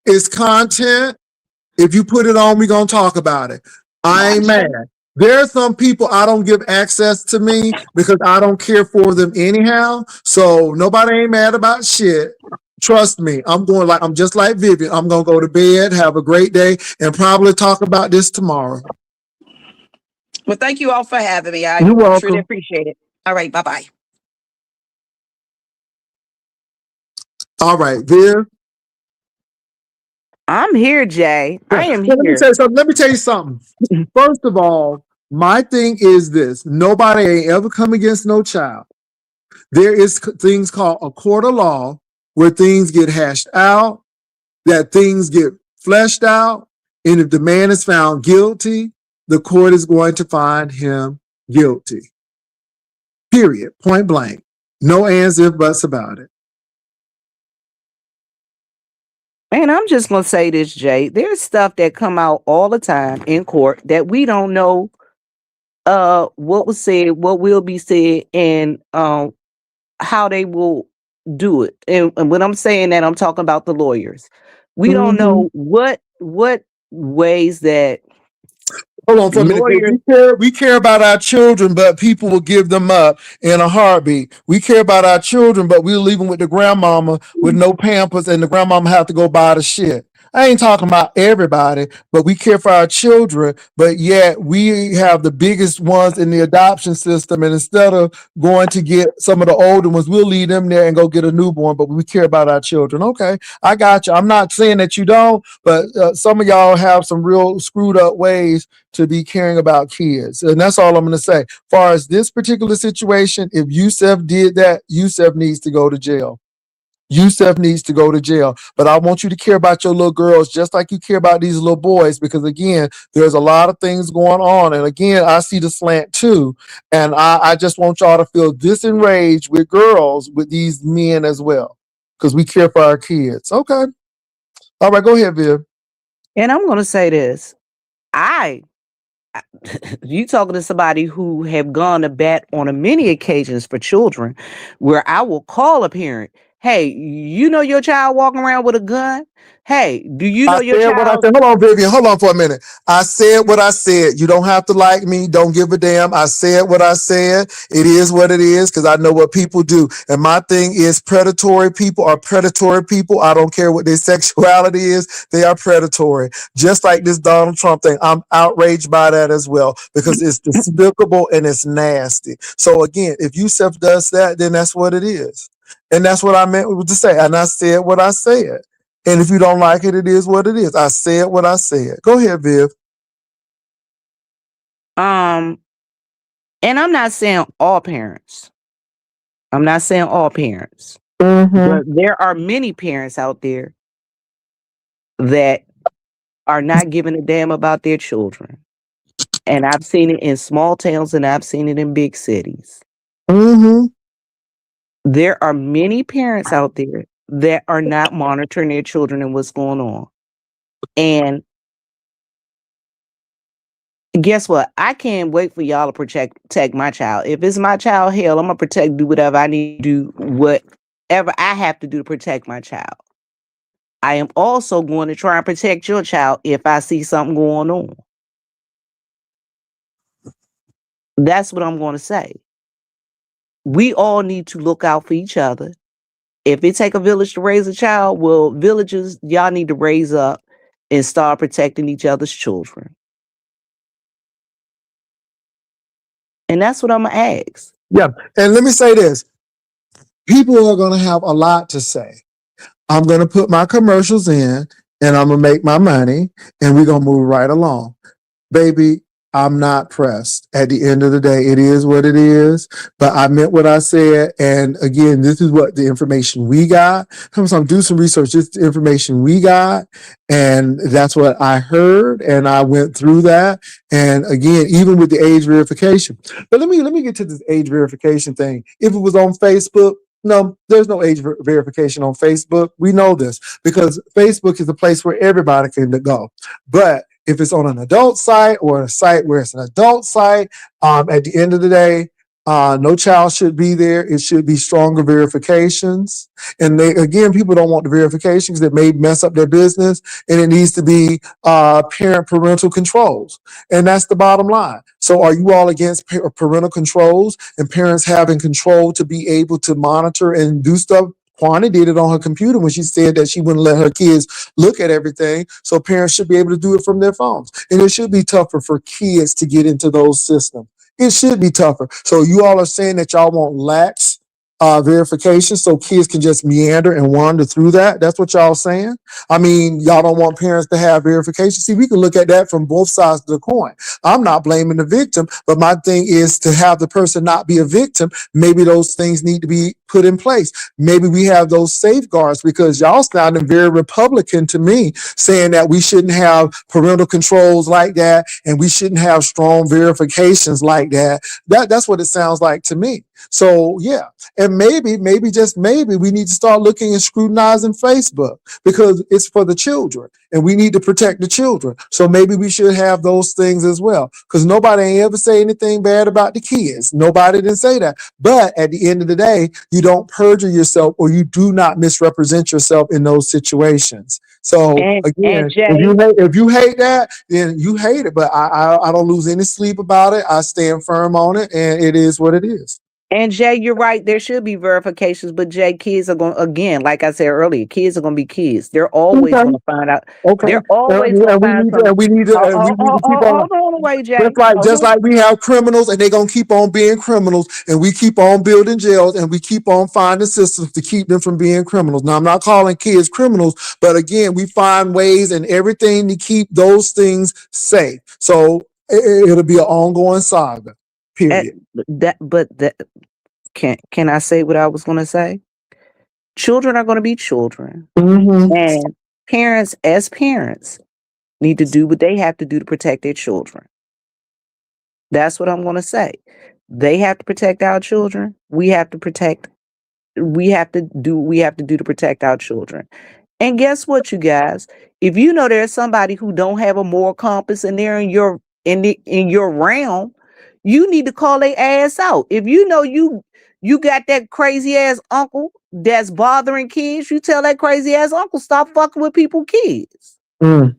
It's content. If you put it on, we're gonna talk about it. I ain't mad. There are some people I don't give access to me because I don't care for them anyhow. So nobody ain't mad about shit. Trust me, I'm just like Vivian. I'm gonna go to bed, have a great day, and probably talk about this tomorrow. Well, thank you all for having me. I You're welcome. truly appreciate it. All right, bye-bye. All right, Viv. I'm here, Jay. I am Let me here. tell you something. Let me tell you something. First of all, my thing is this: nobody ain't ever come against no child. There is things called a court of law where things get hashed out, that things get fleshed out, and if the man is found guilty, the court is going to find him guilty. Period. Point blank. No ands, if, buts about it. And I'm just gonna say this, Jay. There's stuff that come out all the time in court that we don't know what was said, what will be said, and how they will do it. And when I'm saying that, I'm talking about the lawyers. We don't know what ways that Hold on for a minute. lawyers. We care about our children, but people will give them up in a heartbeat. We care about our children, but we'll leave them with the grandmama with no pampers, and the grandmama have to go buy the shit. I ain't talking about everybody, but we care for our children, but yet we have the biggest ones in the adoption system. And instead of going to get some of the older ones, we'll leave them there and go get a newborn, but we care about our children. Okay, I got you. I'm not saying that you don't, but some of y'all have some real screwed up ways to be caring about kids. And that's all I'm going to say. As far as this particular situation, if Yusef did that, Yusef needs to go to jail. Yusef needs to go to jail. But I want you to care about your little girls just like you care about these little boys, because again, there's a lot of things going on. And again, I see the slant too. And I just want y'all to feel disenraged with girls, with these men as well, because we care for our kids. Okay. All right, go ahead, Viv. And I'm gonna say this. You talking to somebody who have gone to bat on a many occasions for children, where I will call a parent, Hey, you know your child walking around with a gun? Hey, do you I know your said what I child? said. Hold on, Vivian. Hold on for a minute. I said what I said. You don't have to like me. Don't give a damn. I said what I said. It is what it is because I know what people do. And my thing is predatory people are predatory people. I don't care what their sexuality is. They are predatory. Just like this Donald Trump thing. I'm outraged by that as well because it's despicable and it's nasty. So again, if Yusef does that, then that's what it is. And that's what I meant to say. And I said what I said. And if you don't like it, it is what it is. I said what I said. Go ahead, Viv. Um, and I'm not saying all parents. I'm not saying all parents, Mm-hmm. but there are many parents out there that are not giving a damn about their children. And I've seen it in small towns and I've seen it in big cities. Mm-hmm. There are many parents out there that are not monitoring their children and what's going on. And guess what? I can't wait for y'all to protect my child. If it's my child, hell, I'm gonna protect, do whatever I need to do, whatever I have to do to protect my child. I am also going to try and protect your child if I see something going on. That's what I'm going to say. We all need to look out for each other. If it take a village to raise a child, well, villages, y'all need to raise up and start protecting each other's children. And that's what I'm gonna ask. Yeah. And let me say this. People are going to have a lot to say. I'm going to put my commercials in and I'm going to make my money and we're going to move right along. Baby, I'm not pressed. At the end of the day, it is what it is. But I meant what I said. And again, this is what the information we got. So do some research. This is the information we got. And that's what I heard. And I went through that. And again, even with the age verification. But let me get to this age verification thing. If it was on Facebook, no, there's no age verification on Facebook. We know this because Facebook is a place where everybody can go. But if it's on an adult site or a site where it's an adult site, at the end of the day, no child should be there. It should be stronger verifications. And they, again, people don't want the verifications that may mess up their business. And it needs to be parent parental controls. And that's the bottom line. So are you all against parental controls and parents having control to be able to monitor and do stuff? Kwani did it on her computer when she said that she wouldn't let her kids look at everything. So parents should be able to do it from their phones. And it should be tougher for kids to get into those systems. It should be tougher. So you all are saying that y'all want lax verification so kids can just meander and wander through that. That's what y'all saying. I mean, y'all don't want parents to have verification. See, we can look at that from both sides of the coin. I'm not blaming the victim, but my thing is to have the person not be a victim. Maybe those things need to be put in place. Maybe we have those safeguards because y'all sounding very Republican to me, saying that we shouldn't have parental controls like that and we shouldn't have strong verifications like that. That's what it sounds like to me. So yeah, and maybe just maybe we need to start looking and scrutinizing Facebook because it's for the children and we need to protect the children. So maybe we should have those things as well because nobody ain't ever say anything bad about the kids. Nobody didn't say that. But at the end of the day, you don't perjure yourself or you do not misrepresent yourself in those situations. So And again, Jay, if you hate that, then you hate it. But I don't lose any sleep about it. I stand firm on it, and it is what it is. And Jay, you're right. There should be verifications, but Jay, kids are going again, like I said earlier, kids are going to be kids. They're always Okay. going to find out. Okay, They're always going to and we find need to, some. and we need to, Hold, and we need to keep on. hold on away, Jay. Just like we have criminals, and they're gonna keep on being criminals, and we keep on building jails, and we keep on finding systems to keep them from being criminals. Now, I'm not calling kids criminals, but again, we find ways and everything to keep those things safe. So it'll be an ongoing saga. At Period. that can I say what I was going to say? Children are going to be children, Mm-hmm. and parents, as parents, need to do what they have to do to protect their children. That's what I'm going to say. They have to protect our children. We have to protect. We have to do. We have to do to protect our children. And guess what, you guys? If you know there's somebody who don't have a moral compass and they're in your realm, you need to call their ass out. If you know You got that crazy ass uncle that's bothering kids. You tell that crazy ass uncle stop fucking with people kids. Mm,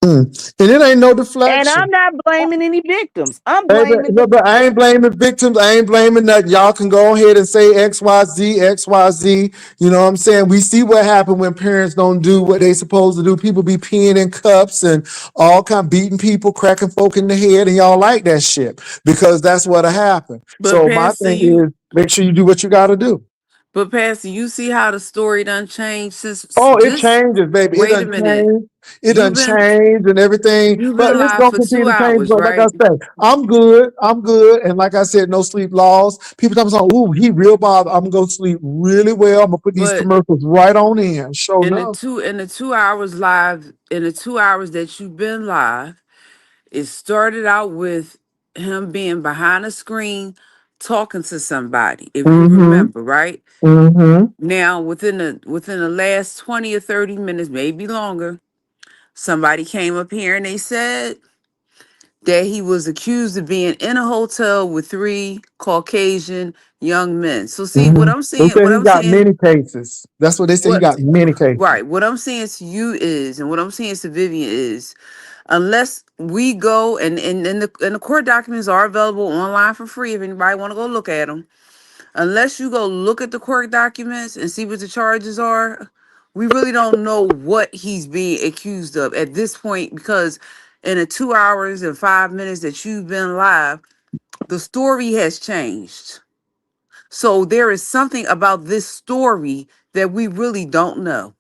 and it ain't no And I'm deflection. not blaming any victims. I'm Hey, blaming the but I ain't blaming victims. I ain't blaming that. Y'all can go ahead and say XYZ, XYZ. You know what I'm saying? We see what happened when parents don't do what they supposed to do. People be peeing in cups and all kind of beating people, cracking folk in the head, and y'all like that shit because that's what'll happen. But So my Pastor, thing you is make sure you do what you gotta do. but Pastor, you see how the story done changed since Oh, it just changes, baby. It wait a done minute. changed. It You've done been changed and everything. you've But been it's live gonna for continue two to change. hours, But like right? I said, I'm good. I'm good. And like I said, no sleep laws. People talking about, ooh, he real bothered. I'm gonna sleep really well. I'm gonna put these But commercials right on in. Show enough. in the 2 hours live, in the 2 hours that you've been live, it started out with him being behind a screen talking to somebody, if you Mm-hmm. remember, right? Mm-hmm. Now, within the last 20 or 30 minutes, maybe longer, somebody came up here and they said that he was accused of being in a hotel with three Caucasian young men. So see Mm-hmm. They said what he I'm got saying, many cases. That's what they say. He what got many cases. right, what I'm saying to you is, and what I'm saying to Vivian is, unless we go and the court documents are available online for free if anybody want to go look at them. Unless you go look at the court documents and see what the charges are, we really don't know what he's being accused of at this point, because in the 2 hours and 5 minutes that you've been live, the story has changed. So there is something about this story that we really don't know.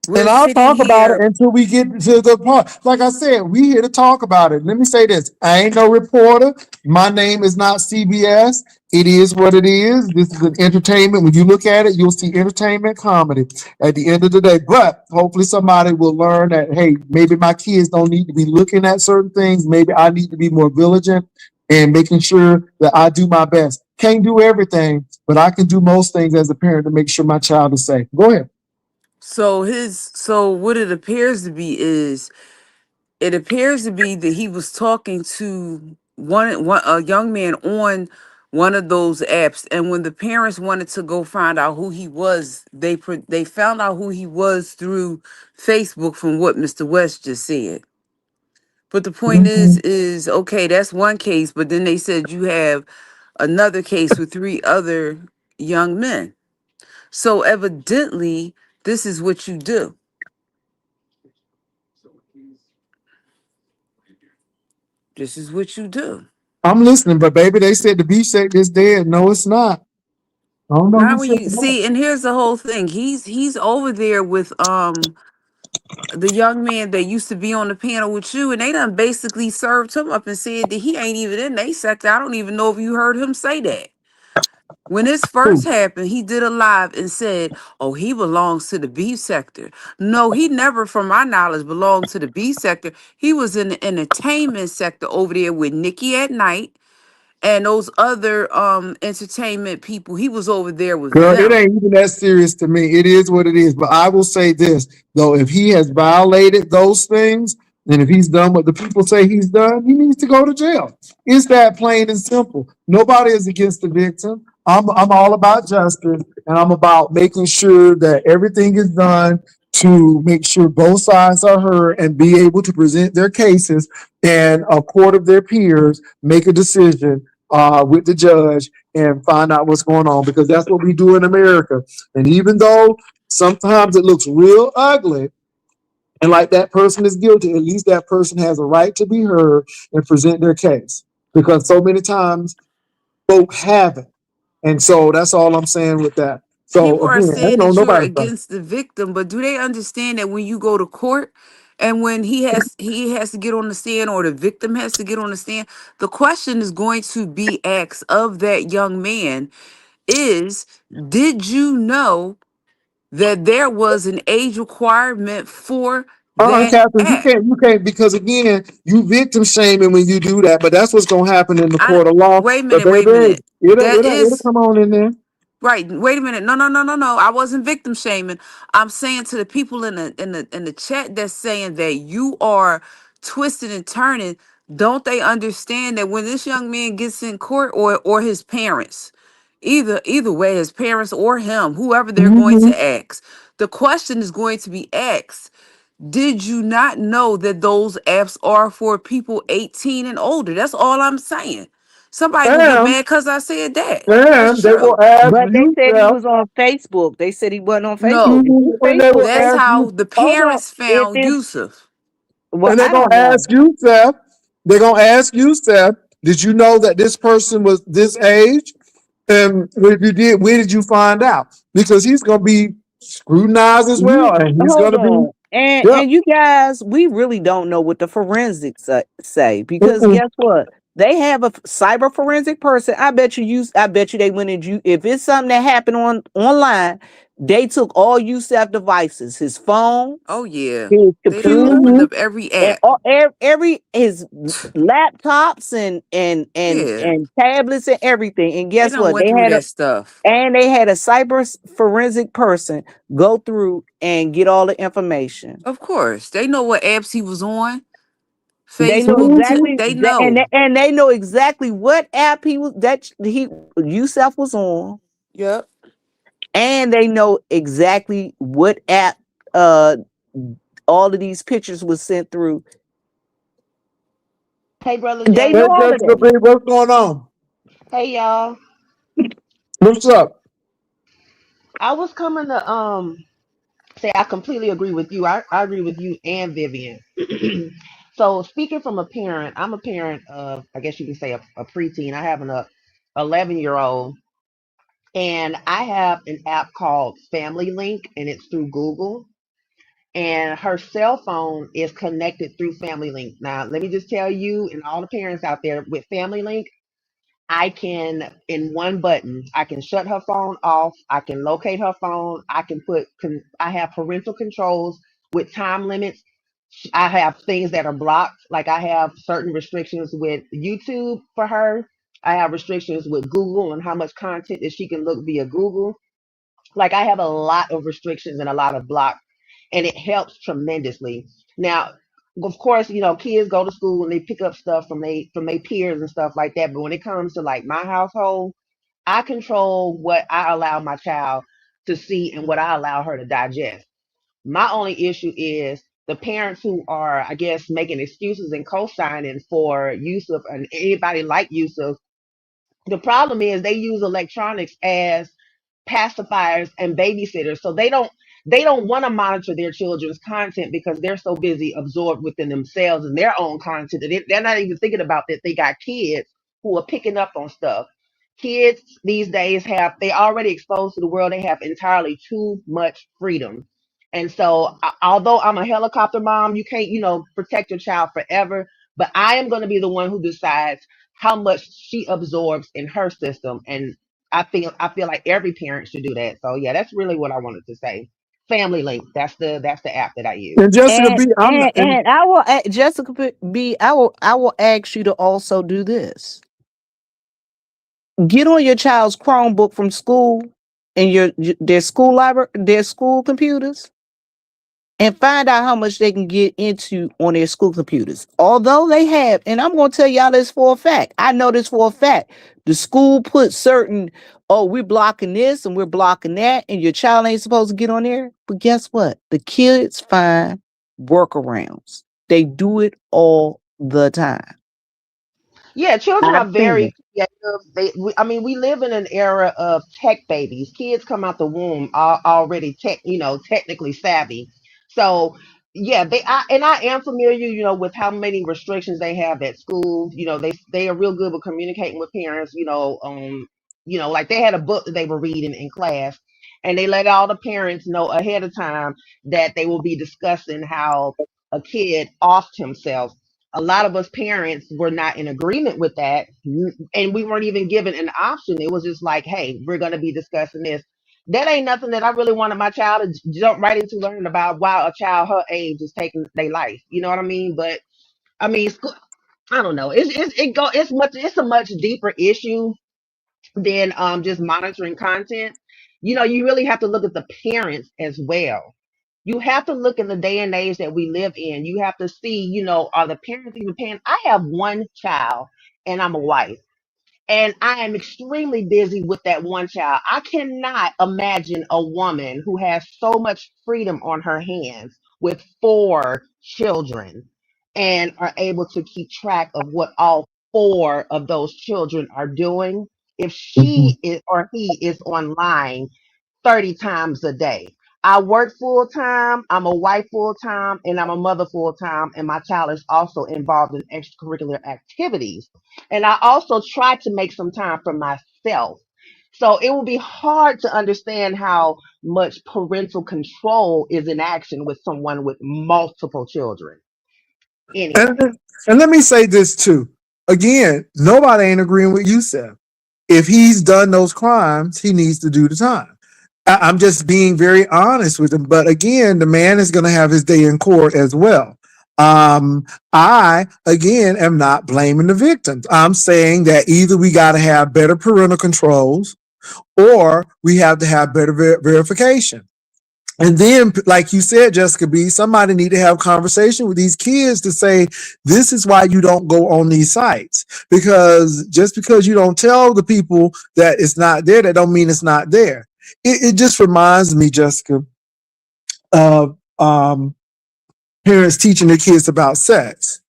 We're And I'll sitting talk about it here. until we get to the part. Like I said, we here to talk about it. Let me say this. I ain't no reporter. My name is not CBS. It is what it is. This is an entertainment. When you look at it, you'll see entertainment comedy at the end of the day. But hopefully somebody will learn that, hey, maybe my kids don't need to be looking at certain things. Maybe I need to be more vigilant and making sure that I do my best. Can't do everything, but I can do most things as a parent to make sure my child is safe. Go ahead. So what it appears to be is, it appears to be that he was talking to one a young man on one of those apps, and when the parents wanted to go find out who he was, they found out who he was through Facebook, from what Mr. West just said. But the point Mhm. is okay, that's one case, but then they said you have another case with three other young men. So evidently, this is what you do. This is what you do. I'm listening, but baby, they said the beef steak is dead. No, it's not. I don't know who Now when said you that. see, and here's the whole thing. He's over there with the young man that used to be on the panel with you, and they done basically served him up and said that he ain't even in they sector. I don't even know if you heard him say that. When this first Who? happened, he did a live and said, "Oh, he belongs to the B sector." No, he never, from my knowledge, belonged to the B sector. He was in the entertainment sector over there with Nikki at Night and those other entertainment people. He was over there with Girl, it them. ain't even that serious to me. It is what it is. But I will say this, though, if he has violated those things, and if he's done what the people say he's done, he needs to go to jail. It's that plain and simple. Nobody is against the victim. I'm all about justice, and I'm about making sure that everything is done to make sure both sides are heard and be able to present their cases, and a court of their peers make a decision with the judge and find out what's going on, because that's what we do in America. And even though sometimes it looks real ugly and like that person is guilty, at least that person has a right to be heard and present their case, because so many times folk haven't. And so that's all I'm saying with that. So People are again, I saying don't know that you're nobody's done. against the victim, but do they understand that when you go to court and when he has to get on the stand, or the victim has to get on the stand, the question is going to be asked of that young man is, did you know that there was an age requirement for that Catherine, act? you can't, because again, you victim shaming when you do that, but that's what's gonna happen in the I court of law. Wait a But minute, wait a baby, minute. That it'll is come on in there. right. Wait a minute. No, no, no, no, no. I wasn't victim shaming. I'm saying to the people in the chat that's saying that you are twisting and turning. Don't they understand that when this young man gets in court, or his parents, either way, his parents or him, whoever they're going Hmm. to ask, the question is going to be asked: did you not know that those apps are for people 18 and older? That's all I'm saying. Somebody gonna get And mad because I said that. That's and they will true. ask But they said he Yusef. was on Facebook. They said he wasn't on Facebook. No, Is he And they will Facebook that's based? ask how you, the Hold on. parents If found it's Yusuf. well, and they're I gonna don't know. ask Yusef. They're gonna ask Yusef, did you know that this person was this age? And if you did, where did you find out? Because he's gonna be scrutinized as well, You and he's hold gonna be, on. And yep. and you guys, we really don't know what the forensics say because Mm-mm. guess what? They have a cyber forensic person. I bet you they went and you if it's something that happened online, they took all Yusef devices, his Oh phones, yeah, his they done computer, opened Mhm. up every and app. every his laptops Yeah, and tablets and everything. And they guess done what? went through that stuff. They had a cyber forensic person go through and get all the information. Of course, they know what apps he was on. They know Facebook, exactly they that, know. and they know exactly what app he Yusef was on, Yep. and they know exactly what app uh all of these pictures was sent through. Hey, brother They Hey, know Jay. all of Jessica, that. baby, what's going on? Hey, y'all. What's up? I was coming to say I completely agree with you. I agree with you and Vivian. So speaking from a parent, I'm a parent of, I guess you can say a preteen. I have an 11-year-old, and I have an app called Family Link, and it's through Google. And her cell phone is connected through Family Link. Now, let me just tell you and all the parents out there with Family Link, I can, in one button, I can shut her phone off. I can locate her phone. I have parental controls with time limits. I have things that are blocked. Like I have certain restrictions with YouTube for her. I have restrictions with Google and how much content that she can look via Google. Like I have a lot of restrictions and a lot of blocks, and it helps tremendously. Now, of course, kids go to school and they pick up stuff from their peers and stuff like that. But when it comes to like my household, I control what I allow my child to see and what I allow her to digest. My only issue is the parents who are, I guess, making excuses and co-signing for Yusuf and anybody like Yusuf. The problem is they use electronics as pacifiers and babysitters, so they don't want to monitor their children's content because they're so busy absorbed within themselves and their own content that they're not even thinking about that they got kids who are picking up on stuff. Kids these days have they already exposed to the world. They have entirely too much freedom. And so although I'm a helicopter mom, you can't protect your child forever, but I am going to be the one who decides how much she absorbs in her system. And I feel like every parent should do that. So yeah, that's really what I wanted to say. Family Link. That's the app that I use. And Jessica And B, I'm not, and I will Jessica B. I will ask you to also do this. Get on your child's Chromebook from school and their school library, their school computers, and find out how much they can get into on their school computers. Although they have, and I'm going to tell y'all this for a fact. I know this for a fact. The school put certain, oh, we're blocking this and we're blocking that, and your child ain't supposed to get on there. But guess what? The kids find workarounds. They do it all the time. Yeah, children I've are seen very it. creative. We live in an era of tech babies. Kids come out the womb already technically savvy. So yeah, I am familiar, with how many restrictions they have at school. They are real good with communicating with parents. Like they had a book that they were reading in class, and they let all the parents know ahead of time that they will be discussing how a kid offed himself. A lot of us parents were not in agreement with that, and we weren't even given an option. It was just like, hey, we're going to be discussing this. That ain't nothing that I really wanted my child to jump right into learning about while a child her age is taking their life. You know what I mean? But I mean, I don't know. It's a much deeper issue than just monitoring content. You really have to look at the parents as well. You have to look in the day and age that we live in. You have to see, are the parents even paying? I have one child and I'm a wife. And I am extremely busy with that one child. I cannot imagine a woman who has so much freedom on her hands with four children and are able to keep track of what all four of those children are doing if she is or he is online 30 times a day. I work full time, I'm a wife full time, and I'm a mother full time, and my child is also involved in extracurricular activities. And I also try to make some time for myself. So it will be hard to understand how much parental control is in action with someone with multiple children. And Anyway, and let me say this too. Again, nobody ain't agreeing with Yusef. If he's done those crimes, he needs to do the time. I'm just being very honest with him. But again, the man is going to have his day in court as well. Um, I again am not blaming the victims. I'm saying that either we got to have better parental controls or we have to have better verification. And then, like you said, Jessica B, somebody need to have conversation with these kids to say, this is why you don't go on these sites. Because just because you don't tell the people that it's not there, that don't mean it's not there. It just reminds me, Jessica, of parents teaching their kids about sex.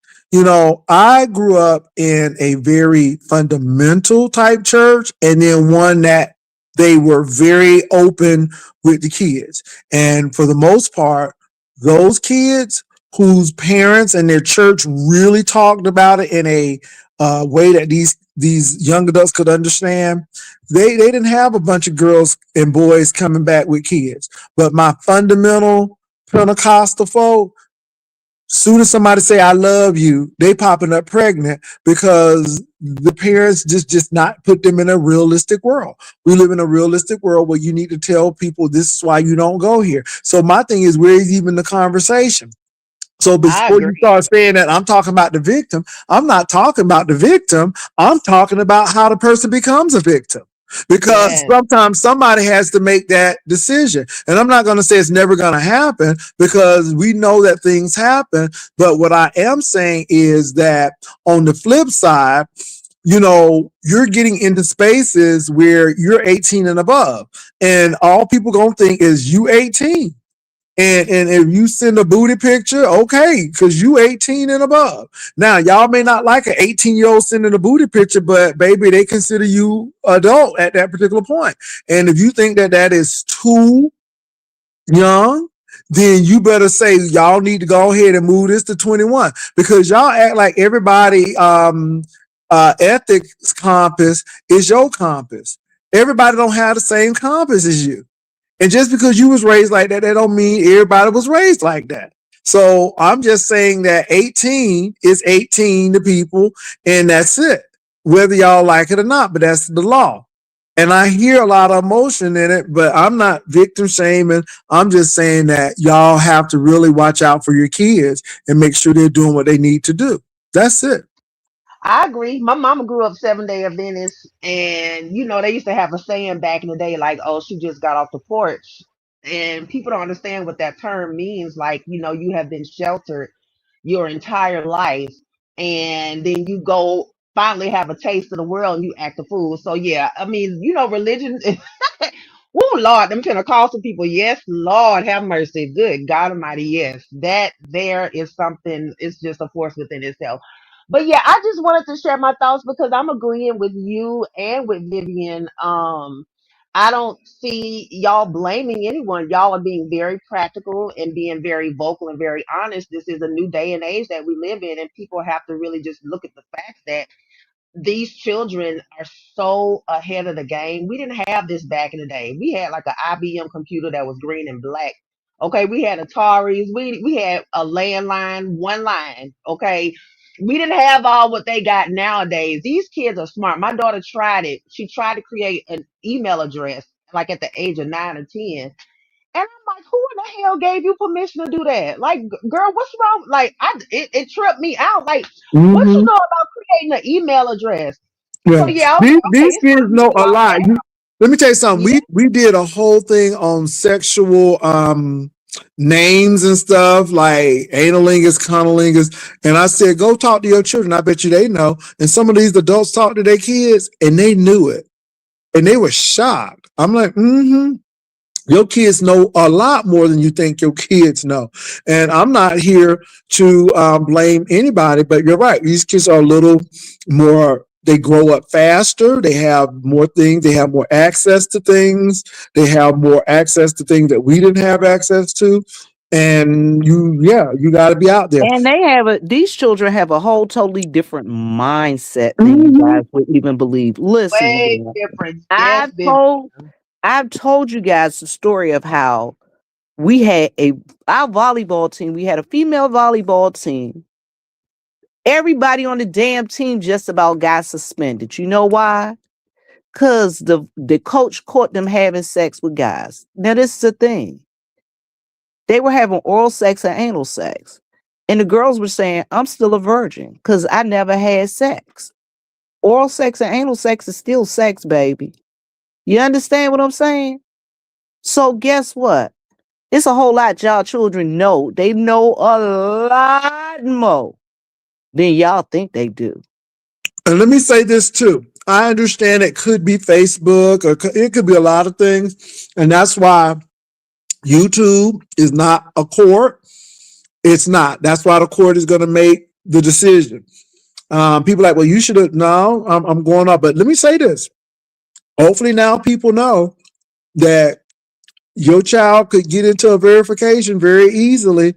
I grew up in a very fundamental type church and then one that they were very open with the kids. And for the most part, those kids whose parents and their church really talked about it in a way that these young adults could understand, they didn't have a bunch of girls and boys coming back with kids. But my fundamental Pentecostal folk, soon as somebody say I love you, they popping up pregnant because the parents just not put them in a realistic world. We live in a realistic world where you need to tell people this is why you don't go here. So my thing is, where's even the conversation? So I before you agree. start saying that I'm talking about the victim, I'm not talking about the victim. I'm talking about how the person becomes a victim. Because Yes, sometimes somebody has to make that decision. And I'm not going to say it's never going to happen because we know that things happen. But what I am saying is that on the flip side, you're getting into spaces where you're 18 and above. And all people going to think is you 18. And if you send a booty picture, okay, because you 18 and above. Now, y'all may not like an 18-year-old sending a booty picture, but baby, they consider you adult at that particular point. And if you think that that is too young, then you better say y'all need to go ahead and move this to 21 because y'all act like everybody ethics compass is your compass. Everybody don't have the same compass as you. And just because you was raised like that, that don't mean everybody was raised like that. So I'm just saying that 18 is 18 to people, and that's it. Whether y'all like it or not, but that's the law. And I hear a lot of emotion in it, but I'm not victim shaming. I'm just saying that y'all have to really watch out for your kids and make sure they're doing what they need to do. That's it. I agree. My mama grew up 7 Day Adventist, and they used to have a saying back in the day, like, "Oh, she just got off the porch," and people don't understand what that term means. Like, you have been sheltered your entire life, and then you go finally have a taste of the world, and you act a fool. So yeah, I mean, religion. Oh Lord, them Pentecostal people, yes, Lord have mercy. Good God Almighty, yes. That there is something, it's just a force within itself. But yeah, I just wanted to share my thoughts because I'm agreeing with you and with Vivian. I don't see y'all blaming anyone. Y'all are being very practical and being very vocal and very honest. This is a new day and age that we live in, and people have to really just look at the fact that these children are so ahead of the game. We didn't have this back in the day. We had like an IBM computer that was green and black. Okay, we had Ataris. We had a landline, one line. Okay, we didn't have all what they got nowadays. These kids are smart. My daughter tried it. She tried to create an email address like at the age of 9 or 10. And I'm like, who in the hell gave you permission to do that? Like, girl, what's wrong? Like, it tripped me out. Like, what you Mm-hmm. know about creating an email address? So Yeah, yeah, I was like, okay, these it's kids time for me know to a watch lot. that. Let me tell you something. Yeah. We did a whole thing on sexual. names and stuff like analingus, conolingus. And I said, go talk to your children. I bet you they know. And some of these adults talk to their kids and they knew it. And they were shocked. I'm like, mm-hmm. Your kids know a lot more than you think your kids know. And I'm not here to blame anybody, but you're right. These kids are a little more, they grow up faster. They have more things. They have more access to things. They have more access to things that we didn't have access to. And you got to be out there. And these children have a whole totally different mindset than you Mhm. guys would even believe. Listen, Way man, different. Yes, I've Vivian. told I've told you guys the story of how we had our volleyball team, we had a female volleyball team. Everybody on the damn team just about got suspended. You know why? Because the coach caught them having sex with guys. Now, this is the thing. They were having oral sex and anal sex. And the girls were saying, I'm still a virgin because I never had sex. Oral sex and anal sex is still sex, baby. You understand what I'm saying? So guess what? It's a whole lot y'all children know. They know a lot more than y'all think they do. And let me say this too. I understand it could be Facebook or it could be a lot of things. And that's why YouTube is not a court. It's not. That's why the court is going to make the decision. People are like, well, you should have. No, I'm going up. But let me say this. Hopefully now people know that your child could get into a verification very easily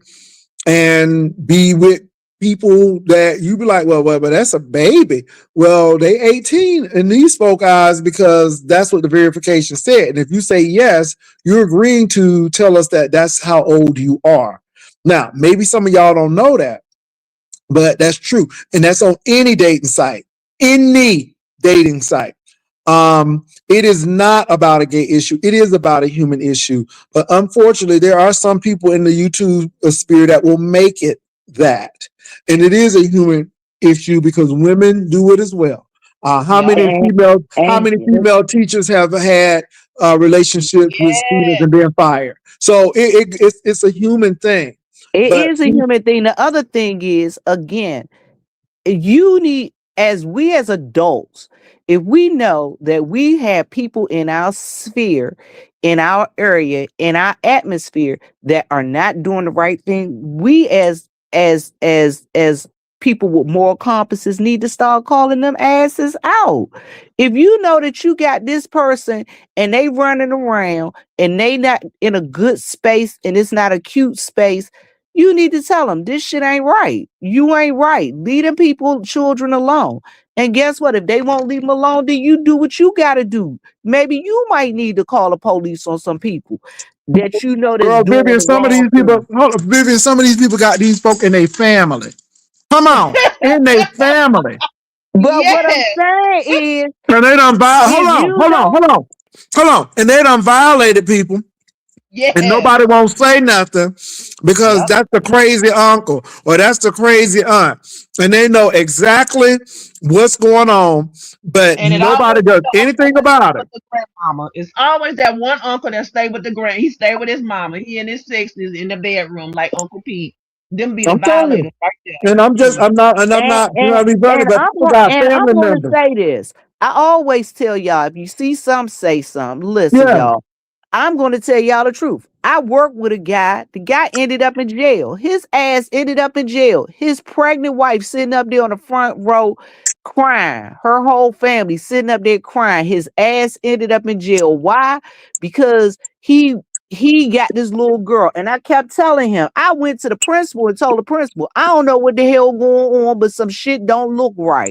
and be with people that you be like, well, but that's a baby. Well, they 18 in these folk eyes because that's what the verification said. And if you say yes, you're agreeing to tell us that that's how old you are. Now, maybe some of y'all don't know that, but that's true. And that's on any dating site, any dating site. It is not about a gay issue. It is about a human issue. But unfortunately, there are some people in the YouTube sphere that will make it that. And it is a human issue because women do it as well. How Yep. many And female how and many female teachers have had relationships with students Yes. and been fired? So it's a human thing. it But is a human thing. The other thing is, again, you need, as we as adults, if we know that we have people in our sphere, in our area, in our atmosphere that are not doing the right thing, we as people with moral compasses need to start calling them asses out. If you know that you got this person and they running around and they not in a good space and it's not a cute space, you need to tell them this shit ain't right. You ain't right. Leave them people, children alone. And guess what? If they won't leave them alone, then you do what you got to do. Maybe you might need to call the police on some people that you know that's girl, doing Vivian, the some of wrong these people, thing. hold on, Vivian, some of these people got these folk in their family. Come on, in their family. But what I'm Yes. saying is, And they done hold if on, you hold on, know, hold on, hold on. And they done violated people and Yes. nobody won't say nothing because Yep. that's the crazy uncle or that's the crazy aunt. And they know exactly what's going on, but And it always nobody be does the uncle anything that stay about with it. the grandmama. It's always that one uncle that stay with the grand. He stay with his mama. He in his 60s in the bedroom like Uncle Pete. Them be the I'm telling you. violators right And there. Mm. I'm and not, you and know, be funny, but people got I'm family gonna members. say this. I always tell y'all, if you see something, say something. Listen, Yeah. y'all. I'm going to tell y'all the truth. I worked with a guy. The guy ended up in jail. His ass ended up in jail. His pregnant wife sitting up there on the front row crying. Her whole family sitting up there crying. His ass ended up in jail. Why? Because he got this little girl. And I kept telling him, I went to the principal and told the principal, I don't know what the hell going on, but some shit don't look right.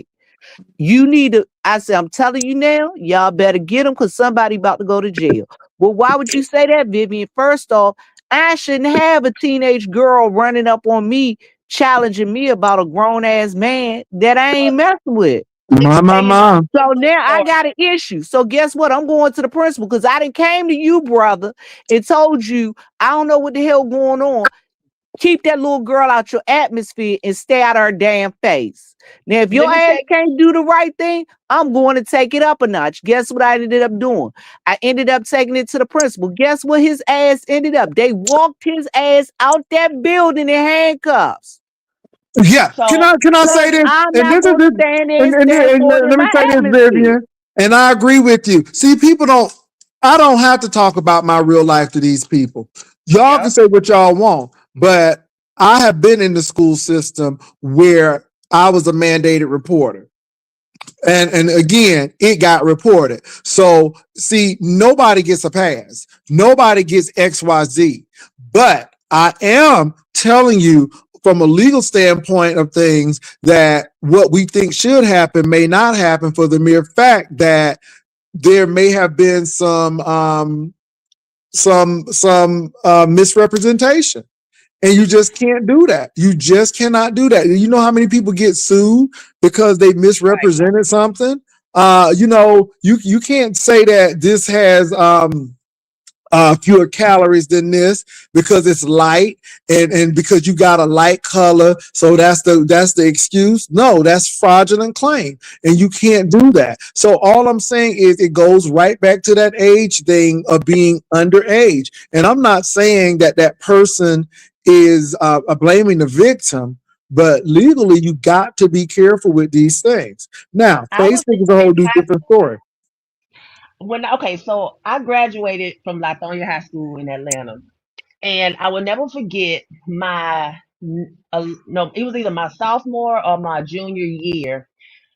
You need to, I said, I'm telling you now, y'all better get him because somebody about to go to jail. Well, why would you say that, Vivian? First off, I shouldn't have a teenage girl running up on me, challenging me about a grown ass man that I ain't messing with. Let me tell you this My. good So news now I story. got an issue. So guess what? I'm going to the principal because I didn't came to you, brother, and told you I don't know what the hell going on. Keep that little girl out your atmosphere and stay out of her damn face. Now, if Let your me ass tell can't do the right thing, I'm going to take it up a notch. Guess what I ended up doing? I ended up taking it to the principal. Guess what his ass ended up? They walked his ass out that building in handcuffs. Yeah. Can so I Because say this? I'm And not this is going to this, stand there and stand and for it in let me my say this, atmosphere. Vivian. And I agree with you. See, people don't. I don't have to talk about my real life to these people. Y'all can yeah. say what y'all want, but I have been in the school system where I was a mandated reporter. And again, it got reported. So see, nobody gets a pass. Nobody gets XYZ. But I am telling you from a legal standpoint of things that what we think should happen may not happen for the mere fact that there may have been some misrepresentation. And you just can't do that. You just cannot do that. You know how many people get sued because they misrepresented something? You can't say that this has fewer calories than this because it's light and because you got a light color, so that's the excuse. No, that's fraudulent claim, and you can't do that. So all I'm saying is it goes right back to that age thing of being underage, and I'm not saying that that person is blaming the victim, but legally you got to be careful with these things. Now I was Facebook is a in whole high different story. so I graduated from Lithonia High School in Atlanta, and I will never forget my no, it was either my sophomore or my junior year.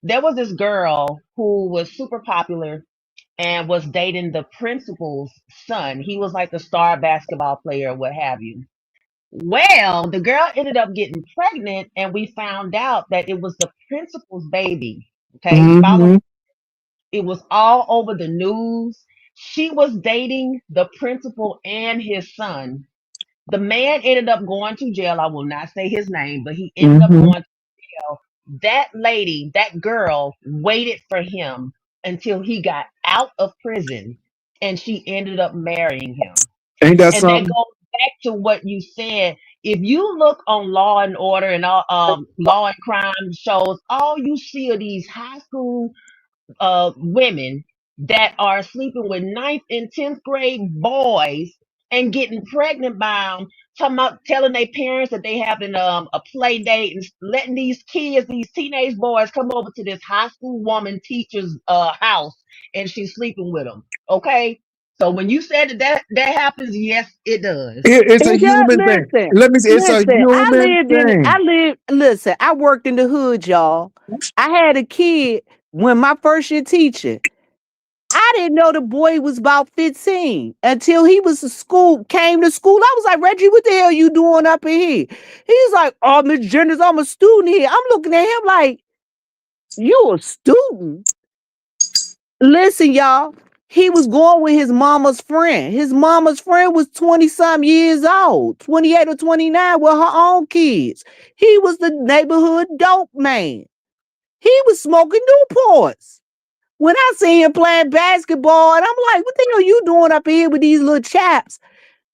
There was this girl who was super popular and was dating the principal's son. He was like a star basketball player, what have you. Well, the girl ended up getting pregnant, and we found out that it was the principal's baby. Okay, follow me. Mm-hmm. It was all over the news. She was dating the principal and his son. The man ended up going to jail. I will not say his name, but he ended up Mm-hmm. going to jail. That lady, that girl, waited for him until he got out of prison, and she ended up marrying him. Ain't that And that something? goes back to what you said. If you look on Law and Order and all Law and Crime shows, all you see are these high school women that are sleeping with ninth and 10th grade boys and getting pregnant by them, telling their parents that they having a play date and letting these kids, these teenage boys, come over to this high school woman teacher's house and she's sleeping with them. Okay, so when you said that happens, yes, it does. It's a It does. human thing. Listen, Let me see. It's a listen. human thing. Listen, I worked in the hood, y'all. I had a kid when my first year teaching. I didn't know the boy was about 15 until he was came to school. I was like, Reggie, what the hell you doing up in here? He's like, oh, Miss Jennings, I'm a student here. I'm looking at him like, you a student? Listen, y'all. He was going with his mama's friend. His mama's friend was 20 some years old, 28 or 29 with her own kids. He was the neighborhood dope man. He was smoking Newports. When I see him playing basketball, and I'm like, what the hell you doing up here with these little chaps?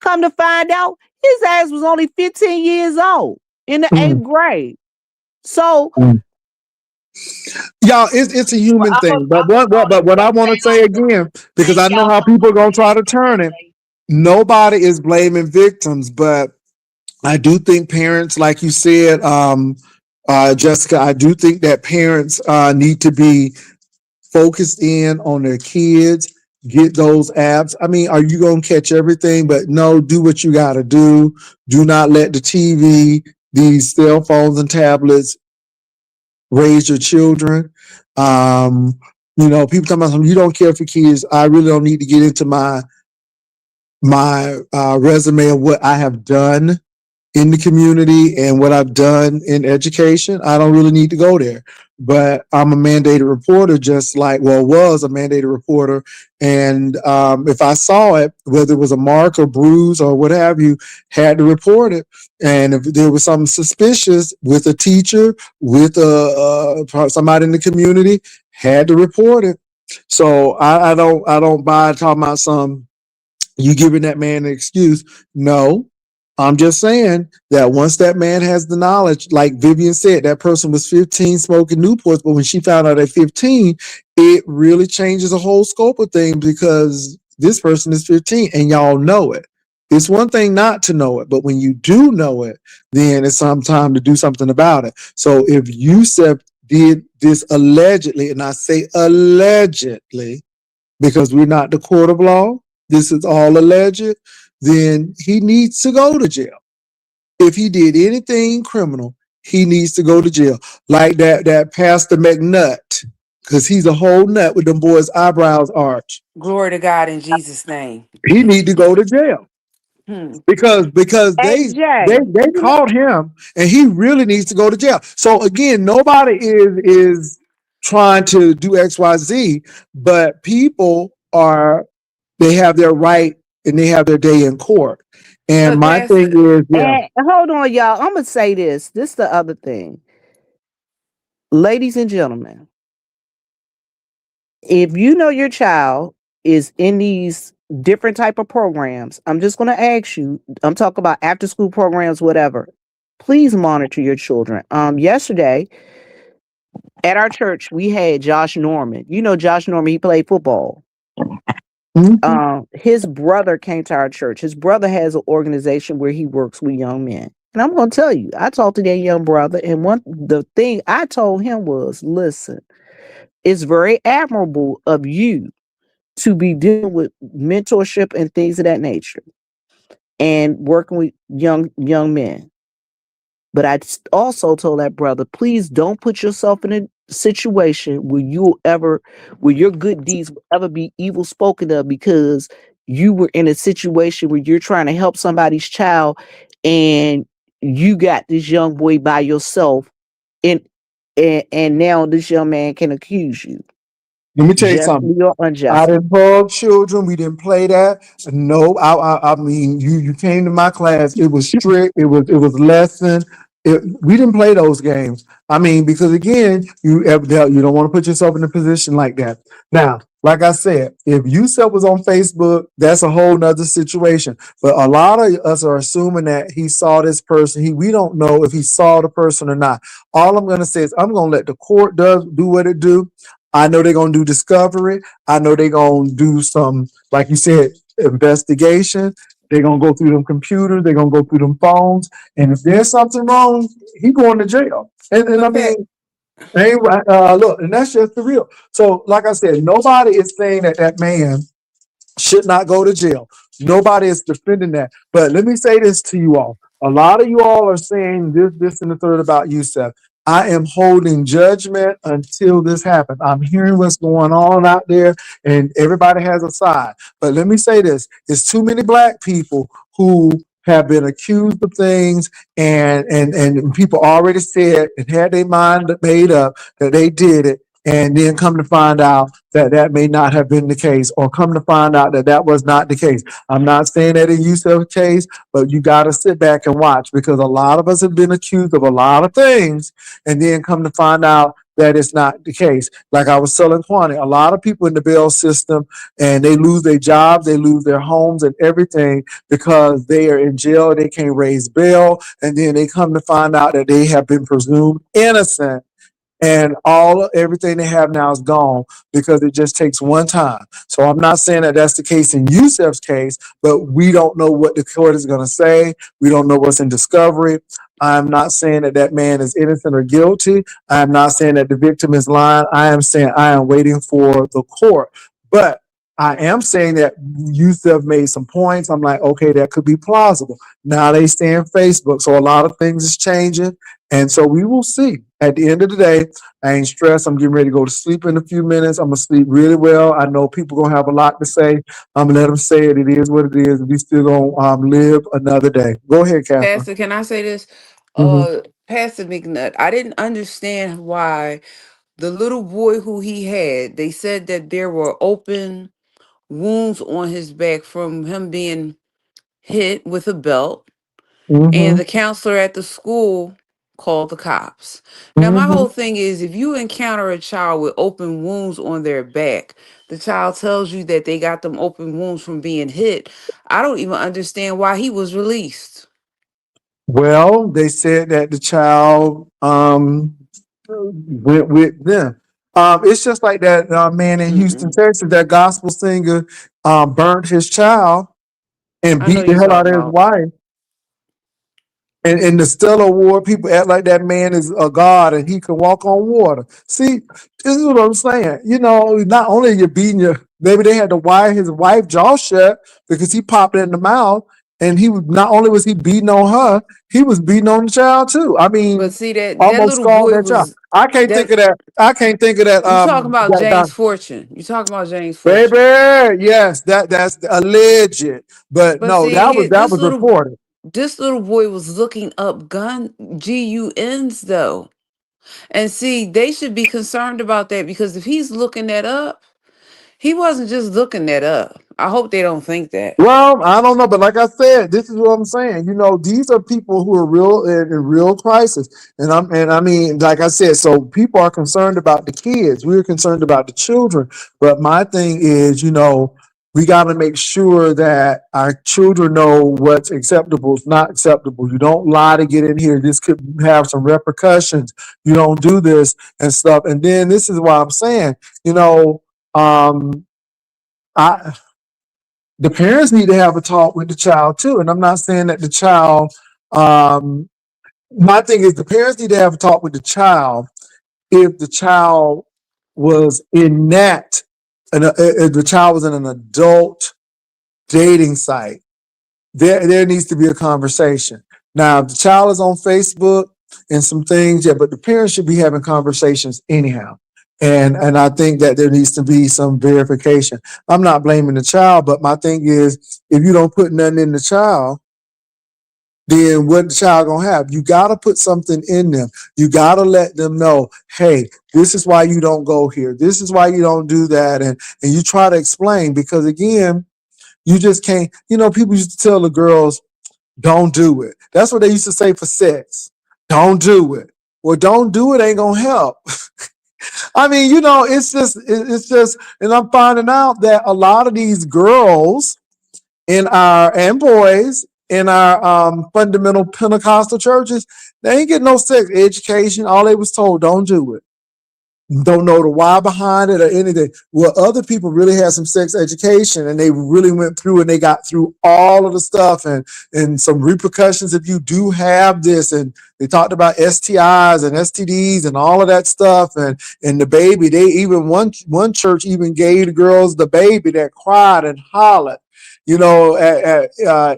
Come to find out, his ass was only 15 years old in the Mm, eighth grade. So, mm. Y'all, it's a Well, human I'm thing. But what I want to say gonna again, because thank I know y'all how so people are much gonna for try to having me turn it. today. Nobody is blaming victims, but I do think parents, like you said, Jessica, I do think that parents need to be focused in on their kids, get those apps. I mean, are you going to catch everything? But no, do what you got to do. Do not let the TV, these cell phones and tablets raise your children. Um, people talking about you don't care for kids. I really don't need to get into my resume of what I have done in the community and what I've done in education. I don't really need to go there. But I'm a mandated reporter, just like, well, was a mandated reporter. And if I saw it, whether it was a mark or bruise or what have you, had to report it. And if there was something suspicious with a teacher, with somebody in the community, had to report it. So I don't buy talking about some you giving that man an excuse. No, I'm just saying that once that man has the knowledge, like Vivian said, that person was 15 smoking Newports, but when she found out at 15, it really changes the whole scope of things because this person is 15 and y'all know it. It's one thing not to know it, but when you do know it, then it's some time to do something about it. So if Yusef did this allegedly, and I say allegedly, because we're not the court of law, this is all alleged, then he needs to go to jail. If he did anything criminal, he needs to go to jail. Like that Pastor McNutt, because he's a whole nut with them boys' eyebrows arched. Glory to God in Jesus' name. He need to go to jail Hmm. because Hey Jay, they caught him and he really needs to go to jail. So again, nobody is trying to do XYZ, but people are they have their right and they have their day in court. And But my thing Pastor, is, yeah. and hold on, y'all. I'm gonna say this. This the other thing, ladies and gentlemen. If you know your child is in these different type of programs, I'm just gonna ask you. I'm talking about after school programs, whatever. Please monitor your children. Yesterday at our church, we had Josh Norman. You know Josh Norman. He played football. Mhm. His brother came to our church. His brother has an organization where he works with young men. And I'm going to tell you, I talked to that young brother, and the thing I told him was, listen, it's very admirable of you to be dealing with mentorship and things of that nature, and working with young men. But also told that brother, please don't put yourself in a situation where your good deeds will ever be evil spoken of because you were in a situation where you're trying to help somebody's child and you got this young boy by yourself and and now this young man can accuse you Let me tell you something. justly or I unjustly. didn't hug children. We didn't play that. No, I mean, you came to my class. It was strict. It was lesson. We didn't play those games. I mean, because again, you don't want to put yourself in a position like that. Now, like I said, if Yusef was on Facebook, that's a whole nother situation. But a lot of us are assuming that he saw this person. We don't know if he saw the person or not. All I'm gonna say is I'm gonna let the court do what it do. I know they're gonna do discovery. I know they're gonna do some, like you said, investigation. They're gonna go through them computers. They're gonna go through them phones. And if there's something wrong, he going to jail. And I but mean, Pat, ain't right. Look, and that's just the real. So, like I said, nobody is saying that that man should not go to jail. Nobody is defending that. But let me say this to you all. A lot of you all are saying this, and the third about Yusef. I am holding judgment until this happens. I'm hearing what's going on out there, and everybody has a side. But let me say this: it's too many black people who have been accused of things, and people already said and had their mind made up that they did it, and then come to find out that that may not have been the case, or come to find out that that was not the case. I'm not saying that in Yusuf's case, but you got to sit back and watch because a lot of us have been accused of a lot of things, and then come to find out that it's not the case. Like I was telling Kwani, a lot of people in the bail system, and they lose their jobs, they lose their homes and everything because they are in jail, they can't raise bail, and then they come to find out that they have been presumed innocent and everything they have now is gone because it just takes one time. So I'm not saying that that's the case in Yusef's case, but we don't know what the court is going to say. We don't know what's in discovery. I'm not saying that that man is innocent or guilty. I'm not saying that the victim is lying. I am saying I am waiting for the court. But I am saying that Yusef made some points. I'm like, okay, that could be plausible. Now they stay in Facebook. So a lot of things is changing. And so we will see. At the end of the day, I ain't stressed. I'm getting ready to go to sleep in a few minutes. I'm gonna sleep really well. I know people gonna have a lot to say. I'm gonna let them say it. It is what it is. We still gonna live another day. Go ahead, Catherine. Pastor, can I say this? Mhm. Pastor McNutt, I didn't understand why the little boy who he had, they said that there were open wounds on his back from him being hit with a belt, and Mhm. the counselor at the school called the cops. Now, my Mhm. whole thing is if you encounter a child with open wounds on their back, the child tells you that they got them open wounds from being hit. I don't even understand why he was released. Well, they said that the child went with them. It's just like that man in Houston, Mm-mm. Texas, that gospel singer burnt his child and I know beat the you hell out talking of his about. wife. And in the Stella Award, people act like that man is a god and he can walk on water. See, this is what I'm saying. You know, not only are you beating your, maybe they had to wire his wife jaw shut because he popped it in the mouth, and he was not only was he beating on her, he was beating on the child too. I But mean, see that almost little scalded boy that child. was I can't think that of that. I can't think of that. you talking about That James Fortune. You talking about James Fortune. baby. Yes, that's alleged, but But no, see, that was reported. this little boy was looking up guns though. And see, they should be concerned about that because if he's looking that up, he wasn't just looking that up. I hope they don't think that. Well, I don't know, but like I said, this is what I'm saying. You know, these are people who are real in real crisis, and I mean, like I said, so people are concerned about the kids. We're concerned about the children, but my thing is, you know, we got to make sure that our children know what's acceptable, is not acceptable. You don't lie to get in here. This could have some repercussions. You don't do this and stuff. And then this is why I'm saying, you know, I the parents need to have a talk with the child too. And I'm not saying that the child, um, my thing is the parents need to have a talk with the child if the child was in that, and if the child was in an adult dating site, there needs to be a conversation. Now, if the child is on Facebook and some things, yeah, but the parents should be having conversations anyhow. And I think that there needs to be some verification. I'm not blaming the child, but my thing is, if you don't put nothing in the child, then what the child gonna have? You gotta put something in them. You gotta let them know, hey, this is why you don't go here. This is why you don't do that. And you try to explain because again, you just can't, you know, people used to tell the girls, don't do it. That's what they used to say for sex. Don't do it. Well, don't do it ain't gonna help. I mean, you know, it's just, and I'm finding out that a lot of these girls in our and boys in our fundamental Pentecostal churches, they ain't getting no sex education. All they was told, don't do it. Don't know the why behind it or anything. Well, other people really had some sex education and they really went through and they got through all of the stuff and some repercussions if you do have this. And they talked about STIs and STDs and all of that stuff. And the baby, they even one church even gave the girls the baby that cried and hollered, you know, at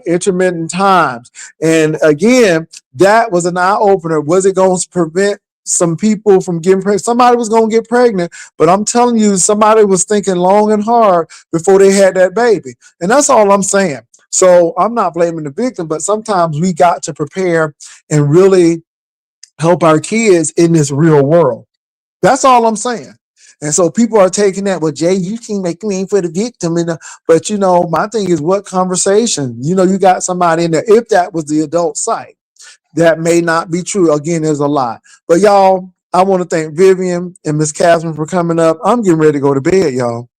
intermittent times. And again, that was an eye opener. Was it going to prevent some people from getting pregnant? Somebody was going to get pregnant, but I'm telling you, somebody was thinking long and hard before they had that baby. And that's all I'm saying. So I'm not blaming the victim, but sometimes we got to prepare and really help our kids in this real world. That's all I'm saying. And so people are taking that, well, Jay, you can make me for the victim. But, you know, my thing is what conversation? You know, you got somebody in there, if that was the adult site. That may not be true. Again, there's a lot. But y'all, I want to thank Vivian and Miss Catherine for coming up. I'm getting ready to go to bed, y'all.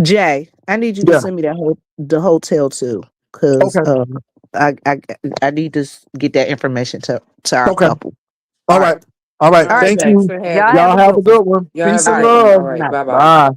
Jay, I need you to Yeah. send me the hotel too, because Okay. I, I I need to get that information to our Okay. couple. All All right, right. All right. All all right, right, Thank Jay. thanks you. for Y'all having have Y'all a me. have good a one. good one. Y'all have Peace a All and right, good one. love. All right, night. bye bye. Bye.